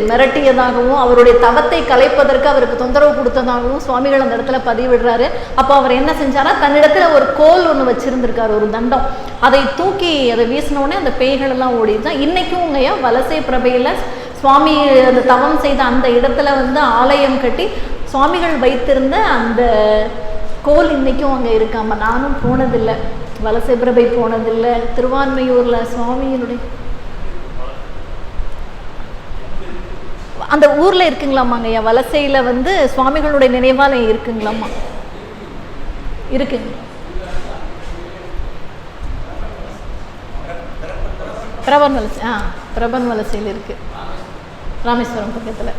மிரட்டியதாகவும், அவருடைய தவத்தை கலைப்பதற்கு அவருக்கு தொந்தரவு கொடுத்ததாகவும் சுவாமிகள் அந்த இடத்துல பதிவிடுறாரு. அப்போ அவர் என்ன செஞ்சாரா, தன்னிடத்துல ஒரு கோல் ஒன்று வச்சிருந்திருக்காரு, ஒரு தண்டம், அதை தூக்கி அதை வீசினோடனே அந்த பேய்கள் எல்லாம் ஓடிதான். இன்றைக்கும் உங்க வலசை பிரபையில் சுவாமி அந்த தவம் செய்த அந்த இடத்துல வந்து ஆலயம் கட்டி சுவாமிகள் வைத்திருந்த அந்த கோல் இன்றைக்கும் அங்கே இருக்காம. நானும் போனதில்லை, வலசை பிரபை போனதில்லை. திருவான்மையூரில் சுவாமியினுடைய அந்த ஊரில் இருக்குங்களாமாங்க, என் வலசையில் வந்து சுவாமிகளுடைய நினைவாலயம் இருக்குங்களாம்மா, இருக்குங்க. பிரபன் வலசை, பிரபன் வலசையில் இருக்குது, ராமேஸ்வரம் பக்கத்தில்.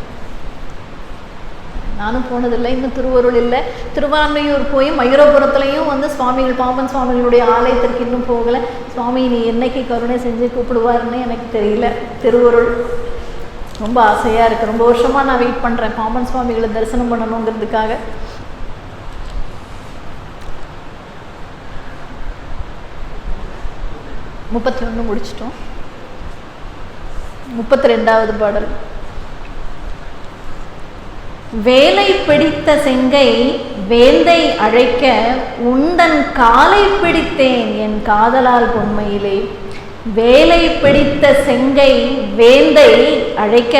நானும் போனதில்லை, இன்னும் திருவருள் இல்லை. திருவான்மையூர் போய் மயூரபுரத்துலையும் வந்து சுவாமிகள், பாம்பன் சுவாமிகளுடைய ஆலயத்திற்கு இன்னும் போகலை. சுவாமி நீ என்னைக்கு கருணை செஞ்சு கூப்பிடுவாருன்னு எனக்கு தெரியல. திருவருள் ரொம்ப ஆசையாக இருக்குது. ரொம்ப வருஷமாக நான் வெயிட் பண்ணுறேன் பாம்பன் சுவாமிகளை தரிசனம் பண்ணணுங்கிறதுக்காக. முப்பத்தி 31 முடிச்சிட்டோம். 32வது பாடல். வேலை பிடித்த செங்கை வேந்தை அழைக்க உந்தன் காலை பிடித்தேன் என் காதலால் பொன்மையிலே. வேலை பிடித்த செங்கை வேந்தை அழைக்க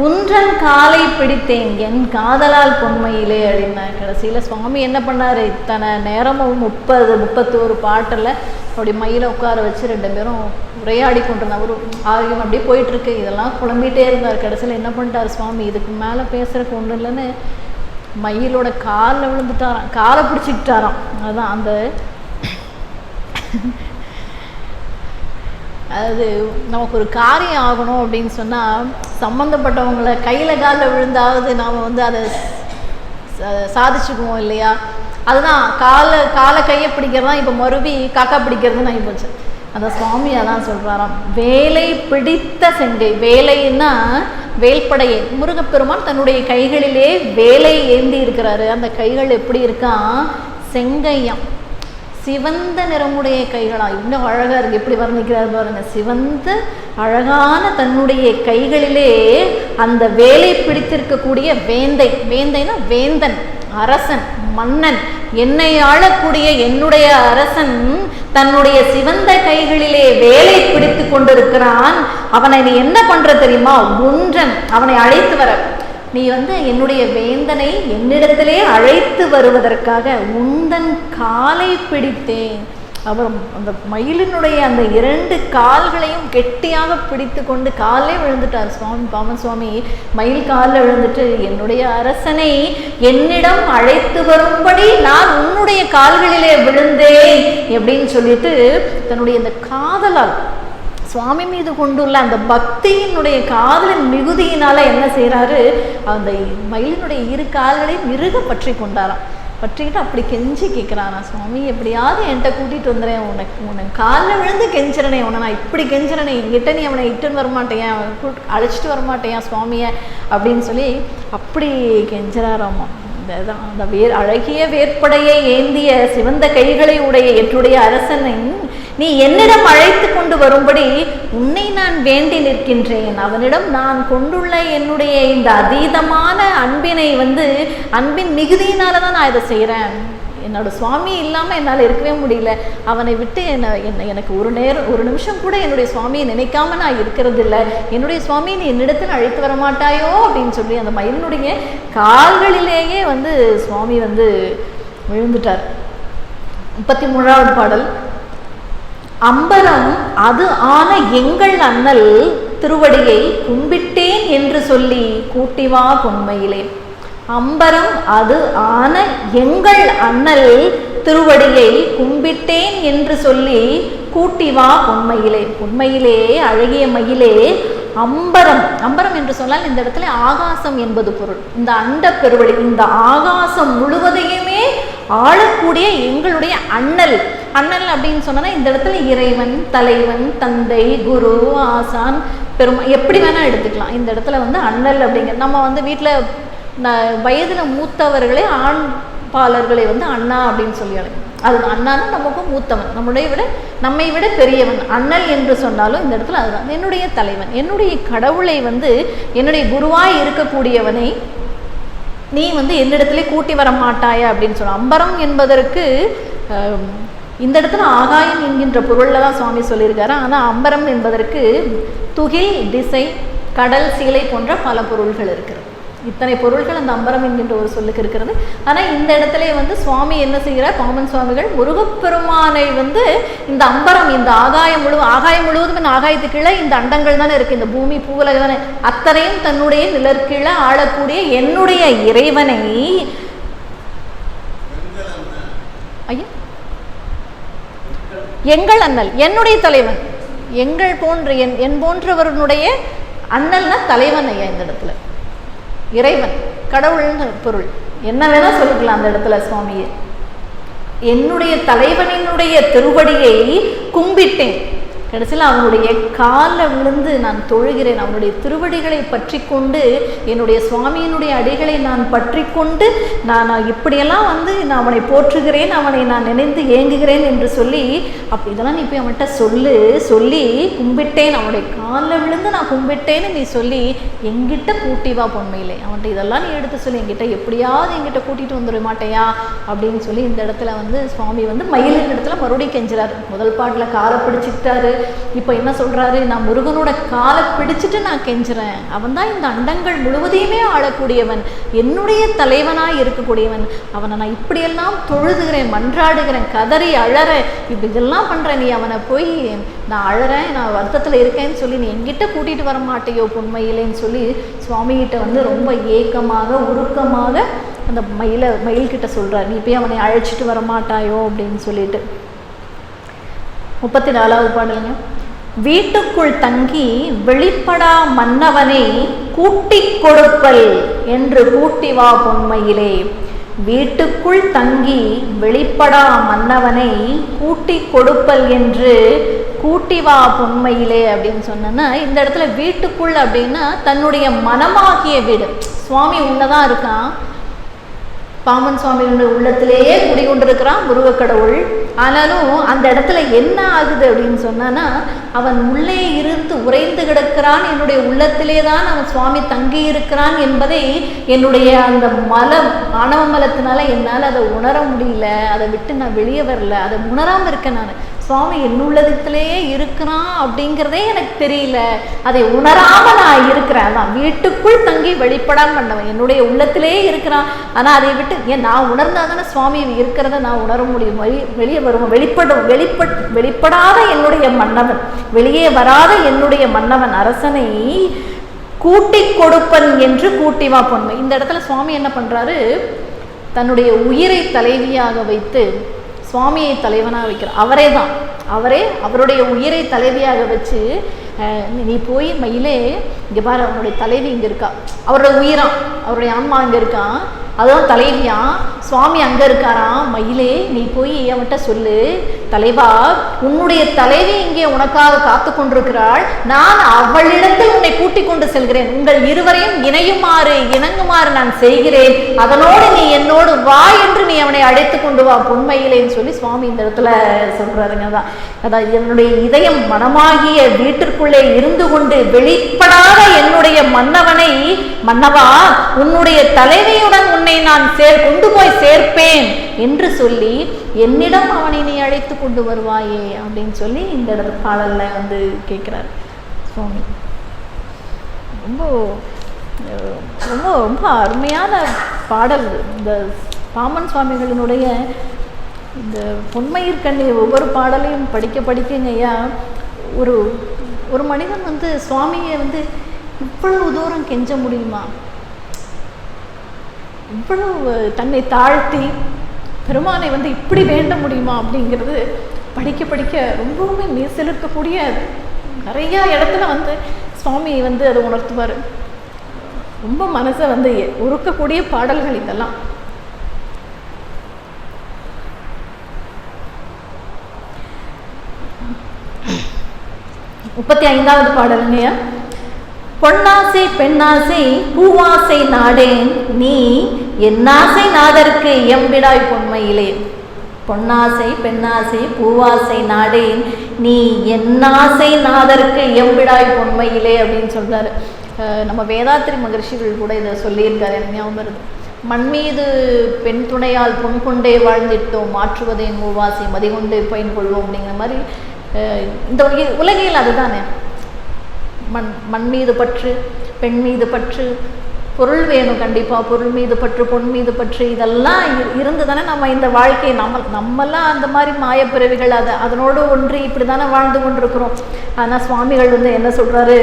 உன்றன் காலை பிடித்தேன் என் காதலால் பொன்மையிலே அப்படின்னா கடைசியில் சுவாமி என்ன பண்ணார்? இத்தனை நேரமும் 31 பாட்டில் அப்படி மயில உட்கார வச்சு 2 பேரும் உரையாடி கொண்டிருந்தார். ஒரு ஆரோக்கியம் அப்படியே போயிட்டுருக்கு. இதெல்லாம் குழம்பிகிட்டே இருந்தார். கடைசியில் என்ன பண்ணிட்டார் சுவாமி? இதுக்கு மேலே பேசுறதுக்கு ஒன்றும் இல்லைன்னு மயிலோட காலில் விழுந்துட்டாராம், காலை பிடிச்சிக்கிட்டாராம். அதுதான் அந்த அதாவது நமக்கு ஒரு காரியம் ஆகணும் அப்படின்னு சொன்னால் சம்மந்தப்பட்டவங்களை கையில் காலில் விழுந்தாவது நாம் வந்து அதை சாதிச்சுக்குவோம் இல்லையா? அதுதான் காலை கையை பிடிக்கிறது தான் இப்போ மறுபடி காக்கா பிடிக்கிறதுன்னு ஆகி போச்சு. அந்த சுவாமி அதான் சொல்கிறாராம், வேலை பிடித்த செங்கை. வேலைன்னா வேல்படையை முருகப்பெருமான் தன்னுடைய கைகளிலே வேலை ஏந்தி இருக்கிறாரு. அந்த கைகள் எப்படி இருக்கான்? செங்கையாம், சிவந்த நிறமுடைய கைகளா. இன்னும் அழகா இருக்கு, எப்படி வர்ணிக்கிறார் பாருங்க. சிவந்த அழகான தன்னுடைய கைகளிலே அந்த வேலை பிடித்திருக்கக்கூடிய வேந்தை. வேந்தைனா வேந்தன், அரசன், மன்னன், என்னை ஆளக்கூடிய என்னுடைய அரசன் தன்னுடைய சிவந்த கைகளிலே வேலை பிடித்து கொண்டிருக்கிறான். அவனை நீ என்ன பண்ற தெரியுமா? ஒன்றன் அவனை அழைத்து வர. நீ வந்து என்னுடைய வேந்தனை என்னிடத்திலே அழைத்து வருவதற்காக உந்தன் காலை பிடித்தேன். அப்புறம் அந்த மயிலினுடைய அந்த 2 கால்களையும் கெட்டியாக பிடித்து கொண்டு காலே விழுந்துட்டார் சுவாமி. பாமன் சுவாமி மயில் காலில் விழுந்துட்டு, என்னுடைய அரசனை என்னிடம் அழைத்து வரும்படி நான் உன்னுடைய கால்களிலே விழுந்தேன் அப்படின்னு சொல்லிட்டு தன்னுடைய இந்த காதலால் சுவாமி மீது கொண்டுள்ள அந்த பக்தியினுடைய காதலின் மிகுதியினால என்ன செய்யறாரு? அந்த மயிலினுடைய 2 கால்களையும் இறுக பற்றி கொண்டாராம். பற்றிக்கிட்டு அப்படி கெஞ்சி கேட்குறானா, சுவாமி எப்படியாவது என்கிட்ட கூட்டிகிட்டு வந்துடுறேன், உனக்கு காலில் விழுந்து கெஞ்சிறனே, உன்னை நான் இப்படி கெஞ்சிறனே, என்கிட்ட நீ அவனை இட்டுன்னு வரமாட்டேன், அழைச்சிட்டு வரமாட்டேன் சுவாமியை அப்படின்னு சொல்லி அப்படி கெஞ்சிறாராமா. அந்த அழகிய வேற்படையை ஏந்திய சிவந்த கைகளை உடைய என்னுடைய அரசனை நீ என்னிடம் அழைத்து கொண்டு வரும்படி உன்னை நான் வேண்டி நிற்கின்றேன். அவனிடம் நான் கொண்டுள்ள என்னுடைய இந்த அதீதமான அன்பினை வந்து அன்பின் மிகுதியினால தான் நான் இதை செய்கிறேன். என்னோட சுவாமி இல்லாமல் என்னால் இருக்கவே முடியல. அவனை விட்டு எனக்கு ஒரு நிமிஷம் கூட என்னுடைய சுவாமியை நினைக்காம நான் இருக்கிறது இல்லை. என்னுடைய சுவாமியை நீ என்னிடத்தில் அழைத்து வர மாட்டாயோ அப்படின்னு சொல்லி அந்த மயிலினுடைய கால்களிலேயே வந்து சுவாமி வந்து விழுந்துட்டார். 33வது பாடல். அம்பரம் அது ஆன எங்கள் அண்ணல் திருவடியை கும்பிட்டேன் என்று சொல்லி கூட்டிவா பொன்மையிலே. அம்பரம் அது ஆன எங்கள் அண்ணல் திருவடியை கும்பிட்டேன் என்று சொல்லி கூட்டிவா பொன்மையிலே. பொன்மையிலே அழகிய மயிலே. அம்பரம், அம்பரம் என்று சொன்னால் இந்த இடத்துல ஆகாசம் என்பது பொருள். இந்த அண்ட பெருவழி, இந்த ஆகாசம் முழுவதையுமே ஆளக்கூடிய எங்களுடைய அண்ணல். அண்ணல் அப்படின்னு சொன்னா இந்த இடத்துல இறைவன், தலைவன், தந்தை, குரு, ஆசான், பெருமா எப்படி வேணா எடுத்துக்கலாம். இந்த இடத்துல வந்து அண்ணல் அப்படிங்கிற நம்ம வந்து வீட்டில் வயதுல மூத்தவர்களே ஆண் பாலர்களை வந்து அண்ணா அப்படின்னு சொல்லி அழைக்கும். அது அண்ணான்னா நமக்கும் மூத்தவன், நம்மை விட பெரியவன். அண்ணல் என்று சொன்னாலும் இந்த இடத்துல அதுதான் என்னுடைய தலைவன், என்னுடைய கடவுளை வந்து என்னுடைய குருவாய் இருக்கக்கூடியவனை நீ வந்து என்னிடத்துல கூட்டி வர மாட்டாயா அப்படின்னு சொல்ல. அம்பரம் என்பதற்கு இந்த இடத்துல ஆகாயம் என்கின்ற பொருள்ல தான் சுவாமி சொல்லியிருக்காரு. ஆனால் அம்பரம் என்பதற்கு துகில், திசை, கடல், சீலை போன்ற பல பொருள்கள் இருக்கிறது. இத்தனை பொருள்கள் அந்த அம்பரம் என்கின்ற ஒரு சொல்லுக்கு இருக்கிறது. ஆனால் இந்த இடத்துல வந்து சுவாமி என்ன செய்கிறார்? பாமன் சுவாமிகள் முருகப்பெருமானை வந்து இந்த அம்பரம், இந்த ஆகாயம் முழுவதும் இந்த ஆகாயத்துக்குள்ள இந்த அண்டங்கள் தானே இருக்கு, இந்த பூமி பூவுலக தானே, அத்தனையும் தன்னுடைய நிழற்கீழ ஆளக்கூடிய என்னுடைய இறைவனை எங்கள் அண்ணல், என்னுடைய தலைவன், எங்கள் போன்ற என் போன்றவர்களுடைய அண்ணல்னா தலைவன் ஐயா. இந்த இடத்துல இறைவன், கடவுள்னு பொருள், என்ன வேணா சொல்லிக்கலாம் அந்த இடத்துல சுவாமியை. என்னுடைய தலைவனினுடைய திருவடியை கும்பிட்டேன். கடைசியில் அவனுடைய காலை விழுந்து நான் தொழுகிறேன். அவனுடைய திருவடிகளை பற்றி கொண்டு, என்னுடைய சுவாமியினுடைய அடிகளை நான் பற்றி கொண்டு நான் இப்படியெல்லாம் வந்து நான் அவனை போற்றுகிறேன், அவனை நான் நினைந்து ஏங்குகிறேன் என்று சொல்லி, அப்போ இதெல்லாம் நீ போய் அவன்கிட்ட சொல்லி கும்பிட்டேன், அவனுடைய காலில் விழுந்து நான் கும்பிட்டேன்னு நீ சொல்லி எங்கிட்ட கூட்டி வா பொன்மையிலே. அவன்கிட்ட இதெல்லாம் நீ எடுத்து சொல்லி என்கிட்ட எப்படியாவது என்கிட்ட கூட்டிகிட்டு வந்துட மாட்டேயா அப்படின்னு சொல்லி இந்த இடத்துல வந்து சுவாமி வந்து மயிலின் இடத்துல மறுபடியும் கெஞ்சுறாரு. முதல் பாட்டில் காலை பிடிச்சிக்கிட்டாரு, இப்போ என்ன சொல்கிறாரு, நான் முருகனோட காலை பிடிச்சிட்டு நான் கெஞ்சுறேன். அவன் தான் இந்த அண்டங்கள் முழுவதையுமே ஆளக்கூடியவன், என்னுடைய தலைவனாக இருக்கக்கூடியவன். அவனை நான் இப்படியெல்லாம் தொழுதுகிறேன், மன்றாடுகிறேன், கதறி அழறேன், இப்படி இதெல்லாம் பண்ணுறேன். நீ அவனை போய் நான் அழறேன், நான் வருத்தத்தில் இருக்கேன்னு சொல்லி நீ எங்கிட்ட கூட்டிகிட்டு வர மாட்டேயோ பொன்மையிலேன்னு சொல்லி சுவாமிகிட்ட வந்து ரொம்ப ஏக்கமாக உருக்கமாக அந்த மயில்கிட்ட சொல்கிறார். நீ போய் அவனை அழைச்சிட்டு வர மாட்டாயோ அப்படின்னு சொல்லிட்டு. 34வது பாடலுங்க. வீட்டுக்குள் தங்கி வெளிப்படா மன்னவனை கூட்டி கொடுப்பல் என்று கூட்டி வா பொன்மையிலே. வீட்டுக்குள் தங்கி வெளிப்படா மன்னவனை கூட்டி கொடுப்பல் என்று கூட்டி வா பொன்மையிலே அப்படின்னு சொன்னா, இந்த இடத்துல வீட்டுக்குள் அப்படின்னா தன்னுடைய மனமாகிய வீடு. சுவாமி உள்ளதான் இருக்கான், பாமன் சுவாமியினுடைய உள்ளத்திலேயே குடிகொண்டிருக்கிறான் முருகக்கடவுள். ஆனாலும் அந்த இடத்துல என்ன ஆகுது அப்படின்னு சொன்னான்னா, அவன் உள்ளே இருந்து உறைந்து கிடக்கிறான், என்னுடைய உள்ளத்திலே தான் அவன் சுவாமி தங்கி இருக்கிறான் என்பதை என்னுடைய அந்த ஆணவ மலத்தினால என்னால் அதை உணர முடியல, அதை விட்டு நான் வெளியே வரல, அதை உணராமல் இருக்கேன். நான் சுவாமி என்னுள்ளத்திலேயே இருக்கிறான் அப்படிங்கிறதே எனக்கு தெரியல, அதை உணராமல் நான் இருக்கிறேன். அதான் வீட்டுக்குள் தங்கி வெளிப்படாமல் பண்ணவன், என்னுடைய உள்ளத்திலேயே இருக்கிறான். ஆனால் அதை விட்டு ஏன் நான் உணர்ந்தால் தானே சுவாமி இருக்கிறத நான் உணர முடியும், வெளியே வருவோம். வெளிப்படாத என்னுடைய மன்னவன், வெளியே வராத என்னுடைய மன்னவன் அரசனை கூட்டி கொடுப்பன் என்று கூட்டிவா பொன்மை. இந்த இடத்துல சுவாமி என்ன பண்ணுறாரு, தன்னுடைய உயிரை தலைவியாக வைத்து சுவாமியை தலைவனாக வைக்கிறார். அவருடைய உயிரை தலைவியாக வச்சு, நீ போய் மயிலே இங்கே பாரு, அவனுடைய தலைவி இங்கே இருக்கா, அவருடைய உயிரான், அவருடைய ஆன்மா இங்கே இருக்கான், அதுதான் தலைவியான், சுவாமி அங்கே இருக்காராம். மயிலே நீ போய் அவன்கிட்ட சொல்லு, தலைவா உன்னுடைய தலைவி இங்கே உனக்காக காத்து கொண்டிருக்கிறாள், நான் அவளிடத்தில் உன்னை கூட்டிக் கொண்டு செல்கிறேன், உங்கள் இருவரையும் இணங்குமாறு நான் செய்கிறேன், அதனோடு நீ என்னோடு வா என்று நீ அவனை அழைத்து கொண்டு வா பொன்மையிலேன்னு சொல்லி சுவாமி இந்த இடத்துல சொல்றாருங்க. அதான் என்னுடைய இதயம் மனமாகிய வீட்டிற்குள்ளே இருந்து கொண்டு வெளிப்படாத என்னுடைய மன்னவா உன்னுடைய தலைவியுடன் உன்னை நான் கொண்டு போய் சேர்ப்பேன் என்று சொல்லி என்னிடம் அவனை நீ அழைத்து கொண்டு வருவாயே அப்படின்னு சொல்லி இந்த பாடல்ல வந்து கேட்கிறார் சுவாமி. ரொம்ப ரொம்ப ரொம்ப அருமையான பாடல். இந்த பாமன் சுவாமிகளினுடைய இந்த பொன்மயிர் கண்ணி ஒவ்வொரு பாடலையும் படிக்கங்க ஐயா, ஒரு மனிதன் வந்து சுவாமியை வந்து இவ்வளவு தூரம் கெஞ்ச முடியுமா, இவ்வளவு தன்னை தாழ்த்தி பெருமானை வந்து இப்படி வேண்ட முடியுமா அப்படிங்கிறது படிக்க ரொம்பவுமே மெய்சிலிர்க்கக்கூடிய நிறையா இடத்துல வந்து சுவாமி வந்து அதை உணர்த்துவார். ரொம்ப மனசை வந்து உருக்கக்கூடிய பாடல்கள் இதெல்லாம். முப்பத்தி 5வது பாடலுங்கய்யா. பொன்னாசை பெண்ணாசை பூவாசை நாடேன் நீ என்னாசை நாதற்கு எம்பிடாய் பொன்மையிலே. பொன்னாசை பெண்ணாசை பூவாசை நாடேன் நீ என்னாசை நாதற்கு எம்பிடாய் பொன்மையிலே அப்படின்னு சொல்றாரு. நம்ம வேதாத்திரி மகர்ஷிகள் கூட இதை சொல்லியிருக்காரு, எனக்கு ஞாபகம் வருது. மண்மீது பெண் துணையால் பொன் கொண்டே வாழ்ந்திட்டோம், மாற்றுவதே மூவாசை மதிகொண்டு பயன் கொள்வோம் அப்படிங்கிற மாதிரி இந்த உலகில் அதுதானே. மண் மீது பற்று, பெண் மீது பற்று, பொருள் வேணும் கண்டிப்பாக, பொருள் மீது பற்று, பொன் மீது பற்று, இதெல்லாம் இருந்து தானே நம்ம இந்த வாழ்க்கையை நம்மெல்லாம் அந்த மாதிரி மாயப்பிறவிகள் அதனோடு ஒன்றி இப்படி தானே வாழ்ந்து கொண்டிருக்கிறோம். ஆனால் சுவாமிகள் வந்து என்ன சொல்கிறாரு,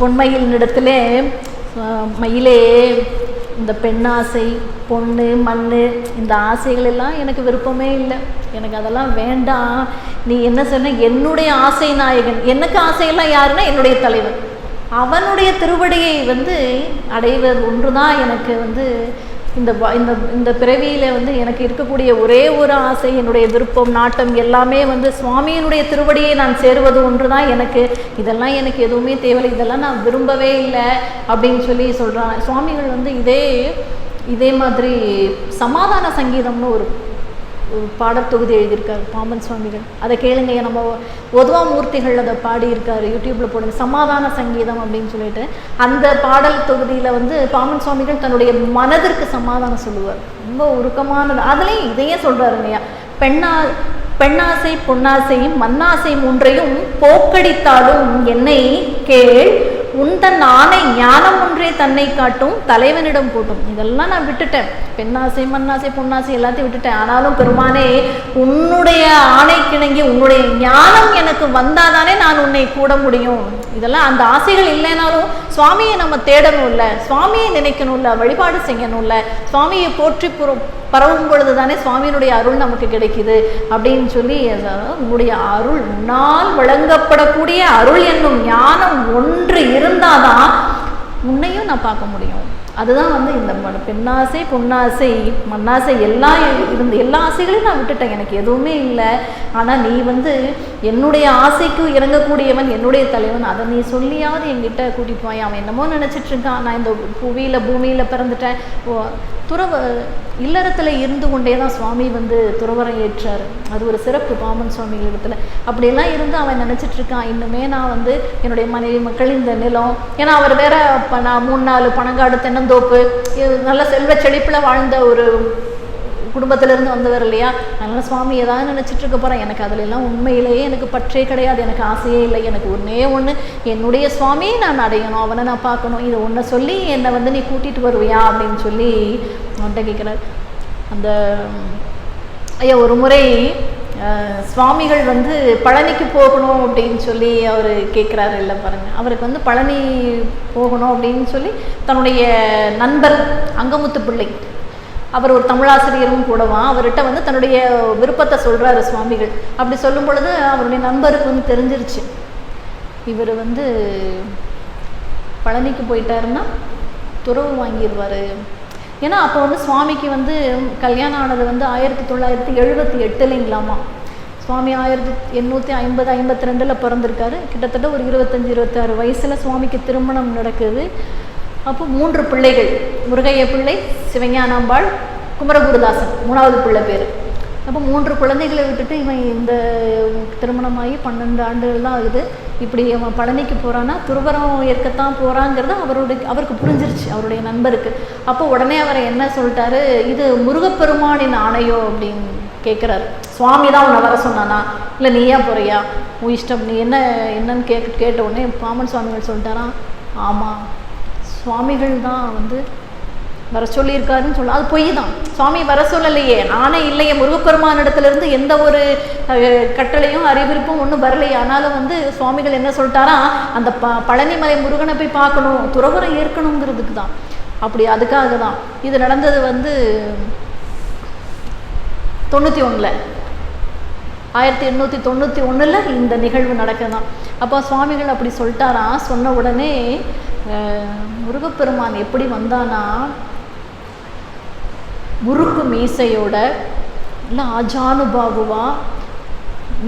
பொன்மயில் இடத்துல மயிலே இந்த பெண்ணாசை, பொண்ணு, மண், இந்த ஆசைகள் எல்லாம் எனக்கு விருப்பமே இல்லை, எனக்கு அதெல்லாம் வேண்டாம். நீ என்ன சொன்ன, என்னுடைய ஆசை நாயகன், எனக்கு ஆசையெல்லாம் யாருன்னா என்னுடைய தலைவன், அவனுடைய திருவடியை வந்து அடைவது ஒன்று தான் எனக்கு வந்து இந்த இந்த இந்த பிறவியில் வந்து எனக்கு இருக்கக்கூடிய ஒரே ஒரு ஆசை, என்னுடைய விருப்பம், நாட்டம் எல்லாமே வந்து சுவாமியினுடைய திருவடியை நான் சேருவது ஒன்று தான் எனக்கு. இதெல்லாம் எனக்கு எதுவுமே தேவையில்லை, இதெல்லாம் நான் விரும்பவே இல்லை அப்படின்னு சொல்லி சொல்கிறான். சுவாமிகள் வந்து இதே மாதிரி சமாதான சங்கீதம்னு ஒரு பாடல் தொகுதி எழுதியிருக்காரு பாம்பன் சுவாமிகள். அதை கேளுங்க, நம்ம ஒதுவா மூர்த்திகள் அதை பாடியிருக்காரு, யூடியூப்பில் போடுங்க, சமாதான சங்கீதம் அப்படின்னு சொல்லிட்டு. அந்த பாடல் தொகுதியில் வந்து பாம்பன் சுவாமிகள் தன்னுடைய மனதிற்கு சமாதானம் சொல்லுவார். ரொம்ப உருக்கமானது. அதுலேயும் இதையே சொல்கிறாரு இல்லையா, பெண்ணாசை பொன்னாசை மண்ணாசை மூன்றையும் போக்கடித்தாலும் என்னை கேள், உந்தன் ஆணை ஞானம் ஒன்றே தன்னை காட்டும் தலைவனிடம் கூட்டும். இதெல்லாம் நான் விட்டுட்டேன், பெண்ணாசை மண்ணாசை பொன்னாசை எல்லாத்தையும் விட்டுட்டேன். ஆனாலும் பெருமானே, உன்னுடைய ஆணைக்கிணங்கி உன்னுடைய ஞானம் எனக்கு வந்தாதானே நான் உன்னை கூட முடியும். இதெல்லாம் அந்த ஆசைகள் இல்லைனாலும் சுவாமியை நம்ம தேடணும்ல, சுவாமியை நினைக்கணும்ல, வழிபாடு செய்யணும்ல, சுவாமியை போற்றி பரவும் பொழுது தானே சுவாமியினுடைய அருள் நமக்கு கிடைக்குது அப்படின்னு சொல்லி, உன்னுடைய அருள் உன்னால் வழங்கப்படக்கூடிய அருள் என்னும் ஞானம் ஒன்று இருந்தாதான் உன்னையும் நான் பார்க்க முடியும். அதுதான் வந்து இந்த பெண்ணாசை பொன்னாசை மண்ணாசை எல்லாம் எல்லா ஆசைகளையும் நான் விட்டுட்டேன், எனக்கு எதுவுமே இல்லை. ஆனால் நீ வந்து என்னுடைய ஆசைக்கு இறங்கக்கூடியவன், என்னுடைய தலைவன், அதை நீ சொல்லியாவது என்கிட்ட கூட்டிட்டு போய். அவன் என்னமோ நினச்சிட்டு இருக்கான், நான் இந்த பூமியில் பிறந்துட்டேன். இல்லறத்தில் இருந்து கொண்டே தான் சுவாமி வந்து துறவரம் ஏற்றார். அது ஒரு சிறப்பு பாம்பன் சுவாமிகள் இடத்துல. அப்படியெல்லாம் இருந்து அவன் நினச்சிட்டு இருக்கான், இன்னுமே நான் வந்து என்னுடைய மனைவி மக்கள் இந்த நிலம், ஏன்னா அவர் வேற நான் 3-4 பனங்காடு தென்னந்தோப்பு நல்ல செல்வ செழிப்பில் வாழ்ந்த ஒரு குடும்பத்திலேருந்து வந்தவர் இல்லையா. அதனால் சுவாமி ஏதாவது நினச்சிட்டு இருக்க போகிறேன், எனக்கு அதில் எல்லாம் உண்மையிலேயே எனக்கு பற்றே கிடையாது, எனக்கு ஆசையே இல்லை. எனக்கு ஒன்று என்னுடைய சுவாமியை நான் அடையணும், அவனை நான் பார்க்கணும். இதை ஒன்றை சொல்லி என்னை வந்து நீ கூட்டிகிட்டு வருவியா அப்படின்னு சொல்லி அவன்கிட்ட கேட்குறாரு. அந்த ஐயா ஒரு முறை சுவாமிகள் வந்து பழனிக்கு போகணும் அப்படின்னு சொல்லி அவர் கேட்குறாரு இல்லை பாருங்கள். அவருக்கு வந்து பழனி போகணும் அப்படின்னு சொல்லி தன்னுடைய நண்பர் அங்கமுத்து பிள்ளை, அவர் ஒரு தமிழாசிரியரும் கூடவா, அவர்கிட்ட வந்து தன்னுடைய விருப்பத்தை சொல்கிறாரு சுவாமிகள். அப்படி சொல்லும் பொழுது அவருடைய நண்பருக்கு வந்து தெரிஞ்சிருச்சு, இவர் வந்து பழனிக்கு போயிட்டாருன்னா துறவு வாங்கிடுவார். ஏன்னா அப்போ வந்து சுவாமிக்கு வந்து கல்யாணம் ஆனது வந்து 1978 சுவாமி 1852 பிறந்திருக்காரு. கிட்டத்தட்ட ஒரு 25-26 வயசில் சுவாமிக்கு திருமணம் நடக்குது. அப்போ 3 பிள்ளைகள், முருகைய பிள்ளை, சிவஞானாம்பாள், குமரகுருதாசன் 3வது பிள்ளை பேர். அப்போ 3 குழந்தைகளை விட்டுட்டு இவன் இந்த திருமணமாகி 12 ஆண்டுகள் தான் ஆகுது. இப்படி அவன் பழனிக்கு போகிறான்னா துறவரம் ஏற்கத்தான் போகிறாங்கிறது அவருக்கு புரிஞ்சிருச்சு, அவருடைய நண்பருக்கு. அப்போ உடனே அவரை என்ன சொல்லிட்டாரு, இது முருகப்பெருமானின் ஆணையோ அப்படின்னு கேட்குறாரு. சுவாமி தான் உன்னை வர சொன்னானா, இல்லை நீயா போறியா, உன் இஷ்டம், நீ என்னன்னு கேட்ட உடனே பாமன் சுவாமிகள் சொல்லிட்டாராம், ஆமாம் சுவாமிகள் தான் வந்து வர சொல்லியிருக்காருன்னு சொல்ல. அது பொய் தான், சுவாமி வர சொல்லலையே, நானே இல்லையே, முருகப்பெருமானிடத்துலேருந்து எந்த ஒரு கட்டளையும் அறிவிப்பும் ஒன்றும் வரலையே. ஆனாலும் வந்து சுவாமிகள் என்ன சொல்லிட்டாரா, அந்த பழனிமலை முருகனை போய் பார்க்கணும், துறவரம் ஏற்கணுங்கிறதுக்கு தான். அப்படி அதுக்காக தான் இது நடந்தது. வந்து 1891 இந்த நிகழ்வு நடக்குதான். அப்போ சுவாமிகள் அப்படி சொல்லிட்டாராம். சொன்ன உடனே முருகப்பெருமான் எப்படி வந்தானா, முறுக்கு மீசையோட இல்லை ஆஜானுபாகுவா,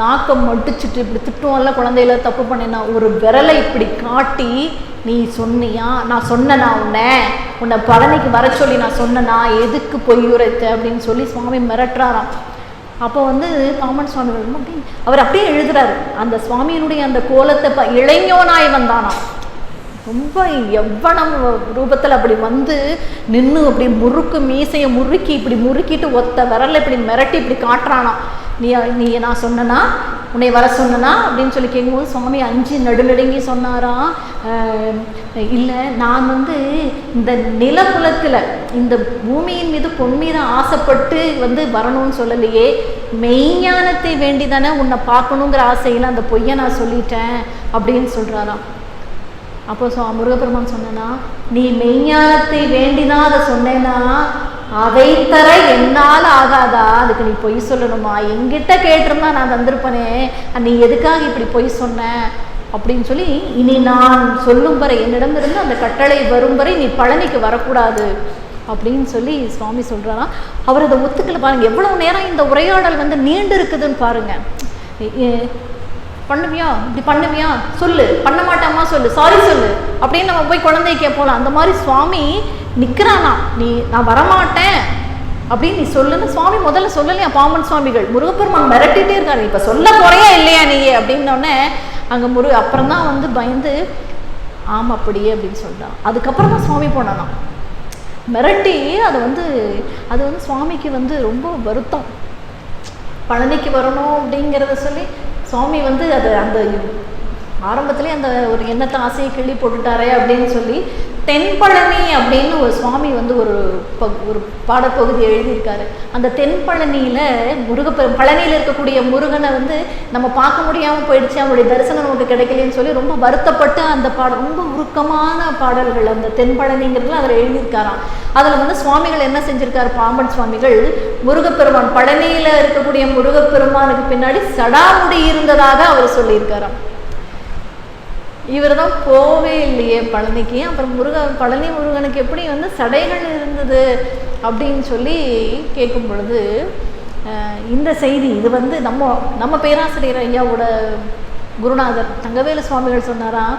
நாக்கம் மட்டிச்சுட்டு இப்படி திட்டுவோம்ல குழந்தையில தப்பு பண்ணினா, ஒரு விரலை இப்படி காட்டி, நீ சொன்னியா, நான் சொன்னனா உன்னை பழனிக்கு வர சொல்லி நான் சொன்னனா, எதுக்கு பொய் உரைத்த அப்படின்னு சொல்லி சுவாமி மிரட்டுறாராம். அப்போ வந்து பாமன் சுவாமிகள் அப்படி அவர் அப்படியே எழுதுறாரு. அந்த சுவாமியினுடைய அந்த கோலத்தை இளைஞனாய் வந்தானா, ரொம்ப எவ்வளவு ரூபத்தில் அப்படி வந்து நின்று அப்படி முறுக்கு மீசையை முறுக்கி இப்படி முறுக்கிட்டு ஒத்த விரல இப்படி மிரட்டி இப்படி காட்டுறானா, நீ நான் சொன்னனா, உன்னை வர சொன்னனா அப்படின்னு சொல்லி கேட்கும்போது சுவாமி அஞ்சு நடுநடுங்கி சொன்னாரா, இல்லை நான் வந்து இந்த நிலக்குலத்தில் இந்த பூமியின் மீது பொன் மீது ஆசைப்பட்டு வந்து வரணும்னு சொல்லலையே, மெய்ஞானத்தை வேண்டி தானே உன்னை பார்க்கணுங்கிற ஆசையில் அந்த பொய்யை நான் சொல்லிட்டேன் அப்படின்னு சொல்கிறாராம். அப்போ முருகப்பெருமான் சொன்னா, நீ மெய்ஞானத்தை வேண்டினா அதை சொன்னேன்னா அதை தர என்னால் ஆகாதா, அதுக்கு நீ பொய் சொல்லணுமா, என்கிட்ட கேட்டிருந்தா நான் தந்திருப்பனே, நீ எதுக்காக இப்படி பொய் சொன்ன அப்படின்னு சொல்லி, இனி நான் சொல்லும் வரை என்னிடமிருந்து அந்த கட்டளை வரும் வரை நீ பழனிக்கு வரக்கூடாது அப்படின்னு சொல்லி சுவாமி சொல்கிறாராம். அவர் அதை ஒத்துக்கல. பாருங்கள் எவ்வளோ நேரம் இந்த உரையாடல் வந்து நீண்டு இருக்குதுன்னு பாருங்கள். பண்ணுவியா, இப்படி பண்ணுவியா, சொல்லு, பண்ண மாட்டாமா சொல்லு, சாரி சொல்லு அப்படின்னு நம்ம போய் குழந்தைய கேட்போம். அந்த மாதிரி சுவாமி நிற்கிறானா, நான் வரமாட்டேன் அப்படின்னு நீ சொல்லுன்னு சுவாமி முதல்ல சொல்லலையா பாம்பன் சுவாமிகள். முருகப்பெருமான் மிரட்டிகிட்டே இருக்காரு, இப்போ சொல்ல போறியா இல்லையா நீ அப்படின்னோடனே அங்கே அப்புறம் தான் வந்து பயந்து ஆமாம் அப்படியே அப்படின்னு சொல்லிட்டான். அதுக்கப்புறம் தான் சுவாமி போனானா மிரட்டி. அது வந்து சுவாமிக்கு வந்து ரொம்ப வருத்தம். பழனிக்கு வரணும் அப்படிங்கிறத சொல்லி சுவாமி வந்து அது அந்த ஆரம்பத்திலே அந்த ஒரு எண்ணத்தை ஆசையை கிள்ளி போட்டுட்டாரே அப்படின்னு சொல்லி தென்பழனி அப்படின்னு ஒரு சுவாமி வந்து ஒரு பாடப்பகுதி எழுதியிருக்காரு. அந்த தென்பழனியில் பழனியில் இருக்கக்கூடிய முருகனை வந்து நம்ம பார்க்க முடியாமல் போயிடுச்சு, அவனுடைய தரிசனம் நமக்கு கிடைக்கலன்னு சொல்லி ரொம்ப வருத்தப்பட்டு அந்த ரொம்ப உருக்கமான பாடல்கள் அந்த தென்பழனிங்கிறதுல அதில் எழுதியிருக்காராம். அதில் வந்து சுவாமிகள் என்ன செஞ்சிருக்காரு, பாம்பன் சுவாமிகள் முருகப்பெருமான் பழனியில் இருக்கக்கூடிய முருகப்பெருமானுக்கு பின்னாடி சடாமுடி இருந்ததாக அவர் சொல்லியிருக்காராம். இவர் தான் போவே இல்லையே பழனிக்கு, அப்புறம் பழனி முருகனுக்கு எப்படி வந்து சடைகள் இருந்தது அப்படின்னு சொல்லி கேட்கும் பொழுது இந்த செய்தி இது வந்து நம்ம பேராசிரியர் ஐயாவோட குருநாதர் தங்கவேலு சுவாமிகள் சொன்னாராம்,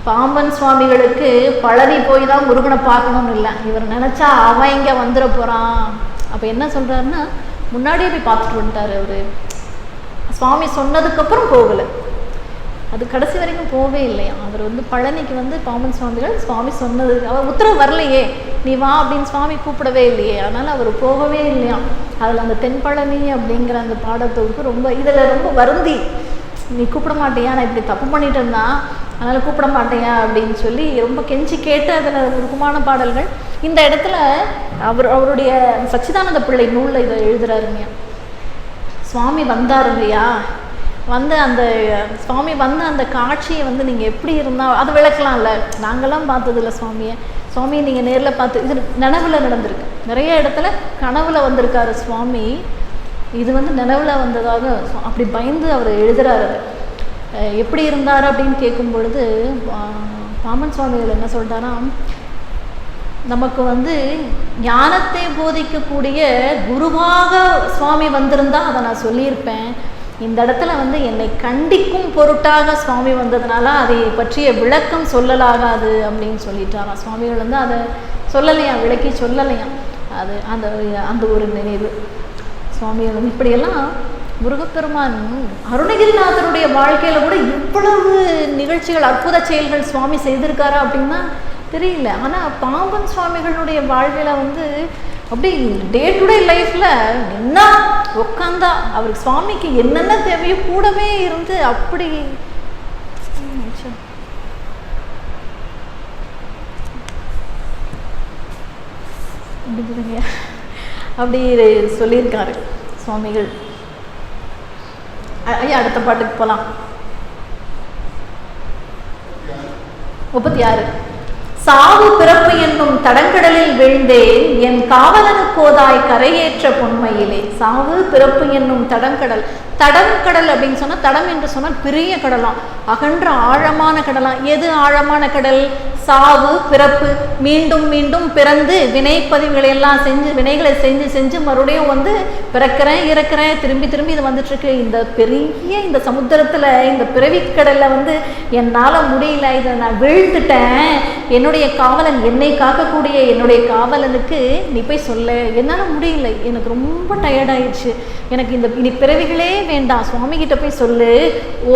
பாம்பன் சுவாமிகளுக்கு பழனி போய் தான் முருகனை பார்க்கணும்னு இல்லை, இவர் நினச்சா அவன் இங்கே வந்துட போகிறான். அப்போ என்ன சொல்கிறாருன்னா, முன்னாடியே போய் பார்த்துட்டு வந்துட்டார் அவர். சுவாமி சொன்னதுக்கப்புறம் போகலை, அது கடைசி வரைக்கும் போவே இல்லையா. அவர் வந்து பழனிக்கு வந்து பாம்பன் சுவாமிகள் சுவாமி சொன்னது அவர் உத்தரவு வரலையே, நீ வா அப்படின்னு சுவாமி கூப்பிடவே இல்லையே, அதனால் அவர் போகவே இல்லையா. அதில் அந்த தென்பழனி அப்படிங்கிற அந்த பாடத்தொகுப்பு ரொம்ப இதில் ரொம்ப வருந்தி, நீ கூப்பிட மாட்டியா, நான் இப்படி தப்பு பண்ணிட்டு இருந்தான் அதனால் கூப்பிட மாட்டேயா அப்படின்னு சொல்லி ரொம்ப கெஞ்சி கேட்டு அதில் உருக்கமான பாடல்கள். இந்த இடத்துல அவருடைய சச்சிதானந்த பிள்ளை நூலில் இதை எழுதுறாருங்க. சுவாமி வந்தார் இல்லையா, வந்து அந்த சுவாமி வந்து அந்த காட்சியை வந்து நீங்கள் எப்படி இருந்தால் அது விளக்கலாம்ல. நாங்கள்லாம் பார்த்ததில்ல சுவாமியை நீங்கள் நேரில் பார்த்து, இது நினைவில் நடந்திருக்கு. நிறைய இடத்துல கனவில் வந்திருக்காரு சுவாமி, இது வந்து நினைவில் வந்ததாக அப்படி பயந்து அவர் எழுதுகிறாரு. எப்படி இருந்தார் அப்படின்னு கேட்கும் பொழுது பாம்பன் சுவாமிகள் என்ன சொல்கிறாரா, நமக்கு வந்து ஞானத்தை போதிக்கக்கூடிய குருவாக சுவாமி வந்திருந்தா அதை நான் சொல்லியிருப்பேன். இந்த இடத்துல வந்து என்னை கண்டிக்கும் பொருட்டாக சுவாமி வந்ததுனால அதை பற்றிய விளக்கம் சொல்லலாகாது அப்படின்னு சொல்லிட்டாராம். சுவாமிகள் வந்து அதை சொல்லலையாம், விளக்கி சொல்லலையாம். அது அந்த ஒரு நினைவு சுவாமிகள் வந்து இப்படியெல்லாம் முருகப்பெருமான் அருணகிரிநாதருடைய வாழ்க்கையில் கூட இவ்வளவு நிகழ்ச்சிகள் அற்புத செயல்கள் சுவாமி செய்திருக்காரா அப்படின்னா தெரியல. ஆனால் பாம்பன் சுவாமிகளுடைய வாழ்வில் வந்து அப்படி டே டு டே லைஃப்பில் என்ன உட்காந்தா அவருக்கு சுவாமிக்கு என்னென்ன தேவையோ கூடவே இருந்து அப்படி அப்படி சொல்லியிருக்காரு சுவாமிகள். ஐயா அடுத்த பாட்டுக்கு போகலாம். 36. சாவு பிறப்பு என்னும் தடங்கடலில் விழுந்தேன், என் காவலனுக்கோதாய் கரையேற்ற பொன்மையிலே. சாவு பிறப்பு என்னும் தடங்கடல். தடங்கடல் அப்படின்னு சொன்னால், தடம் என்று சொன்னால் பெரிய கடலாம், அகன்ற ஆழமான கடலாம். எது ஆழமான கடல்? சாவு பிறப்பு, மீண்டும் மீண்டும் பிறந்து வினைப்பதிவுகளை எல்லாம் செஞ்சு வினைகளை செஞ்சு செஞ்சு மறுபடியும் வந்து பிறக்கிறேன் இறக்கிறேன் திரும்பி திரும்பி இது வந்துட்டுருக்கு. இந்த பெரிய இந்த சமுத்திரத்தில் இந்த பிறவிக்கடலில் வந்து என்னால் முடியல, இதை நான் வீழ்ந்துட்டேன். என்னுடைய காவலன், என்னை காக்கக்கூடிய என்னுடைய காவலனுக்கு நீ போய் சொல்ல, என்னால் முடியல, எனக்கு ரொம்ப டயர்டாயிடுச்சு, எனக்கு இந்த இனி பிறவிகளே வேண்டாம், சுவாமி கிட்ட போய் சொல்லு.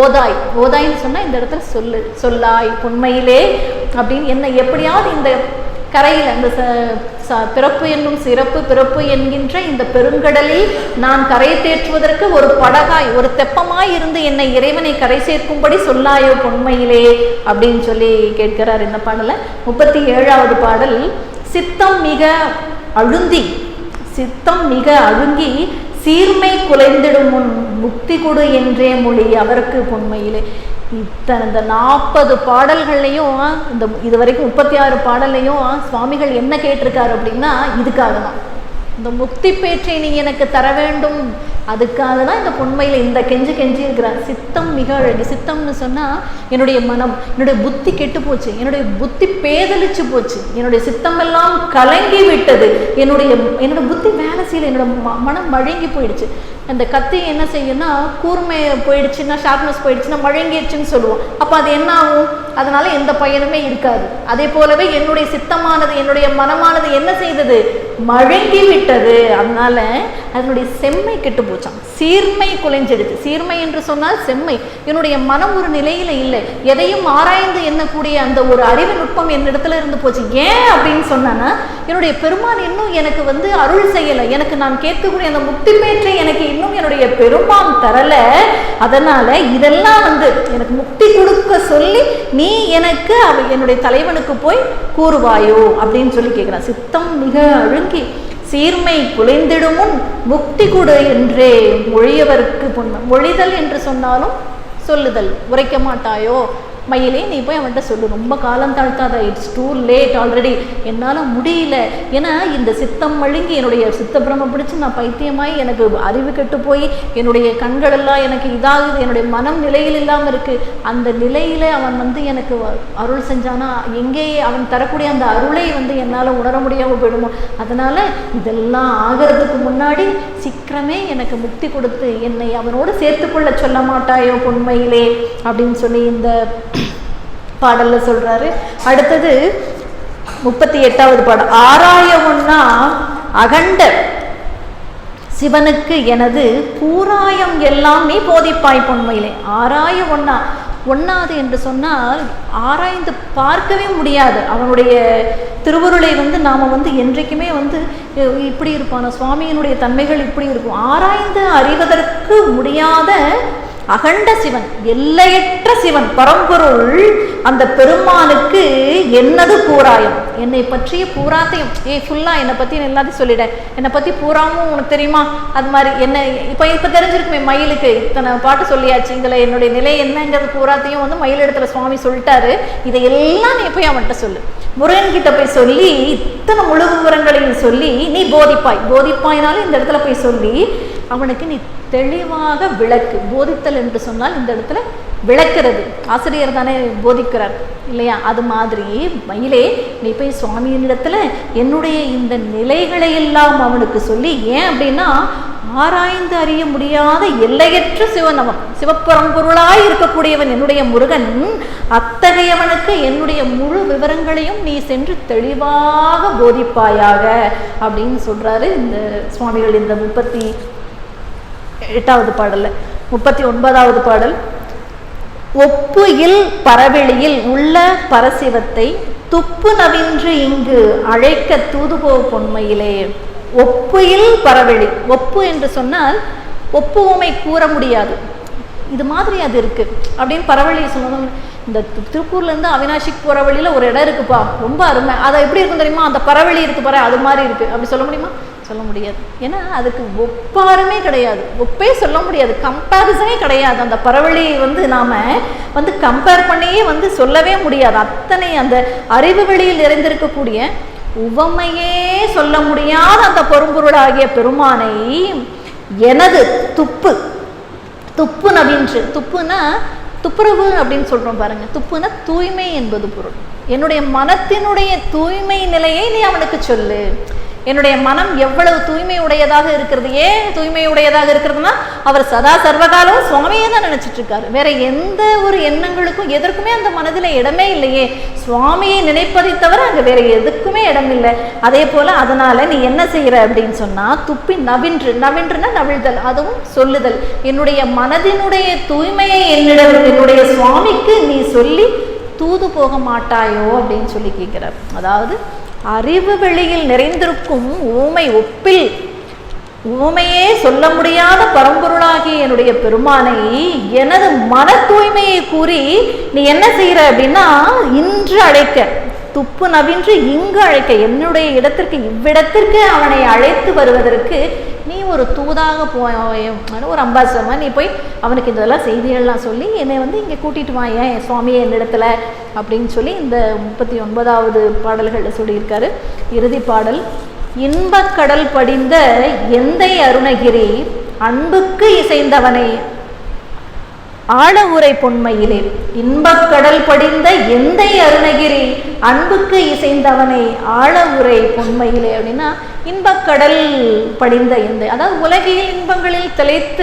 ஓதாய், ஓதாய்ன்னு சொன்னால் இந்த இடத்துல சொல்லு, சொல்லாய் பொன்மையிலே அப்படின்னு என்ன எப்படியாவது இந்த கரையில் இந்த பிறப்பு என்னும் சிறப்பு பிறப்பு என்கின்ற இந்த பெருங்கடலில் நான் கரை தேற்றுவதற்கு ஒரு படகாய் ஒரு தெப்பமாய் இருந்து என்னை இறைவனை கரை சேர்க்கும்படி சொல்லாயோ பொன்மையிலே அப்படின்னு சொல்லி கேட்கிறார் இந்த பாடலை. 37வது பாடல். சித்தம் மிக அழுந்தி, சித்தம் மிக அழுங்கி சீர்மை குலைந்திடும் முன் முக்தி கொடு என்றே மொழி அவருக்கு பொன்மையிலே. இந்த 40 பாடல்கள்லையும் இந்த இது வரைக்கும் 36 பாடல்லையும் சுவாமிகள் என்ன கேட்டிருக்காரு அப்படின்னா இதுக்காக தான். இந்த முக்தி பேற்றை நீ எனக்கு தர வேண்டும், அதுக்காக தான் இந்த பொன்மையில் இந்த கெஞ்சி இருக்கிறார். சித்தம் மிக அழகு. சித்தம்னு சொன்னால் என்னுடைய மனம், என்னுடைய புத்தி கெட்டு போச்சு, என்னுடைய புத்தி பேதலிச்சு போச்சு, என்னுடைய சித்தம் எல்லாம் கலங்கி விட்டது, என்னோட புத்தி வேலை செய்யல, என்னோட மனம் மழுங்கி போயிடுச்சு. அந்த கத்தி என்ன செய்யும்னா கூர்மை போயிடுச்சுன்னா, ஷார்ப்னஸ் போயிடுச்சுன்னா மழுங்கிடுச்சுன்னு சொல்லுவோம். அப்போ அது என்ன ஆகும்? அதனால எந்த பயனுமே இருக்காது. அதே போலவே என்னுடைய சித்தமானது, என்னுடைய மனமானது என்ன செய்தது? மழுங்கி விட்டது. அதனால அதனுடைய செம்மை கெட்டு போச்சான், சீர்மை குலைஞ்சிடுது. சீர்மை என்று சொன்னால் செம்மை. என்னுடைய மனம் ஒரு நிலையில இல்லை, எதையும் ஆராய்ந்து எண்ணக்கூடிய அந்த ஒரு அறிவு நுட்பம் என்னிடத்துல இருந்து போச்சு. ஏன் அப்படின்னு சொன்னா, என்னுடைய பெருமான் இன்னும் எனக்கு அருள் செய்யலை, எனக்கு நான் கேட்கக்கூடிய அந்த முக்தி பேற்றை எனக்கு இன்னும் என்னுடைய பெருமான் தரல. அதனால இதெல்லாம் எனக்கு முக்தி கொடுக்க சொல்லி நீ எனக்கு என்னுடைய தலைவனுக்கு போய் கூறுவாயோ அப்படின்னு சொல்லி கேட்கிறான். சித்தம் மிக அழுங்கி சீர்மை குலைந்திடுமுன் முக்தி கொடு என்றே மொழியவருக்கு பொன்மை. மொழிதல் என்று சொன்னாலும் சொல்லுதல். உரைக்க மாட்டாயோ மயிலே, நீ போய் அவன்கிட்ட சொல்லு, ரொம்ப காலம் தாழ்த்தாத, இட்ஸ் டூ லேட் ஆல்ரெடி, என்னால் முடியல. ஏன்னா இந்த சித்தம் மழுங்கி என்னுடைய சித்த பிரம பிடிச்சி நான் பைத்தியமாய் எனக்கு அறிவு கெட்டு போய் என்னுடைய கண்கள் எல்லாம் எனக்கு இதாகுது, என்னுடைய மனம் நிலையில் இல்லாமல் இருக்குது. அந்த நிலையில் அவன் எனக்கு அருள் செஞ்சானா எங்கே அவன் தரக்கூடிய அந்த அருளை என்னால் உணர முடியாமல் போயிடுமோ. அதனால் இதெல்லாம் ஆகிறதுக்கு முன்னாடி சீக்கிரமே எனக்கு முக்தி கொடுத்து என்னை அவனோடு சேர்த்துக்கொள்ள சொல்ல மாட்டாயோ பொன்மையிலே அப்படின்னு சொல்லி இந்த பாடல்ல சொல்றாரு. அடுத்தது 38வது பாடல். ஆராய ஒன்னா அகண்ட சிவனுக்கு எனது பூராயம் எல்லாம் நீ போதிப்பாய் பொன்மையிலே. ஆராய ஒண்ணாது என்று சொன்னால் ஆராய்ந்து பார்க்கவே முடியாது அவனுடைய திருவருளை. நாம என்றைக்குமே இப்படி இருப்பான சுவாமியினுடைய தன்மைகள் இப்படி இருக்கும். ஆராய்ந்து அறிவதற்கு முடியாத அகண்ட சிவன், எல்லையற்ற சிவன், பரம்பொருள், அந்த பெருமானுக்கு என்னது பூராயம், என்னை பற்றிய பூராத்தையும். ஃபுல்லா என்னை பத்தி எல்லாத்தையும் சொல்லிட, என்னை பத்தி பூராமும் உனக்கு தெரியுமா? அது மாதிரி என்ன இப்ப தெரிஞ்சிருக்குமே, மயிலுக்கு இத்தனை பாட்டு சொல்லியாச்சு, இதுல என்னுடைய நிலை என்னங்கிறது பூராத்தையும் மயில் இடத்துல சுவாமி சொல்லிட்டாரு. இதையெல்லாம் நீ போய் அவன்கிட்ட சொல்லு, முருகன் கிட்ட போய் சொல்லி இத்தனை முழு விவரங்களையும் சொல்லி நீ போதிப்பாயினாலும் இந்த இடத்துல போய் சொல்லி அவனுக்கு நீ தெளிவாக விளக்கு. போதித்தல் என்று சொன்னால் இந்த இடத்துல விளக்கிறது. ஆசிரியர் தானே போதிக்கிறார் இல்லையா? அது மாதிரி மயிலே நீ போய் சுவாமியினிடத்துல என்னுடைய இந்த நிலைகளை எல்லாம் அவனுக்கு சொல்லி. ஏன் அப்படின்னா ஆராய்ந்து அறிய முடியாத எல்லையற்ற சிவன், அவன் சிவப்பரம்பொருளாய் இருக்கக்கூடியவன் என்னுடைய முருகன். அத்தகையவனுக்கு என்னுடைய முழு விவரங்களையும் நீ சென்று தெளிவாக போதிப்பாயாக அப்படின்னு சொல்றாரு இந்த சுவாமிகள். இந்த 38வது பாடல்ல 39வது பாடல். ஒப்பு இல் பரவெளியில் உள்ள பரசிவத்தை துப்பு நவின்று இங்கு அழைக்க தூதுபோ பொன்மையிலே. ஒப்பு இல் பரவெளி. ஒப்பு என்று சொன்னால் ஒப்பு உமை கூற முடியாது, இது மாதிரி அது இருக்கு அப்படின்னு பரவெளியை சொல்லணும். இந்த திருப்பூர்ல இருந்து அவினாஷிக்கு போற வழியில ஒரு இடம் இருக்குப்பா, ரொம்ப அருமை, அதை எப்படி இருக்கும் தெரியுமா? அந்த பரவெளி இருக்கு பாரு, அது மாதிரி இருக்கு, அப்படி சொல்ல முடியுமா? சொல்ல முடியாது. ஏன்னா அதுக்கு ஒப்பாருமே கிடையாது, ஒப்பே சொல்ல முடியாது, கம்பேரிசனே கிடையாது. அந்த பரவெளி நாம கம்பேர் பண்ணியே சொல்லவே முடியாது. அத்தனை அந்த அறிவு வெளியில் நிறைந்திருக்கக்கூடிய உவமையே சொல்ல முடியாத அந்த பொரும்பொருளாகிய பெருமானை எனது துப்பு நவின்று, துப்புனா துப்புரவு அப்படின்னு சொல்றோம் பாருங்க. துப்புனா தூய்மை என்பது பொருள். என்னுடைய மனத்தினுடைய தூய்மை நிலையை நீ அவனுக்கு சொல்லு. என்னுடைய மனம் எவ்வளவு தூய்மை உடையதாக இருக்கிறது. ஏன் தூய்மை உடையதாக இருக்கிறதுனா அவர் சதா சர்வகாலம் சுவாமியே தான் நினைச்சிட்டு இருக்காரு. வேற எந்த ஒரு எண்ணங்களுக்கும் எதற்குமே அந்த மனதில் இடமே இல்லையே. சுவாமியை நினைப்பதை தவிர அங்க வேற எதுக்குமே இடம் இல்லை. அதே போல அதனால நீ என்ன செய்யற அப்படின்னு சொன்னா துப்பி நவின்றுனா நவிழ்தல், அதுவும் சொல்லுதல். என்னுடைய மனதினுடைய தூய்மையை என்னுடைய சுவாமிக்கு நீ சொல்லி தூது போக மாட்டாயோ அப்படின்னு சொல்லி கேட்கிறார். அதாவது அறிவு வெளியில் நிறைந்திருக்கும் ஊமையே சொல்ல முடியாத பரம்பொருளாகிய என்னுடைய பெருமானை எனது மன தூய்மையை கூறி நீ என்ன செய்யற அப்படின்னா இன்று அழைக்க, துப்பு நவின்று இங்கு அழைக்க, என்னுடைய இடத்திற்கு இவ்விடத்திற்கு அவனை அழைத்து வருவதற்கு நீ ஒரு தூதாக போய் ஒரு அம்பாசிடர் நீ போய் அவனுக்கு இதெல்லாம் செய்திகள்லாம் சொல்லி என்னை இங்கே கூட்டிட்டு வா ஏன் சுவாமியை என்னிடத்துல அப்படின்னு சொல்லி இந்த 39வது பாடல்களில் சொல்லியிருக்காரு. இறுதி பாடல். இன்பக்கடல் படிந்த எந்தை அருணகிரி அன்புக்கு இசைந்தவனை ஆழ உரை பொன்மையிலே, இன்பக்கடல் படிந்த எந்தை அருணகிரி அன்புக்கு இசைந்தவனை ஆழ உரை பொன்மையிலே அப்படின்னா இன்பக்கடல் படிந்த எந்தை, அதாவது உலகில் இன்பங்களில் திளைத்த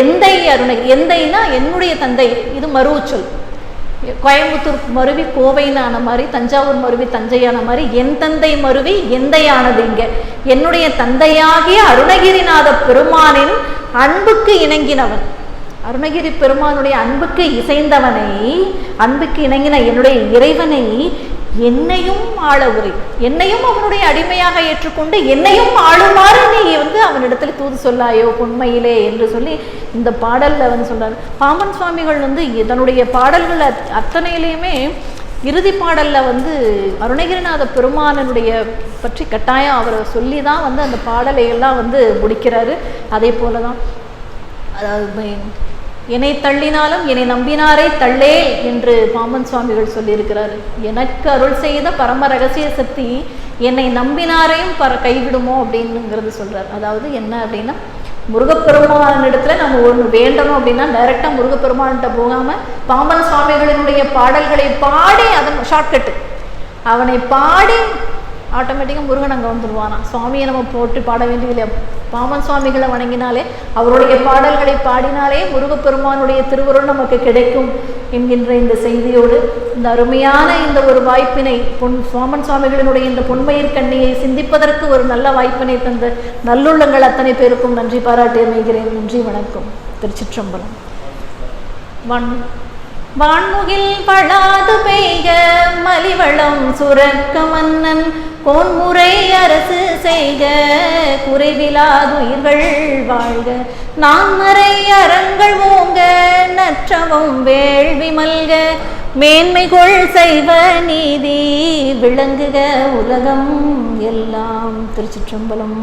எந்தை அருணகிரி. எந்தைன்னா என்னுடைய தந்தை, இது மருவச்சொல். கோயம்புத்தூர் மருவி கோவைனான மாதிரி, தஞ்சாவூர் மருவி தஞ்சையான மாதிரி என் தந்தை மருவி எந்தையானது இங்க. என்னுடைய தந்தையாகிய அருணகிரிநாத பெருமானின் அன்புக்கு இணங்கினவன், அருணகிரி பெருமானுடைய அன்புக்கு இசைந்தவனை, அன்புக்கு இணங்கின என்னுடைய இறைவனை என்னையும் ஆள உரை, என்னையும் அவனுடைய அடிமையாக ஏற்றுக்கொண்டு என்னையும் ஆளுமாறு நீ அவனிடத்துல தூது சொல்லாயோ பொன்மையிலே என்று சொல்லி இந்த பாடல்ல சொல்றாரு. பாமன் சுவாமிகள் இதனுடைய பாடல்கள் அத்தனையிலையுமே இறுதி பாடல்ல அருணகிரிநாத பெருமானனுடைய பற்றி கட்டாயம் அவரை சொல்லி தான் அந்த பாடலை எல்லாம் முடிக்கிறாரு. அதே போலதான், அதாவது என்னை தள்ளினாலும் என்னை நம்பினாரை தள்ளே என்று பாமன் சுவாமிகள் சொல்லியிருக்கிறாரு. எனக்கு அருள் செய்த பரம ரகசிய சக்தி என்னை நம்பினாரையும் கைவிடுமோ அப்படின்னுங்கிறது சொல்றாரு. அதாவது என்ன அப்படின்னா, முருகப்பெருமானிடத்துல நம்ம ஒன்று வேண்டணும் அப்படின்னா டைரக்டா முருகப்பெருமான்கிட்ட போகாம பாமன் சுவாமிகளினுடைய பாடல்களை பாடி, அதன் ஷார்ட்கட்டு அவனை பாடி ஆட்டோமேட்டிக்காக முருகன் அங்கே வந்துடுவானா. சுவாமியை நம்ம போட்டு பாட வேண்டியதில்லை. பாமன் சுவாமிகளை வணங்கினாலே, அவருடைய பாடல்களை பாடினாலே முருகப்பெருமானுடைய திருவருள் நமக்கு கிடைக்கும் என்கின்ற இந்த செய்தியோடு இந்த அருமையான இந்த ஒரு வாய்ப்பினை பாமன் சுவாமிகளினுடைய இந்த பொன்மயிர் கண்ணியை சிந்திப்பதற்கு ஒரு நல்ல வாய்ப்பினை தந்த நல்லுள்ளங்கள் அத்தனை பேருக்கும் நன்றி பாராட்டி அமைகிறேன். நன்றி, வணக்கம். திருச்சிற்றம்பலம். வான்முகில் பழாது பெய்க மலிவளம் சுரக்க மன்னன் கோன்முறை அரசு செய்க குறைவிலாதுயிர்கள் வாழ்க நான்மறை அறங்கள் ஓங்க நற்றவும் வேள்வி மல்க மேன்மைகொள் செய்வ நீதி விளங்குக உலகம் எல்லாம். திருச்சிற்றம்பலம்.